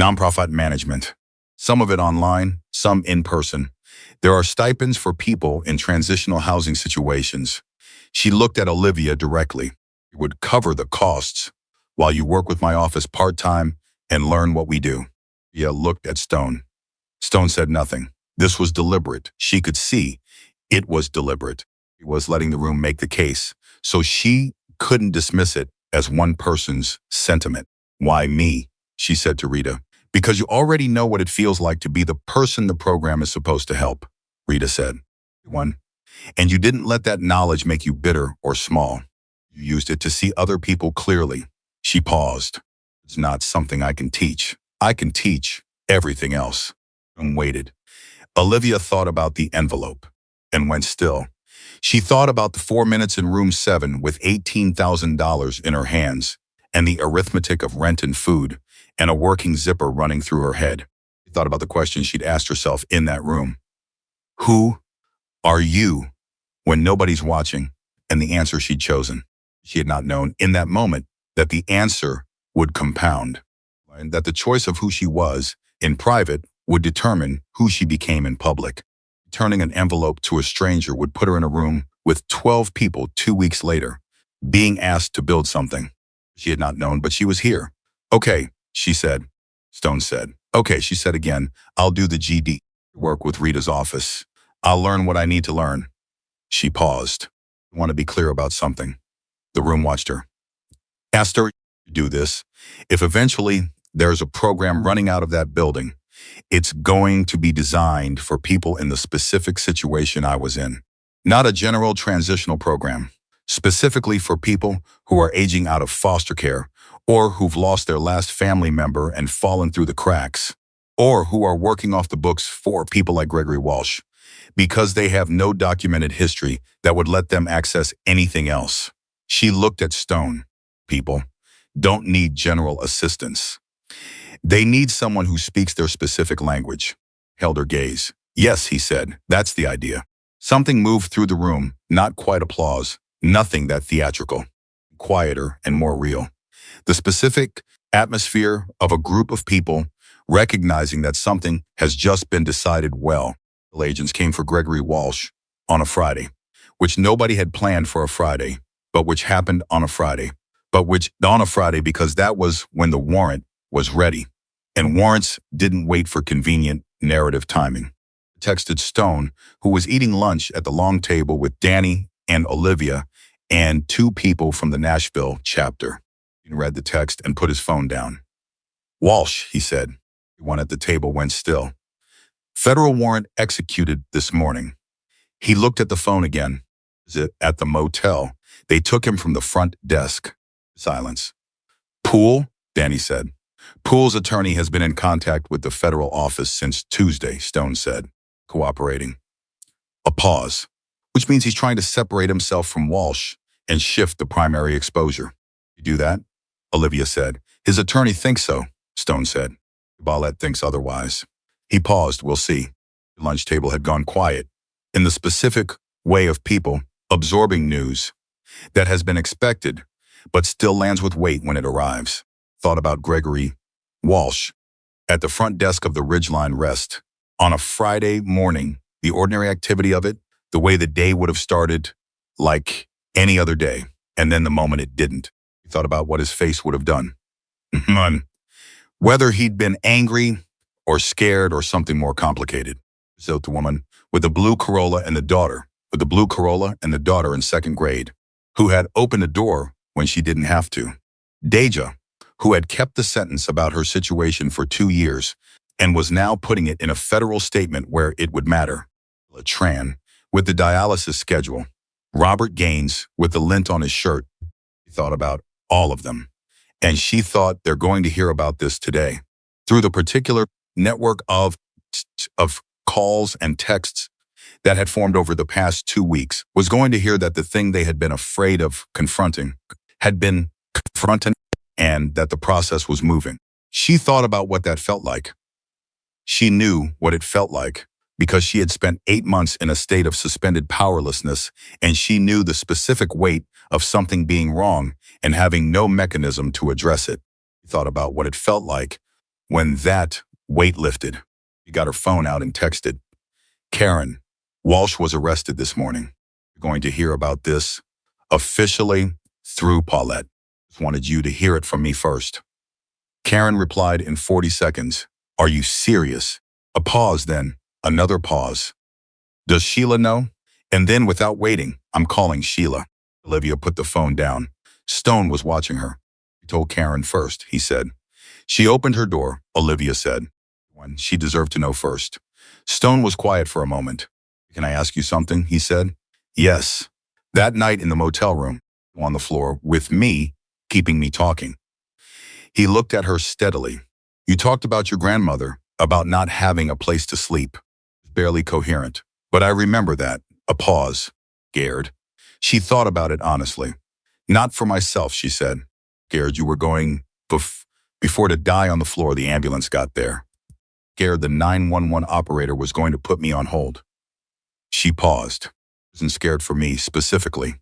nonprofit management. Some of it online, some in person. There are stipends for people in transitional housing situations. She looked at Olivia directly. It would cover the costs while you work with my office part-time and learn what we do. Olivia looked at Stone. Stone said nothing. This was deliberate. She could see it was deliberate. He was letting the room make the case, so she couldn't dismiss it as one person's sentiment. Why me? She said to Rita. Because you already know what it feels like to be the person the program is supposed to help, Rita said. One. And you didn't let that knowledge make you bitter or small. You used it to see other people clearly. She paused. It's not something I can teach. I can teach everything else. And waited. Olivia thought about the envelope and went still. She thought about the 4 minutes in room 7 with $18,000 in her hands and the arithmetic of rent and food and a working zipper running through her head. She thought about the question she'd asked herself in that room. Who are you when nobody's watching? And the answer she'd chosen. She had not known in that moment that the answer would compound, and that the choice of who she was in private would determine who she became in public. Turning an envelope to a stranger would put her in a room with 12 people 2 weeks later, being asked to build something. She had not known, but she was here. Okay, she said. Stone said. Okay, she said again. I'll do the GD work with Rita's office. I'll learn what I need to learn. She paused. I want to be clear about something. The room watched her. Asked her to do this. If eventually there's a program running out of that building, it's going to be designed for people in the specific situation I was in. Not a general transitional program, specifically for people who are aging out of foster care or who've lost their last family member and fallen through the cracks, or who are working off the books for people like Gregory Walsh because they have no documented history that would let them access anything else. She looked at Stone. People don't need general assistance. They need someone who speaks their specific language. Held her gaze. Yes, he said, that's the idea. Something moved through the room, not quite applause, nothing that theatrical, quieter and more real. The specific atmosphere of a group of people recognizing that something has just been decided well. Agents came for Gregory Walsh on a Friday, which nobody had planned for a Friday, but which happened on a Friday, because that was when the warrant was ready, and warrants didn't wait for convenient narrative timing. Texted Stone, who was eating lunch at the long table with Danny and Olivia and 2 people from the Nashville chapter. He read the text and put his phone down. Walsh, he said. One at the table went still. Federal warrant executed this morning. He looked at the phone again. Is it at the motel? They took him from the front desk. Silence. Poole, Danny said. Poole's attorney has been in contact with the federal office since Tuesday, Stone said, cooperating. A pause, which means he's trying to separate himself from Walsh and shift the primary exposure. You do that? Olivia said. His attorney thinks so, Stone said. Ballette thinks otherwise. He paused. We'll see. The lunch table had gone quiet, in the specific way of people absorbing news that has been expected, but still lands with weight when it arrives. Thought about Gregory Walsh at the front desk of the Ridgeline Rest on a Friday morning, the ordinary activity of it, The way the day would have started like any other day, and then the moment it didn't. He thought about what his face would have done. None. Whether he'd been angry or scared or something more complicated. So the woman with the blue Corolla and the daughter in second grade, who had opened a door when she didn't have to. Deja, who had kept the sentence about her situation for 2 years and was now putting it in a federal statement where it would matter. Tran, with the dialysis schedule. Robert Gaines, with the lint on his shirt. He thought about all of them. And she thought they're going to hear about this today. Through the particular network of calls and texts that had formed over the past 2 weeks, was going to hear that the thing they had been afraid of confronting had been confronted and that the process was moving. She thought about what that felt like. She knew what it felt like because she had spent 8 months in a state of suspended powerlessness, and she knew the specific weight of something being wrong and having no mechanism to address it. She thought about what it felt like when that weight lifted. She got her phone out and texted, "Karen, Walsh was arrested this morning. You're going to hear about this officially through Paulette. Just wanted you to hear it from me first." Karen replied in 40 seconds, "Are you serious?" A pause, then another pause. "Does Sheila know?" And then, without waiting, "I'm calling Sheila." Olivia put the phone down. Stone was watching her. "He told Karen first," he said. "She opened her door," Olivia said. "When she deserved to know first." Stone was quiet for a moment. "Can I ask you something?" he said. "Yes." "That night in the motel room, on the floor, with me, keeping me talking." He looked at her steadily. "You talked about your grandmother, about not having a place to sleep." Barely coherent. "But I remember that." A pause. "Scared?" She thought about it honestly. "Not for myself," she said. "Scared you were going before to die on the floor the ambulance got there. Scared the 911 operator was going to put me on hold." She paused. "I wasn't scared for me specifically."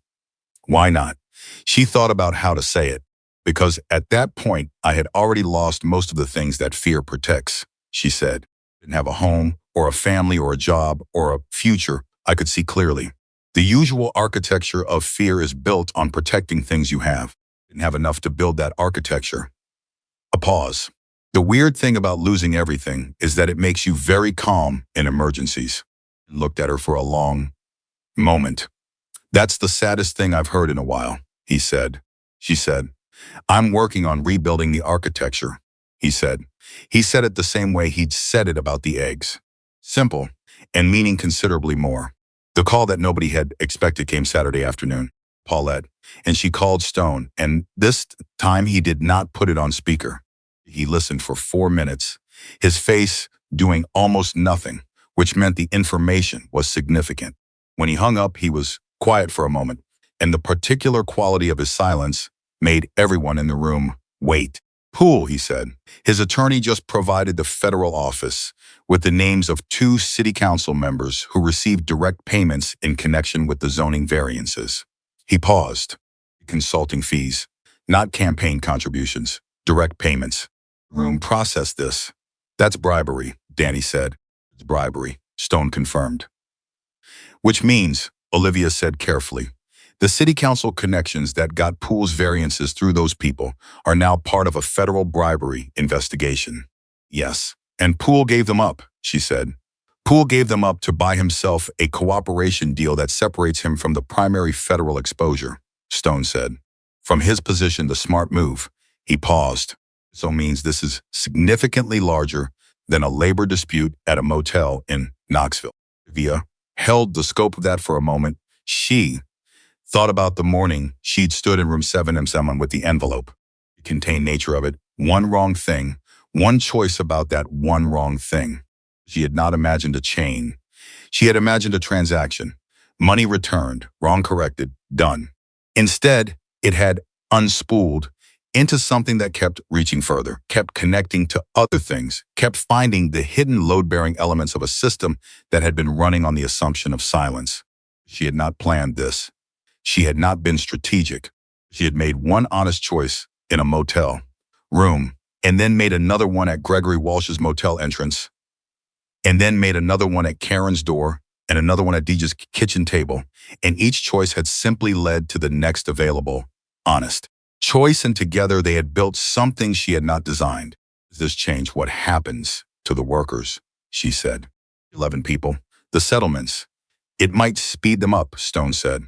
"Why not?" She thought about how to say it. "Because at that point, I had already lost most of the things that fear protects," she said. "Didn't have a home, or a family, or a job, or a future I could see clearly. The usual architecture of fear is built on protecting things you have. Didn't have enough to build that architecture." A pause. "The weird thing about losing everything is that it makes you very calm in emergencies." He looked at her for a long moment. "That's the saddest thing I've heard in a while," he said. She said, "I'm working on rebuilding the architecture," he said. He said it the same way he'd said it about the eggs. Simple, and meaning considerably more. The call that nobody had expected came Saturday afternoon. Paulette, and she called Stone, and this time he did not put it on speaker. He listened for 4 minutes, his face doing almost nothing, which meant the information was significant. When he hung up, he was quiet for a moment, and the particular quality of his silence made everyone in the room wait. "Poole," he said. His attorney just provided the federal office with the names of 2 city council members who received direct payments in connection with the zoning variances. He paused. "Consulting fees, not campaign contributions, direct payments." "Room processed this." "That's bribery," Danny said. "It's bribery," Stone confirmed. "Which means," Olivia said carefully, "the city council connections that got Poole's variances through those people are now part of a federal bribery investigation." "Yes." "And Poole gave them up," she said. "Poole gave them up to buy himself a cooperation deal that separates him from the primary federal exposure," Stone said. "From his position, the smart move." He paused. "So means this is significantly larger than a labor dispute at a motel in Knoxville." Olivia held the scope of that for a moment. She thought about the morning she'd stood in room 7M7 with the envelope. The contained nature of it, one wrong thing, one choice about that one wrong thing. She had not imagined a chain. She had imagined a transaction. Money returned, wrong corrected, done. Instead, it had unspooled into something that kept reaching further, kept connecting to other things, kept finding the hidden load-bearing elements of a system that had been running on the assumption of silence. She had not planned this. She had not been strategic. She had made one honest choice in a motel room, and then made another one at Gregory Walsh's motel entrance, and then made another one at Karen's door, and another one at Deej's kitchen table, and each choice had simply led to the next available, honest choice, and together they had built something she had not designed. Does this change what happens to the workers? She said. 11 people. The settlements. It might speed them up, Stone said.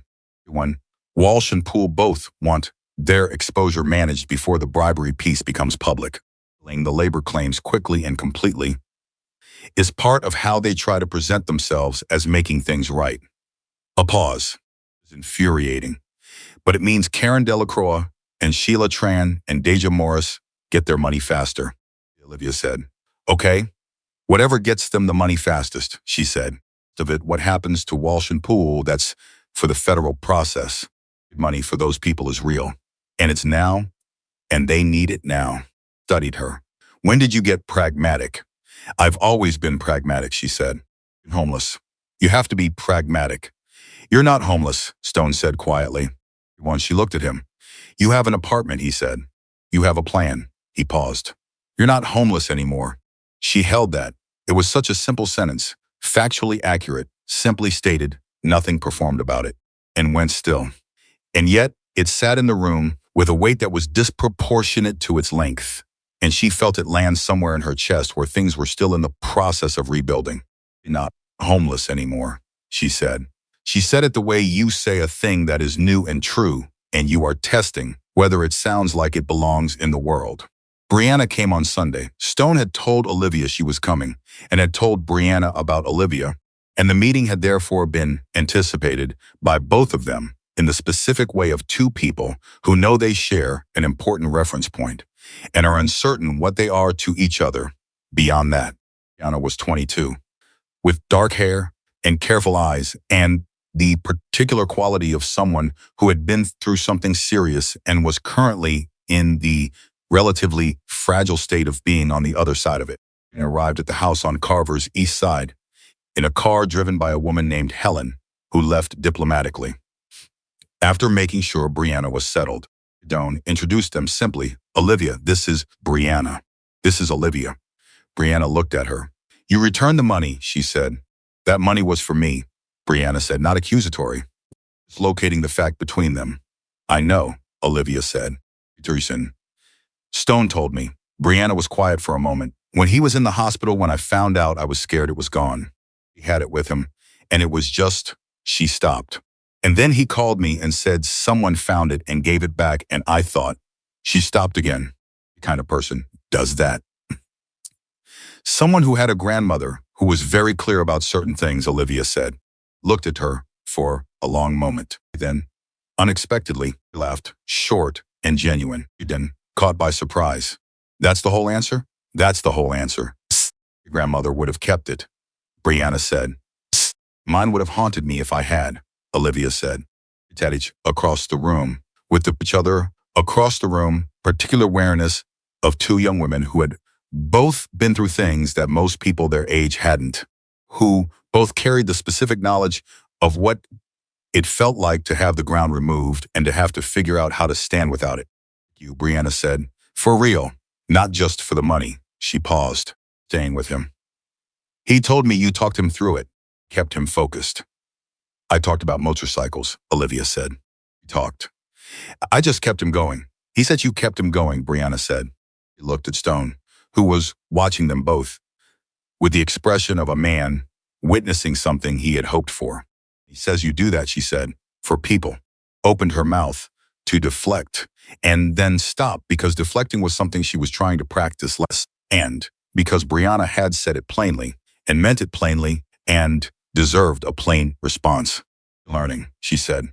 One, Walsh and Poole both want their exposure managed before the bribery piece becomes public. Laying the labor claims quickly and completely is part of how they try to present themselves as making things right. A pause. It's infuriating. But it means Karen Delacroix and Sheila Tran and Deja Morris get their money faster, Olivia said. Okay, whatever gets them the money fastest, she said. Of it, what happens to Walsh and Poole, that's for the federal process. Money for those people is real. And it's now, and they need it now. Studied her. When did you get pragmatic? I've always been pragmatic, she said. Homeless. You have to be pragmatic. You're not homeless, Stone said quietly. Once she looked at him. You have an apartment, he said. You have a plan. He paused. You're not homeless anymore. She held that. It was such a simple sentence, factually accurate, simply stated, nothing performed about it, and went still. And yet, it sat in the room with a weight that was disproportionate to its length, and she felt it land somewhere in her chest where things were still in the process of rebuilding. You're not homeless anymore, she said. She said it the way you say a thing that is new and true, and you are testing whether it sounds like it belongs in the world. Brianna came on Sunday. Stone had told Olivia she was coming and had told Brianna about Olivia, and the meeting had therefore been anticipated by both of them in the specific way of two people who know they share an important reference point and are uncertain what they are to each other. Beyond that, Brianna was 22, with dark hair and careful eyes, and the particular quality of someone who had been through something serious and was currently in the relatively fragile state of being on the other side of it, and arrived at the house on Carver's east side in a car driven by a woman named Helen, who left diplomatically. After making sure Brianna was settled, Stone introduced them simply. Olivia, this is Brianna. This is Olivia. Brianna looked at her. You returned the money, she said. That money was for me, Brianna said, not accusatory. It's locating the fact between them. I know, Olivia said. Teresa. Stone told me. Brianna was quiet for a moment. When he was in the hospital, when I found out, I was scared it was gone. He had it with him, and it was just, she stopped. And then he called me and said someone found it and gave it back, and I thought, she stopped again. The kind of person does that. Someone who had a grandmother who was very clear about certain things, Olivia said, looked at her for a long moment. Then, unexpectedly, laughed, short and genuine. Then, caught by surprise. That's the whole answer? That's the whole answer. Your grandmother would have kept it, Brianna said. Mine would have haunted me if I had, Olivia said. Tadich across the room, with each other across the room, particular awareness of two young women who had both been through things that most people their age hadn't, who both carried the specific knowledge of what it felt like to have the ground removed and to have to figure out how to stand without it. You, Brianna said, for real, not just for the money. She paused, staying with him. He told me you talked him through it, kept him focused. I talked about motorcycles, Olivia said. He talked. I just kept him going. He said you kept him going, Brianna said. He looked at Stone, who was watching them both, with the expression of a man witnessing something he had hoped for. He says you do that, she said, for people. Opened her mouth to deflect, and then stopped because deflecting was something she was trying to practice less, and because Brianna had said it plainly, and meant it plainly, and deserved a plain response. Learning, she said.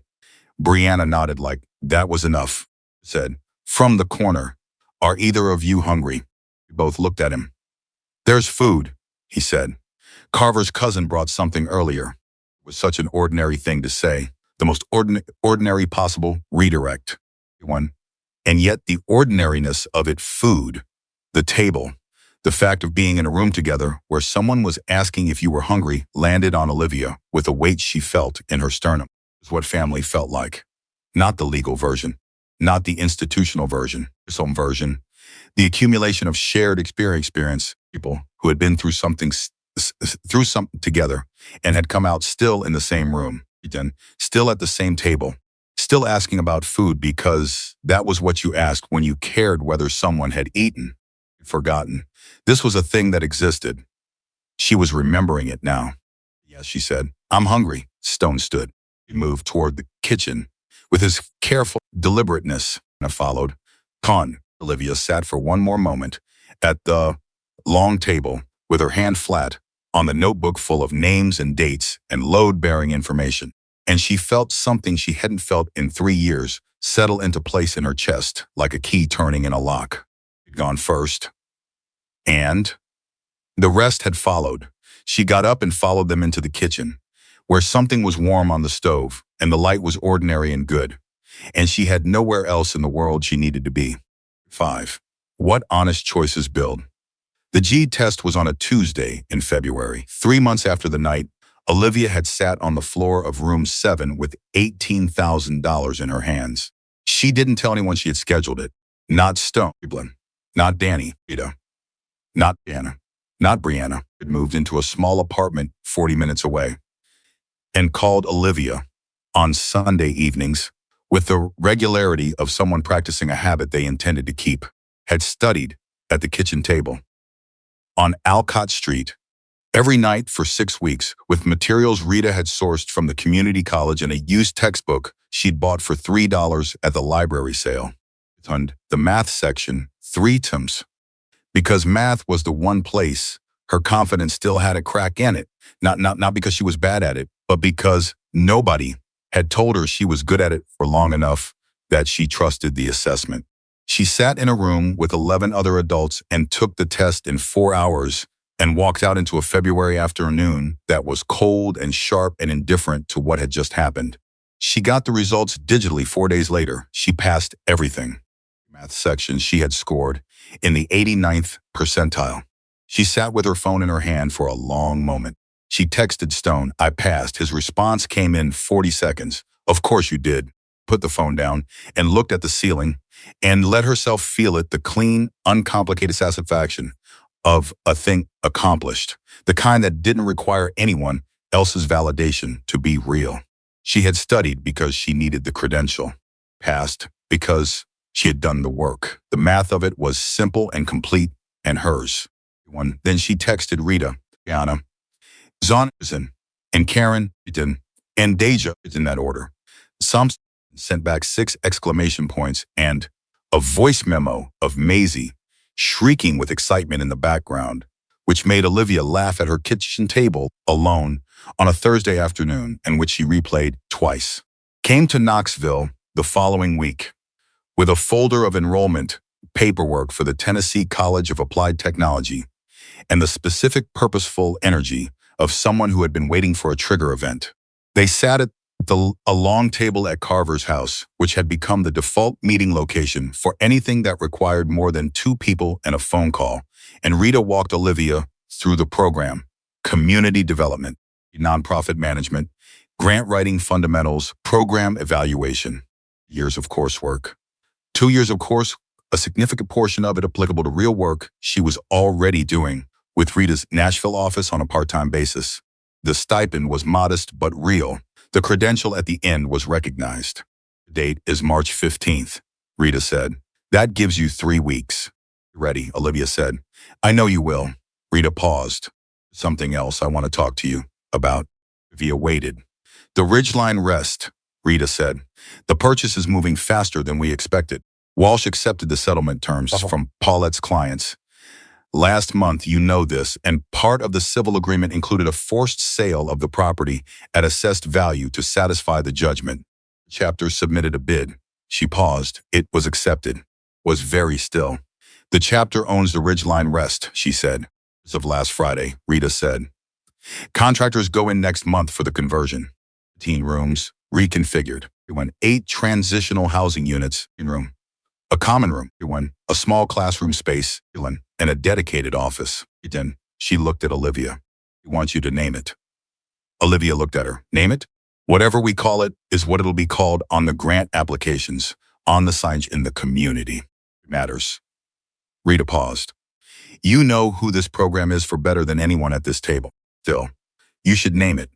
Brianna nodded like that was enough, said. From the corner, are either of you hungry? We both looked at him. There's food, he said. Carver's cousin brought something earlier. It was such an ordinary thing to say, the most ordinary possible redirect. One. And yet the ordinariness of it, food, the table, the fact of being in a room together where someone was asking if you were hungry landed on Olivia with a weight she felt in her sternum. It was what family felt like. Not the legal version, not the institutional version, some version, the accumulation of shared experience, people who had been through something threw something together and had come out still in the same room, then still at the same table, still asking about food because that was what you asked when you cared whether someone had eaten. Forgotten. This was a thing that existed. She was remembering it now. Yes, she said. I'm hungry. Stone stood. He moved toward the kitchen with his careful deliberateness. And followed. Con. Olivia sat for one more moment at the long table with her hand flat on the notebook full of names and dates and load-bearing information. And she felt something she hadn't felt in 3 years settle into place in her chest like a key turning in a lock. He'd gone first. And the rest had followed. She got up and followed them into the kitchen, where something was warm on the stove and the light was ordinary and good, and she had nowhere else in the world she needed to be. 5. What honest choices build? The G test was on a Tuesday in February. 3 months after the night, Olivia had sat on the floor of room 7 with $18,000 in her hands. She didn't tell anyone she had scheduled it. Not Stone, not Danny, Rita, not Anna, not Brianna. Had moved into a small apartment 40 minutes away and called Olivia on Sunday evenings with the regularity of someone practicing a habit they intended to keep. Had studied at the kitchen table on Alcott Street every night for 6 weeks with materials Rita had sourced from the community college and a used textbook she'd bought for $3 at the library sale. On the math section 3 times. Because math was the one place her confidence still had a crack in it. Not because she was bad at it, but because nobody had told her she was good at it for long enough that she trusted the assessment. She sat in a room with 11 other adults and took the test in 4 hours and walked out into a February afternoon that was cold and sharp and indifferent to what had just happened. She got the results digitally 4 days later. She passed everything. Math section she had scored in the 89th percentile. She sat with her phone in her hand for a long moment. She texted Stone, I passed. His response came in 40 seconds. Of course you did. Put the phone down and looked at the ceiling and let herself feel it, the clean, uncomplicated satisfaction of a thing accomplished, the kind that didn't require anyone else's validation to be real. She had studied because she needed the credential, passed because she had done the work. The math of it was simple and complete and hers. Then she texted Rita, Brianna, Zonderson, and Karen, and Deja, in that order. Some sent back 6 exclamation points and a voice memo of Maisie shrieking with excitement in the background, which made Olivia laugh at her kitchen table alone on a Thursday afternoon and which she replayed twice. Came to Knoxville the following week with a folder of enrollment paperwork for the Tennessee College of Applied Technology and the specific purposeful energy of someone who had been waiting for a trigger event. They sat at a long table at Carver's house, which had become the default meeting location for anything that required more than 2 people and a phone call, and Rita walked Olivia through the program: community development, nonprofit management, grant writing fundamentals, program evaluation, years of coursework. 2 years of course, a significant portion of it applicable to real work she was already doing with Rita's Nashville office on a part-time basis. The stipend was modest but real. The credential at the end was recognized. The date is March 15th, Rita said. That gives you 3 weeks. Ready, Olivia said. I know you will. Rita paused. Something else I want to talk to you about. Olivia waited. The Ridgeline rest, Rita said. The purchase is moving faster than we expected. Walsh accepted the settlement terms from Paulette's clients. Last month, you know this, and part of the civil agreement included a forced sale of the property at assessed value to satisfy the judgment. Chapter submitted a bid. She paused. It was accepted. Was very still. The chapter owns the Ridgeline rest, she said. As of last Friday, Rita said. Contractors go in next month for the conversion. 15 rooms, reconfigured. It went 8 transitional housing units in room. A common room, a small classroom space, and a dedicated office. Then she looked at Olivia. He wants you to name it. Olivia looked at her. Name it? Whatever we call it is what it'll be called on the grant applications, on the signs in the community. It matters. Rita paused. You know who this program is for better than anyone at this table. Still, you should name it.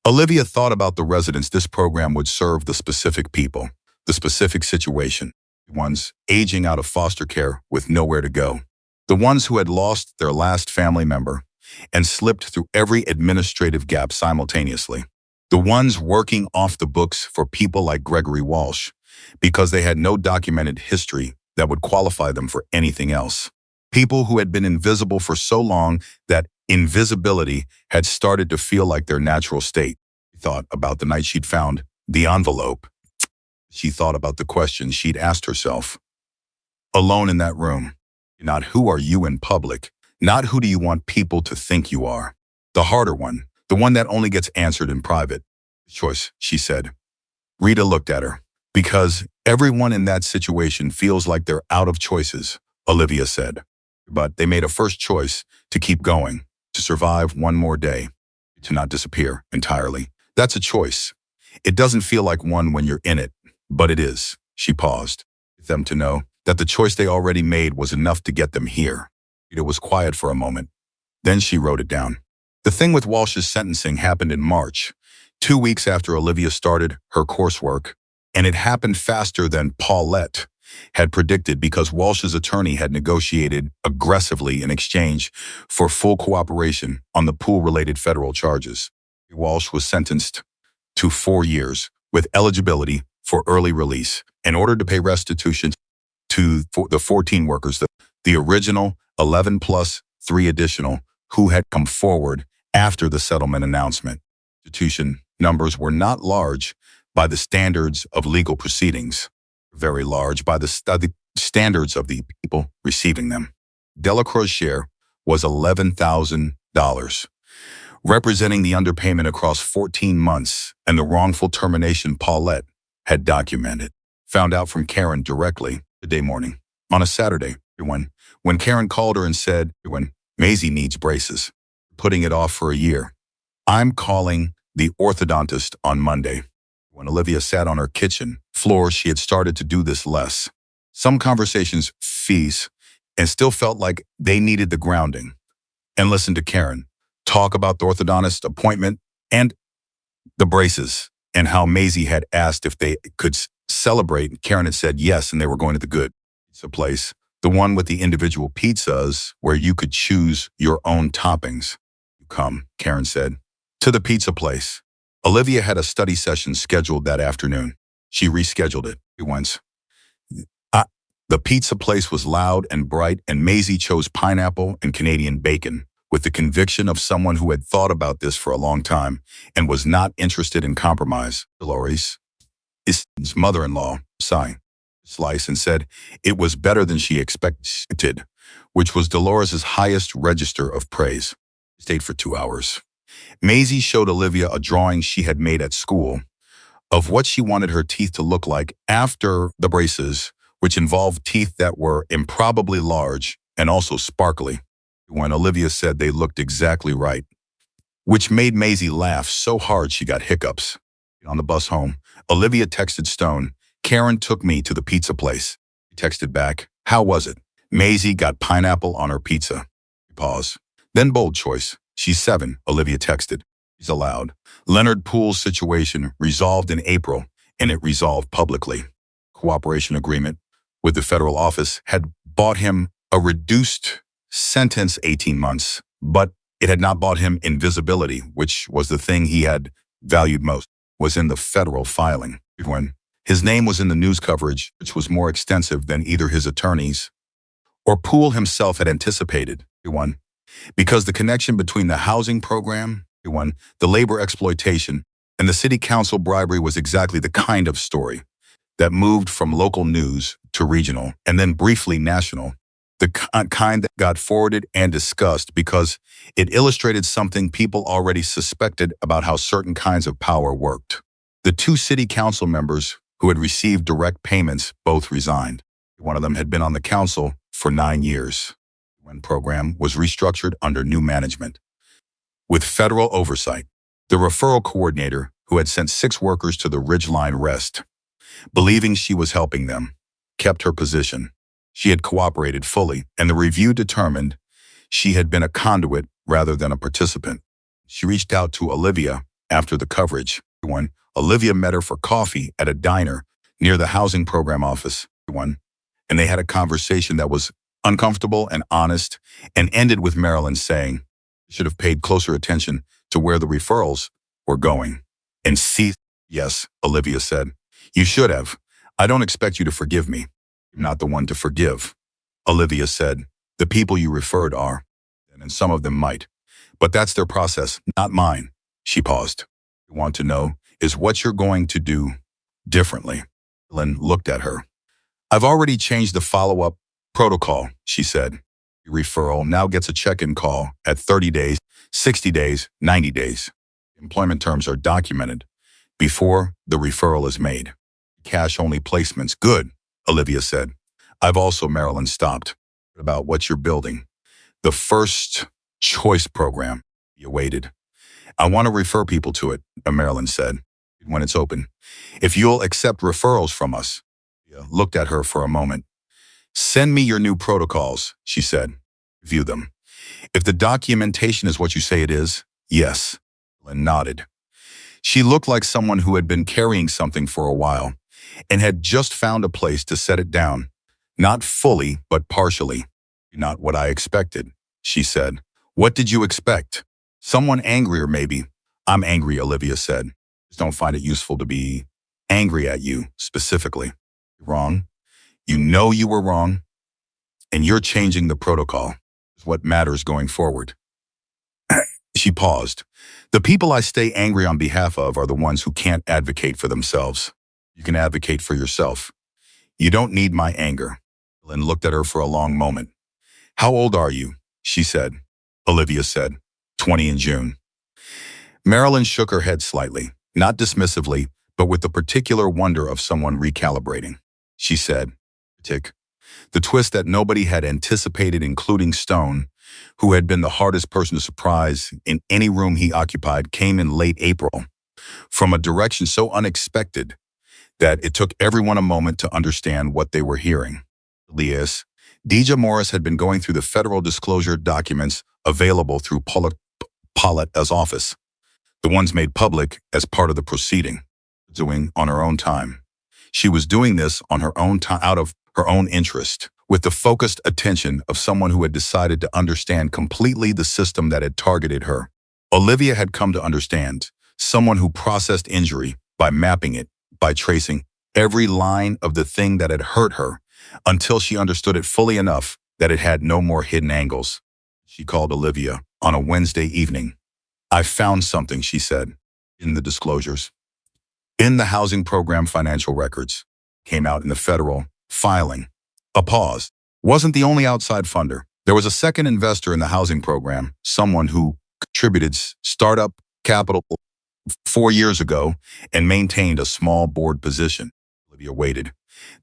Olivia thought about the residents this program would serve, the specific people, the specific situation, the ones aging out of foster care with nowhere to go, the ones who had lost their last family member and slipped through every administrative gap simultaneously, the ones working off the books for people like Gregory Walsh because they had no documented history that would qualify them for anything else. People who had been invisible for so long that invisibility had started to feel like their natural state. She thought about the night she'd found the envelope. She thought about the questions she'd asked herself. Alone in that room, not who are you in public, not who do you want people to think you are. The harder one, the one that only gets answered in private. Choice, she said. Rita looked at her. Because everyone in that situation feels like they're out of choices, Olivia said. But they made a first choice to keep going, to survive one more day, to not disappear entirely. That's a choice. It doesn't feel like one when you're in it, but it is. She paused, for them to know that the choice they already made was enough to get them here. It was quiet for a moment. Then she wrote it down. The thing with Walsh's sentencing happened in March, 2 weeks after Olivia started her coursework, and it happened faster than Paulette had predicted because Walsh's attorney had negotiated aggressively in exchange for full cooperation on the pool-related federal charges. Walsh was sentenced to 4 years with eligibility for early release in order to pay restitution to the 14 workers, the original 11 plus 3 additional, who had come forward after the settlement announcement. Restitution numbers were not large by the standards of legal proceedings, very large by the standards of the people receiving them. Delacroix's share was $11,000, representing the underpayment across 14 months and the wrongful termination Paulette had documented. Found out from Karen directly the day morning, on a Saturday, when Karen called her and said, when Maisie needs braces, putting it off for a year. I'm calling the orthodontist on Monday. When Olivia sat on her kitchen floor, she had started to do this less. Some conversations fees and still felt like they needed the grounding. And listen to Karen talk about the orthodontist appointment and the braces and how Maisie had asked if they could celebrate. Karen had said yes, and they were going to the good pizza place, the one with the individual pizzas where you could choose your own toppings. Come, Karen said, to the pizza place. Olivia had a study session scheduled that afternoon. She rescheduled it once. The pizza place was loud and bright, and Maisie chose pineapple and Canadian bacon with the conviction of someone who had thought about this for a long time and was not interested in compromise. Dolores, his mother-in-law, sighed, slice, and said it was better than she expected, which was Dolores' highest register of praise. Stayed for 2 hours. Maisie showed Olivia a drawing she had made at school of what she wanted her teeth to look like after the braces, which involved teeth that were improbably large and also sparkly. When Olivia said they looked exactly right, which made Maisie laugh so hard she got hiccups. On the bus home, Olivia texted Stone, Karen took me to the pizza place. He texted back, how was it? Maisie got pineapple on her pizza. Pause. Then bold choice. She's 7, Olivia texted. She's allowed. Leonard Poole's situation resolved in April, and it resolved publicly. Cooperation agreement with the federal office had bought him a reduced sentence, 18 months, but it had not bought him invisibility, which was the thing he had valued most, was in the federal filing. When his name was in the news coverage, which was more extensive than either his attorneys or Poole himself had anticipated. Because the connection between the housing program, the labor exploitation, and the city council bribery was exactly the kind of story that moved from local news to regional and then briefly national, the kind that got forwarded and discussed because it illustrated something people already suspected about how certain kinds of power worked. The 2 city council members who had received direct payments both resigned. One of them had been on the council for 9 years. When program was restructured under new management. With federal oversight, the referral coordinator, who had sent 6 workers to the Ridgeline Rest, believing she was helping them, kept her position. She had cooperated fully, and the review determined she had been a conduit rather than a participant. She reached out to Olivia after the coverage. When Olivia met her for coffee at a diner near the housing program office, and they had a conversation that was uncomfortable and honest and ended with Marilyn saying, "You should have paid closer attention to where the referrals were going." And see, yes, Olivia said, "You should have. I don't expect you to forgive me. I'm not the one to forgive." Olivia said, "The people you referred are, and some of them might. But that's their process, not mine." She paused. "What I want to know is what you're going to do differently." Marilyn looked at her. "I've already changed the follow-up protocol," she said. "Your referral now gets a check-in call at 30 days, 60 days, 90 days. Employment terms are documented before the referral is made. Cash-only placements." "Good," Olivia said. "I've also," Marilyn stopped, "about what you're building. The first choice program." You waited. "I want to refer people to it," Marilyn said, "when it's open. If you'll accept referrals from us." Olivia looked at her for a moment. "Send me your new protocols," she said. "Review them. If the documentation is what you say it is." "Yes." Marilyn nodded. She looked like someone who had been carrying something for a while and had just found a place to set it down. "Not fully, but partially." "Not what I expected," she said. "What did you expect?" "Someone angrier, maybe." "I'm angry," Olivia said. "Just don't find it useful to be angry at you, specifically." "You're wrong. You know you were wrong, and you're changing the protocol. It's what matters going forward." She paused. "The people I stay angry on behalf of are the ones who can't advocate for themselves. You can advocate for yourself. You don't need my anger." Lynn looked at her for a long moment. "How old are you?" she said. Olivia said, 20 in June. Marilyn shook her head slightly, not dismissively, but with the particular wonder of someone recalibrating. She said, "Tick." The twist that nobody had anticipated, including Stone, who had been the hardest person to surprise in any room he occupied, came in late April, from a direction so unexpected that it took everyone a moment to understand what they were hearing. Elias, Deja Morris had been going through the federal disclosure documents available through Pauletta's office, the ones made public as part of the proceeding, doing on her own time. She was doing this on her own time, out of her own interest, with the focused attention of someone who had decided to understand completely the system that had targeted her. Olivia had come to understand, someone who processed injury by mapping it, by tracing every line of the thing that had hurt her until she understood it fully enough that it had no more hidden angles. She called Olivia on a Wednesday evening. "I found something," she said, "in the disclosures. In the housing program financial records. Came out in the federal filing." A pause. "Wasn't the only outside funder. There was a second investor in the housing program, someone who contributed startup capital 4 years ago and maintained a small board position." Olivia waited.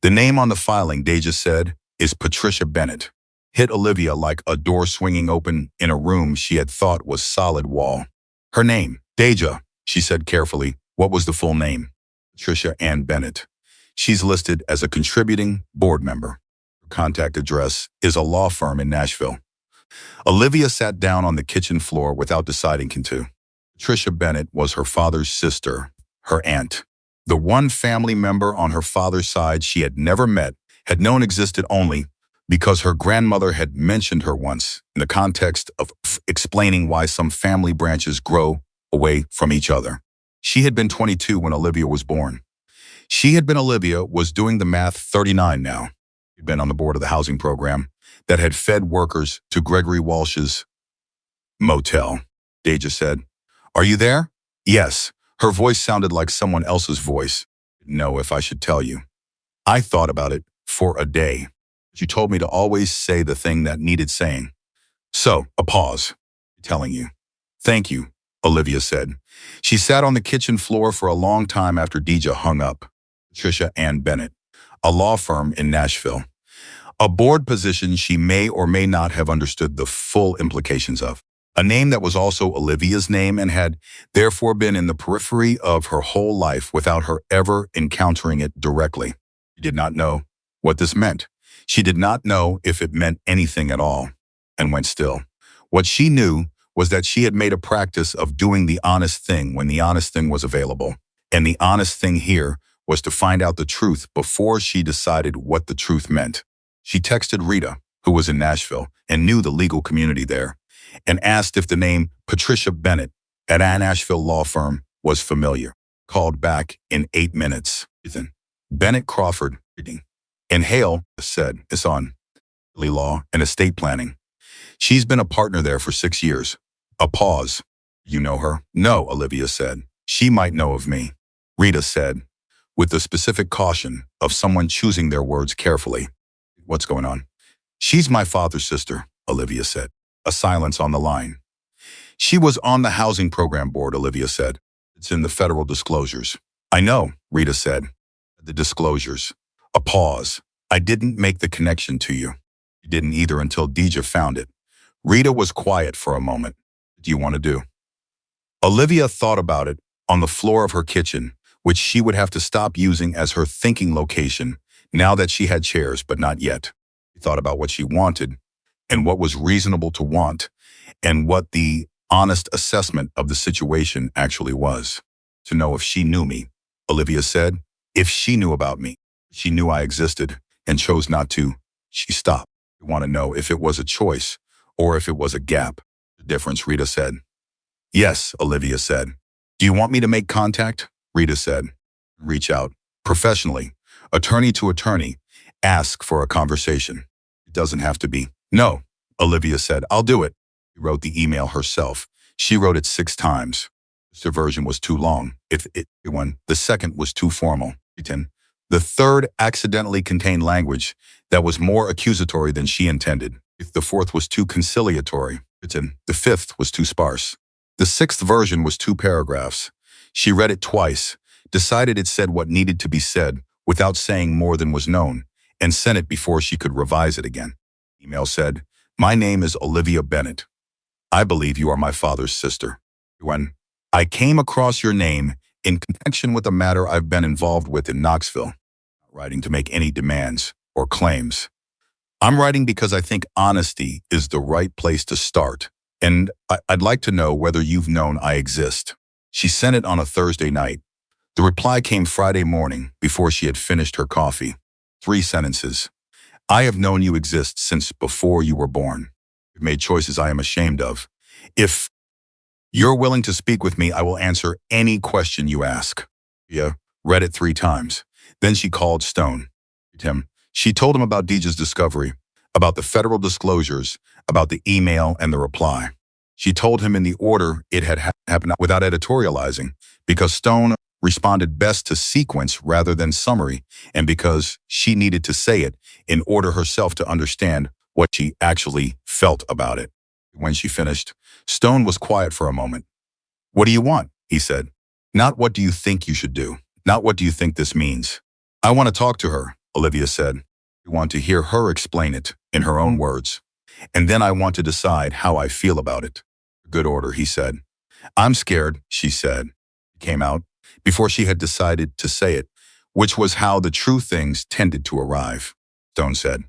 "The name on the filing," Deja said, "is Patricia Bennett." Hit Olivia like a door swinging open in a room she had thought was solid wall. "Her name, Deja," she said carefully. "What was the full name?" "Patricia Ann Bennett. She's listed as a contributing board member. Her contact address is a law firm in Nashville." Olivia sat down on the kitchen floor without deciding to. Patricia Bennett was her father's sister, her aunt. The one family member on her father's side she had never met, had known existed only because her grandmother had mentioned her once in the context of explaining why some family branches grow away from each other. She had been 22 when Olivia was born. Olivia was doing the math, 39 now. She'd been on the board of the housing program that had fed workers to Gregory Walsh's motel. Deja said, "Are you there?" "Yes." Her voice sounded like someone else's voice. "Didn't know if I should tell you. I thought about it for a day. You told me to always say the thing that needed saying. So," a pause, "telling you." "Thank you," Olivia said. She sat on the kitchen floor for a long time after Deja hung up. Patricia Ann Bennett, a law firm in Nashville. A board position she may or may not have understood the full implications of. A name that was also Olivia's name and had therefore been in the periphery of her whole life without her ever encountering it directly. She did not know what this meant. She did not know if it meant anything at all, and went still. What she knew was that she had made a practice of doing the honest thing when the honest thing was available. And the honest thing here was to find out the truth before she decided what the truth meant. She texted Rita, who was in Nashville and knew the legal community there, and asked if the name Patricia Bennett at a Nashville law firm was familiar. Called back in 8 minutes. Ethan. Bennett Crawford, reading. And Hale said, it's on law and estate planning. She's been a partner there for 6 years. A pause. You know her? No, Olivia said. She might know of me. Rita said, with the specific caution of someone choosing their words carefully. What's going on? She's my father's sister, Olivia said. A silence on the line. She was on the housing program board, Olivia said. It's in the federal disclosures. I know, Rita said. The disclosures. A pause. I didn't make the connection to you. You didn't either until Deja found it. Rita was quiet for a moment. What do you want to do? Olivia thought about it on the floor of her kitchen, which she would have to stop using as her thinking location now that she had chairs, but not yet. She thought about what she wanted and what was reasonable to want and what the honest assessment of the situation actually was. To know if she knew me, Olivia said. If she knew about me, she knew I existed and chose not to. She stopped. I want to know if it was a choice or if it was a gap. The difference, Rita said. Yes, Olivia said. Do you want me to make contact? Rita said. Reach out. Professionally. Attorney to attorney. Ask for a conversation. It doesn't have to be. No, Olivia said. I'll do it. She wrote the email herself. She wrote it 6 times. The version was too long. The second was too formal. The third accidentally contained language that was more accusatory than she intended. The fourth was too conciliatory. The fifth was too sparse. The 6th version was 2 paragraphs. She read it twice, decided it said what needed to be said without saying more than was known, and sent it before she could revise it again. The email said, my name is Olivia Bennett. I believe you are my father's sister. When I came across your name in connection with a matter I've been involved with in Knoxville, not writing to make any demands or claims. I'm writing because I think honesty is the right place to start, and I'd like to know whether you've known I exist. She sent it on a Thursday night. The reply came Friday morning before she had finished her coffee. 3 sentences. I have known you exist since before you were born. You've made choices I am ashamed of. If you're willing to speak with me, I will answer any question you ask. Yeah, read it 3 times. Then she called Stone. She told him about Deja's discovery, about the federal disclosures, about the email and the reply. She told him in the order it had happened without editorializing, because Stone responded best to sequence rather than summary, and because she needed to say it in order herself to understand what she actually felt about it. When she finished, Stone was quiet for a moment. What do you want? He said. Not what do you think you should do. Not what do you think this means. I want to talk to her, Olivia said. I want to hear her explain it in her own words. And then I want to decide how I feel about it. Good order, he said. I'm scared, she said. It came out before she had decided to say it, which was how the true things tended to arrive. Stone said.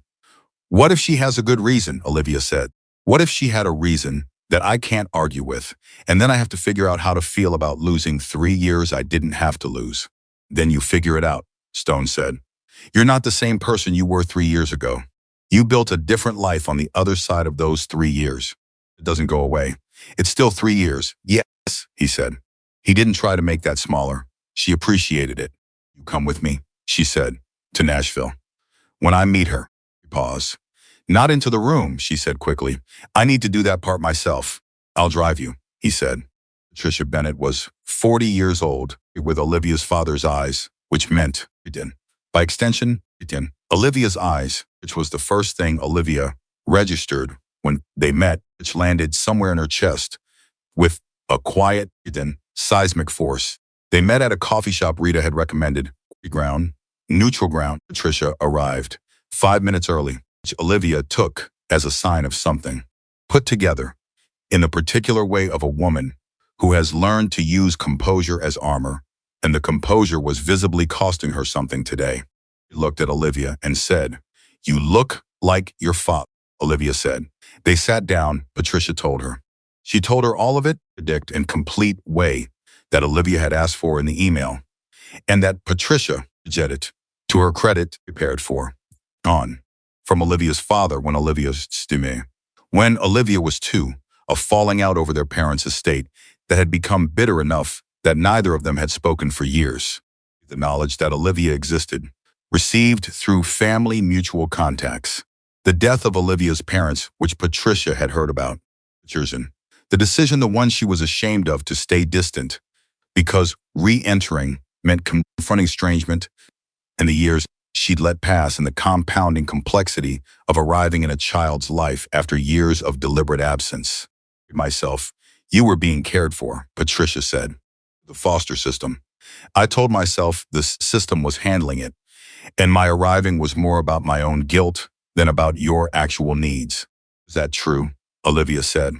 What if she has a good reason, Olivia said. What if she had a reason that I can't argue with, and then I have to figure out how to feel about losing 3 years I didn't have to lose? Then you figure it out, Stone said. You're not the same person you were 3 years ago. You built a different life on the other side of those 3 years. It doesn't go away. It's still 3 years. Yes, he said. He didn't try to make that smaller. She appreciated it. You come with me, she said, to Nashville. When I meet her, he paused. Not into the room, she said quickly. I need to do that part myself. I'll drive you, he said. Patricia Bennett was 40 years old with Olivia's father's eyes, which meant it did. By extension, it did. Olivia's eyes, which was the first thing Olivia registered when they met, which landed somewhere in her chest with a quiet, seismic force. They met at a coffee shop Rita had recommended. Neutral ground. Patricia arrived 5 minutes early, which Olivia took as a sign of something put together in the particular way of a woman who has learned to use composure as armor, and the composure was visibly costing her something today. She looked at Olivia and said, You look like your father, Olivia said. They sat down, Patricia told her. She told her all of it, predict and complete way that Olivia had asked for in the email, and that Patricia rejected, to her credit, prepared for. On. From Olivia's father when Olivia was 2, a falling out over their parents' estate that had become bitter enough that neither of them had spoken for years. The knowledge that Olivia existed, received through family mutual contacts. The death of Olivia's parents, which Patricia had heard about. The decision, the one she was ashamed of, to stay distant, because re-entering meant confronting estrangement and the years she'd let pass and the compounding complexity of arriving in a child's life after years of deliberate absence. Myself, you were being cared for, Patricia said. The foster system. I told myself the system was handling it, and my arriving was more about my own guilt than about your actual needs. Is that true? Olivia said.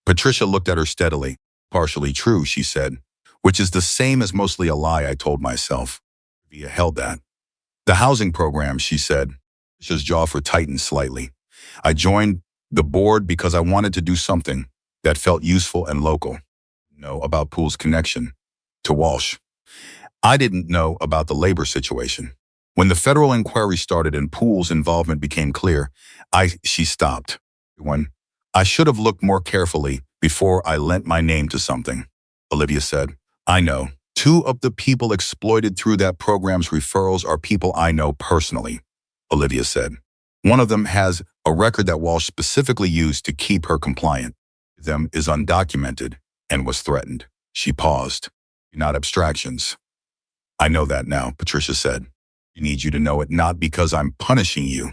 Patricia looked at her steadily. Partially true, she said, which is the same as mostly a lie I told myself. Olivia held that. The housing program, she said. Patricia's jaw tightened slightly. I joined the board because I wanted to do something that felt useful and local. Know about Poole's connection to Walsh. I didn't know about the labor situation. When the federal inquiry started and Poole's involvement became clear, she stopped. When I should have looked more carefully before I lent my name to something, Olivia said. I know. 2 of the people exploited through that program's referrals are people I know personally, Olivia said. One of them has a record that Walsh specifically used to keep her compliant. Them is undocumented and was threatened. She paused. Not abstractions. I know that now, Patricia said. I need you to know it, not because I'm punishing you,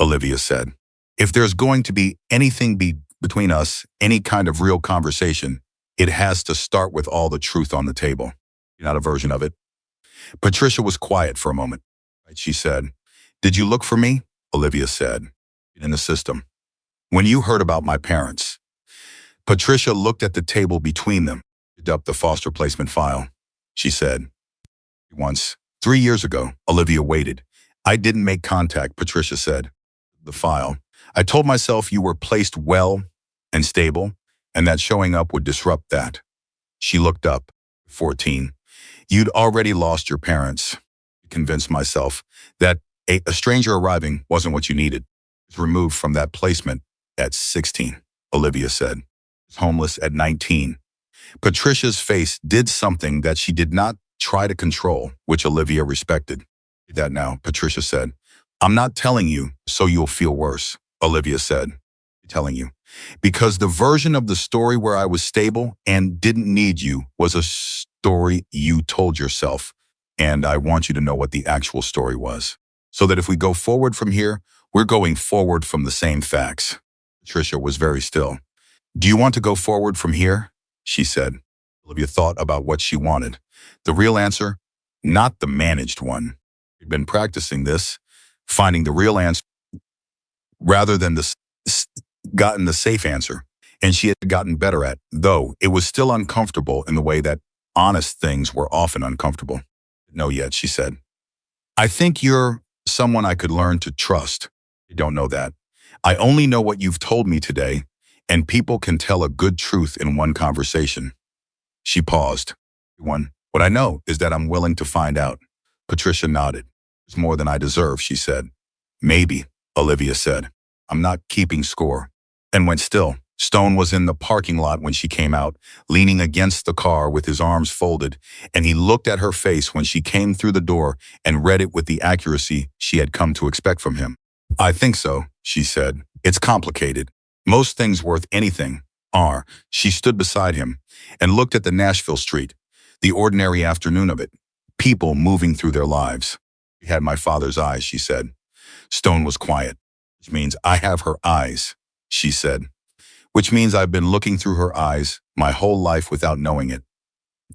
Olivia said. If there's going to be anything between us, any kind of real conversation, it has to start with all the truth on the table. Not a version of it. Patricia was quiet for a moment. She said, Did you look for me? Olivia said. In the system. When you heard about my parents. Patricia looked at the table between them. Picked up the foster placement file. She said. Once, 3 years ago, Olivia waited. I didn't make contact, Patricia said. The file. I told myself you were placed well and stable, and that showing up would disrupt that. She looked up. 14. You'd already lost your parents. I convinced myself that a stranger arriving wasn't what you needed. Was removed from that placement at 16, Olivia said. Homeless at 19. Patricia's face did something that she did not try to control, which Olivia respected. That now, Patricia said. I'm not telling you so you'll feel worse, Olivia said. Telling you. Because the version of the story where I was stable and didn't need you was a story you told yourself, and I want you to know what the actual story was. So that if we go forward from here, we're going forward from the same facts. Patricia was very still. Do you want to go forward from here? She said. Olivia thought about what she wanted. The real answer, not the managed one. She'd been practicing this, finding the real answer rather than gotten the safe answer. And she had gotten better at, though it was still uncomfortable in the way that honest things were often uncomfortable. No yet, she said. I think you're someone I could learn to trust. I don't know that. I only know what you've told me today, and people can tell a good truth in one conversation. She paused. What I know is that I'm willing to find out. Patricia nodded. It's more than I deserve, she said. Maybe, Olivia said. I'm not keeping score. And went still. Stone was in the parking lot when she came out, leaning against the car with his arms folded, and he looked at her face when she came through the door and read it with the accuracy she had come to expect from him. I think so, she said. It's complicated. Most things worth anything are. She stood beside him and looked at the Nashville street, the ordinary afternoon of it, people moving through their lives. She had my father's eyes, she said. Stone was quiet, which means I have her eyes, she said. Which means I've been looking through her eyes my whole life without knowing it.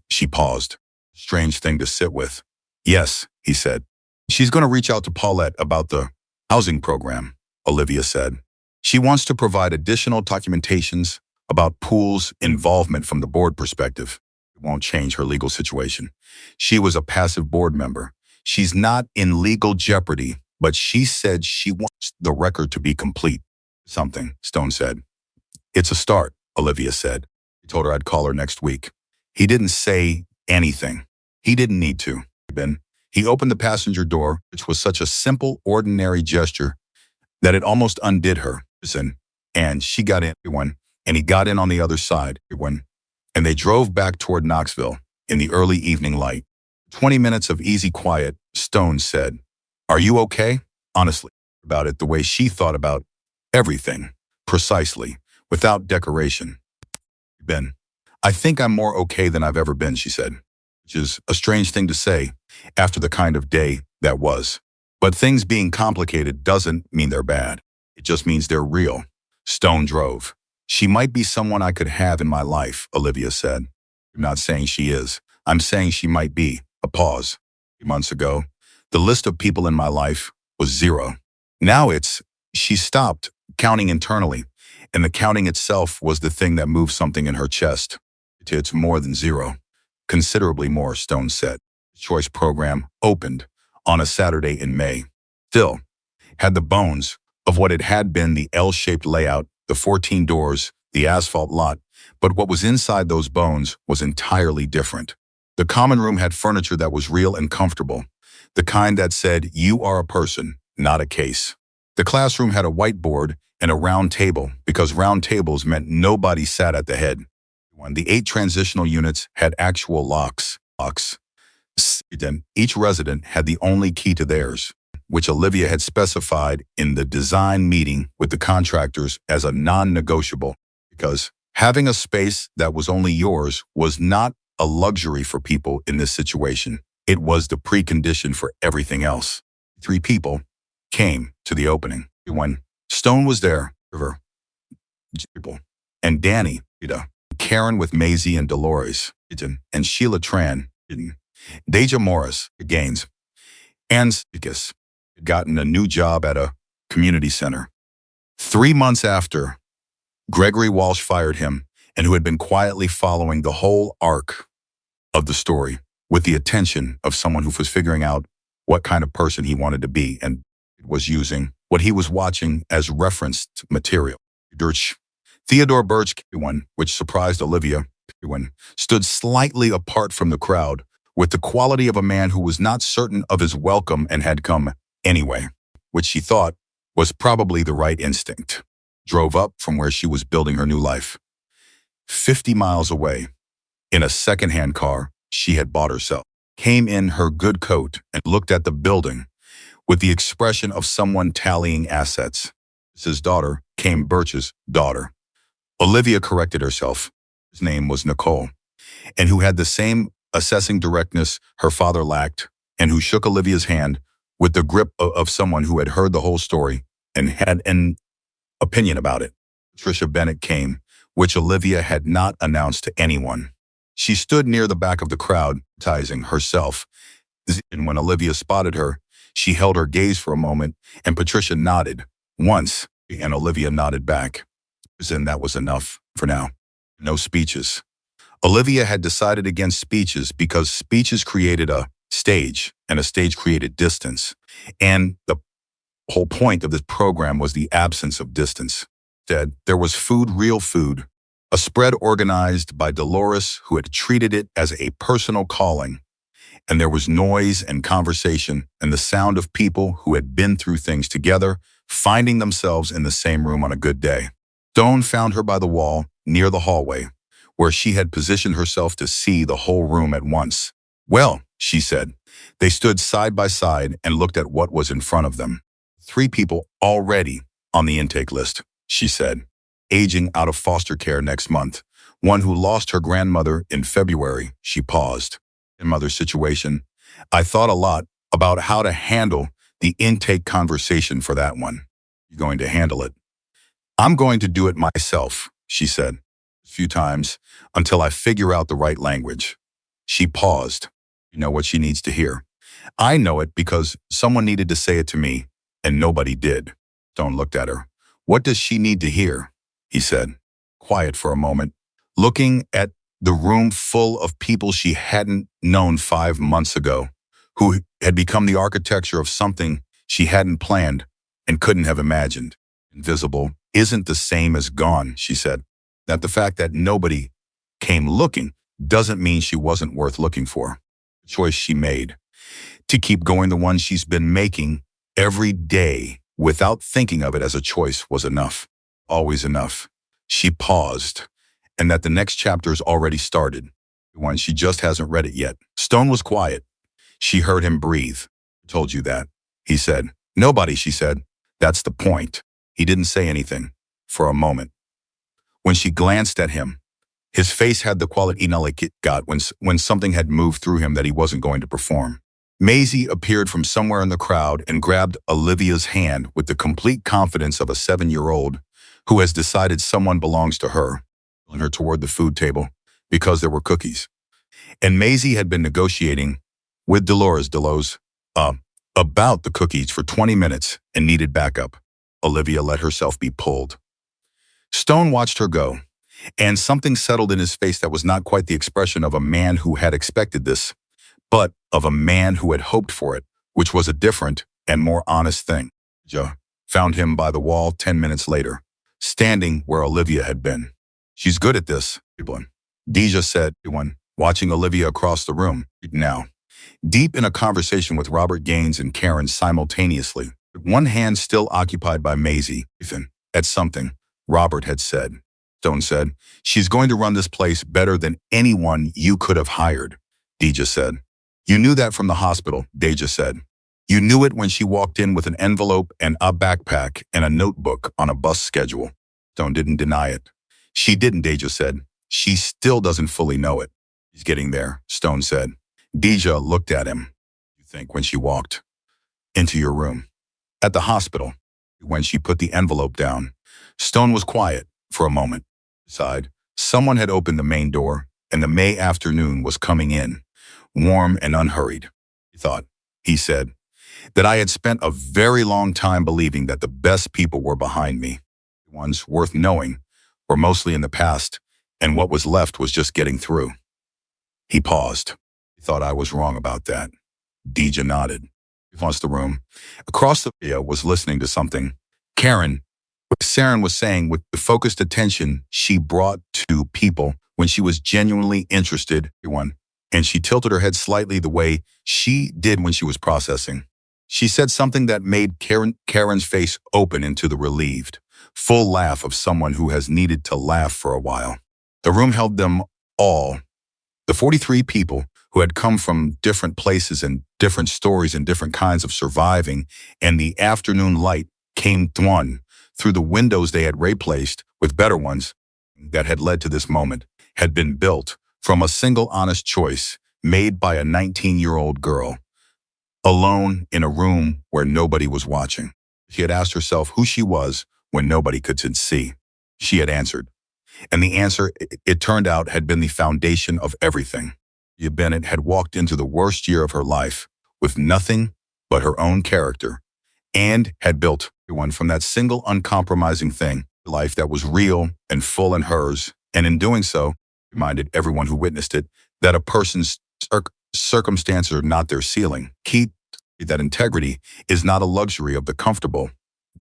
She paused. Strange thing to sit with. Yes, he said. She's going to reach out to Paulette about the housing program, Olivia said. She wants to provide additional documentations about Poole's involvement from the board perspective. It won't change her legal situation. She was a passive board member. She's not in legal jeopardy but she said she wants the record to be complete. Something, Stone said. It's a start, Olivia said. He told her I'd call her next week. He didn't say anything. He didn't need to. Ben, he opened the passenger door, which was such a simple, ordinary gesture that it almost undid her. And she got in, and he got in on the other side, and they drove back toward Knoxville in the early evening light. 20 minutes of easy quiet, Stone said. Are you okay? Honestly, about it the way she thought about everything, precisely, without decoration. Ben, I think I'm more okay than I've ever been, she said, which is a strange thing to say after the kind of day that was. But things being complicated doesn't mean they're bad. It just means they're real. Stone drove. She might be someone I could have in my life, Olivia said. I'm not saying she is. I'm saying she might be. A pause. 3 months ago, the list of people in my life was 0. Now she stopped counting internally, and the counting itself was the thing that moved something in her chest. It's more than 0. Considerably more, Stone said. The choice program opened on a Saturday in May. Still, had the bones of what it had been, the L-shaped layout, the 14 doors, the asphalt lot, but what was inside those bones was entirely different. The common room had furniture that was real and comfortable, the kind that said, you are a person, not a case. The classroom had a whiteboard and a round table, because round tables meant nobody sat at the head. The 8 transitional units had actual locks. Each resident had the only key to theirs, which Olivia had specified in the design meeting with the contractors as a non-negotiable, because having a space that was only yours was not a luxury for people in this situation. It was the precondition for everything else. 3 people came to the opening. When Stone was there, and Danny, Karen with Maisie and Dolores, and Sheila Tran, Deja Morris, Gaines, and Spikas had gotten a new job at a community center. 3 months after, Gregory Walsh fired him, and who had been quietly following the whole arc of the story with the attention of someone who was figuring out what kind of person he wanted to be and was using what he was watching as referenced material. Theodore Birch, which surprised Olivia, stood slightly apart from the crowd with the quality of a man who was not certain of his welcome and had come anyway, which she thought was probably the right instinct. Drove up from where she was building her new life. 50 miles away, in a second-hand car she had bought herself. Came in her good coat and looked at the building with the expression of someone tallying assets. His daughter came Birch's daughter. Olivia corrected herself. His name was Nicole, and who had the same assessing directness her father lacked, and who shook Olivia's hand with the grip of someone who had heard the whole story and had an opinion about it. Patricia Bennett came, which Olivia had not announced to anyone. She stood near the back of the crowd, dramatizing herself, and when Olivia spotted her, she held her gaze for a moment, and Patricia nodded once, and Olivia nodded back. And that was enough for now. No speeches. Olivia had decided against speeches because speeches created a stage, and a stage created distance. And the whole point of this program was the absence of distance. Instead, there was food, real food, a spread organized by Dolores, who had treated it as a personal calling. And there was noise and conversation and the sound of people who had been through things together, finding themselves in the same room on a good day. Stone found her by the wall, near the hallway, where she had positioned herself to see the whole room at once. Well, she said. They stood side by side and looked at what was in front of them. 3 people already on the intake list, she said, aging out of foster care next month. One who lost her grandmother in February. She paused. In mother's situation, I thought a lot about how to handle the intake conversation for that one. You're going to handle it. I'm going to do it myself, she said, a few times until I figure out the right language. She paused. You know what she needs to hear. I know it because someone needed to say it to me, and nobody did. Stone looked at her. What does she need to hear? He said, quiet for a moment, looking at the room full of people she hadn't known 5 months ago, who had become the architecture of something she hadn't planned and couldn't have imagined. Invisible isn't the same as gone, she said. That the fact that nobody came looking doesn't mean she wasn't worth looking for. The choice she made to keep going, the one she's been making every day without thinking of it as a choice, was enough. Always enough. She paused, and that the next chapter's already started. The one she just hasn't read it yet. Stone was quiet. She heard him breathe. "I told you that," he said. "Nobody," she said. "That's the point." He didn't say anything for a moment. When she glanced at him, his face had the quality like it got when something had moved through him that he wasn't going to perform. Maisie appeared from somewhere in the crowd and grabbed Olivia's hand with the complete confidence of a 7-year-old who has decided someone belongs to her, pulling her toward the food table because there were cookies. And Maisie had been negotiating with Dolores Delos about the cookies for 20 minutes and needed backup. Olivia let herself be pulled. Stone watched her go, and something settled in his face that was not quite the expression of a man who had expected this, but of a man who had hoped for it, which was a different and more honest thing. Deja found him by the wall 10 minutes later, standing where Olivia had been. "She's good at this," Deja said, watching Olivia across the room. Now, deep in a conversation with Robert Gaines and Karen simultaneously, one hand still occupied by Maisie, at something Robert had said. Stone said, "She's going to run this place better than anyone you could have hired," Deja said. "You knew that from the hospital," Deja said. "You knew it when she walked in with an envelope and a backpack and a notebook on a bus schedule." Stone didn't deny it. "She didn't," Deja said. "She still doesn't fully know it." "She's getting there," Stone said. Deja looked at him. "You think when she walked into your room at the hospital, when she put the envelope down?" Stone was quiet for a moment. Beside, someone had opened the main door, and the May afternoon was coming in, warm and unhurried. "He thought," he said, "that I had spent a very long time believing that the best people were behind me. The ones worth knowing were mostly in the past, and what was left was just getting through." He paused. "He thought I was wrong about that." Deja nodded. Across the room, across the video, was listening to something Karen was saying with the focused attention she brought to people when she was genuinely interested in one, and she tilted her head slightly the way she did when she was processing. She said something that made Karen's face open into the relieved, full laugh of someone who has needed to laugh for a while. The room held them all, the 43 people who had come from different places and different stories and different kinds of surviving, and the afternoon light came through the windows they had replaced with better ones that had led to this moment, had been built from a single honest choice made by a 19-year-old girl, alone in a room where nobody was watching. She had asked herself who she was when nobody could see. She had answered. And the answer, it turned out, had been the foundation of everything. Olivia Bennett had walked into the worst year of her life with nothing but her own character, and had built one from that single uncompromising thing, a life that was real and full and hers, and in doing so, reminded everyone who witnessed it that a person's circumstances are not their ceiling. Key that integrity is not a luxury of the comfortable.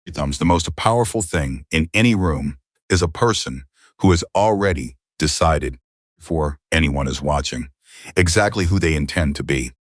The most powerful thing in any room is a person who has already decided, before anyone is watching, exactly who they intend to be.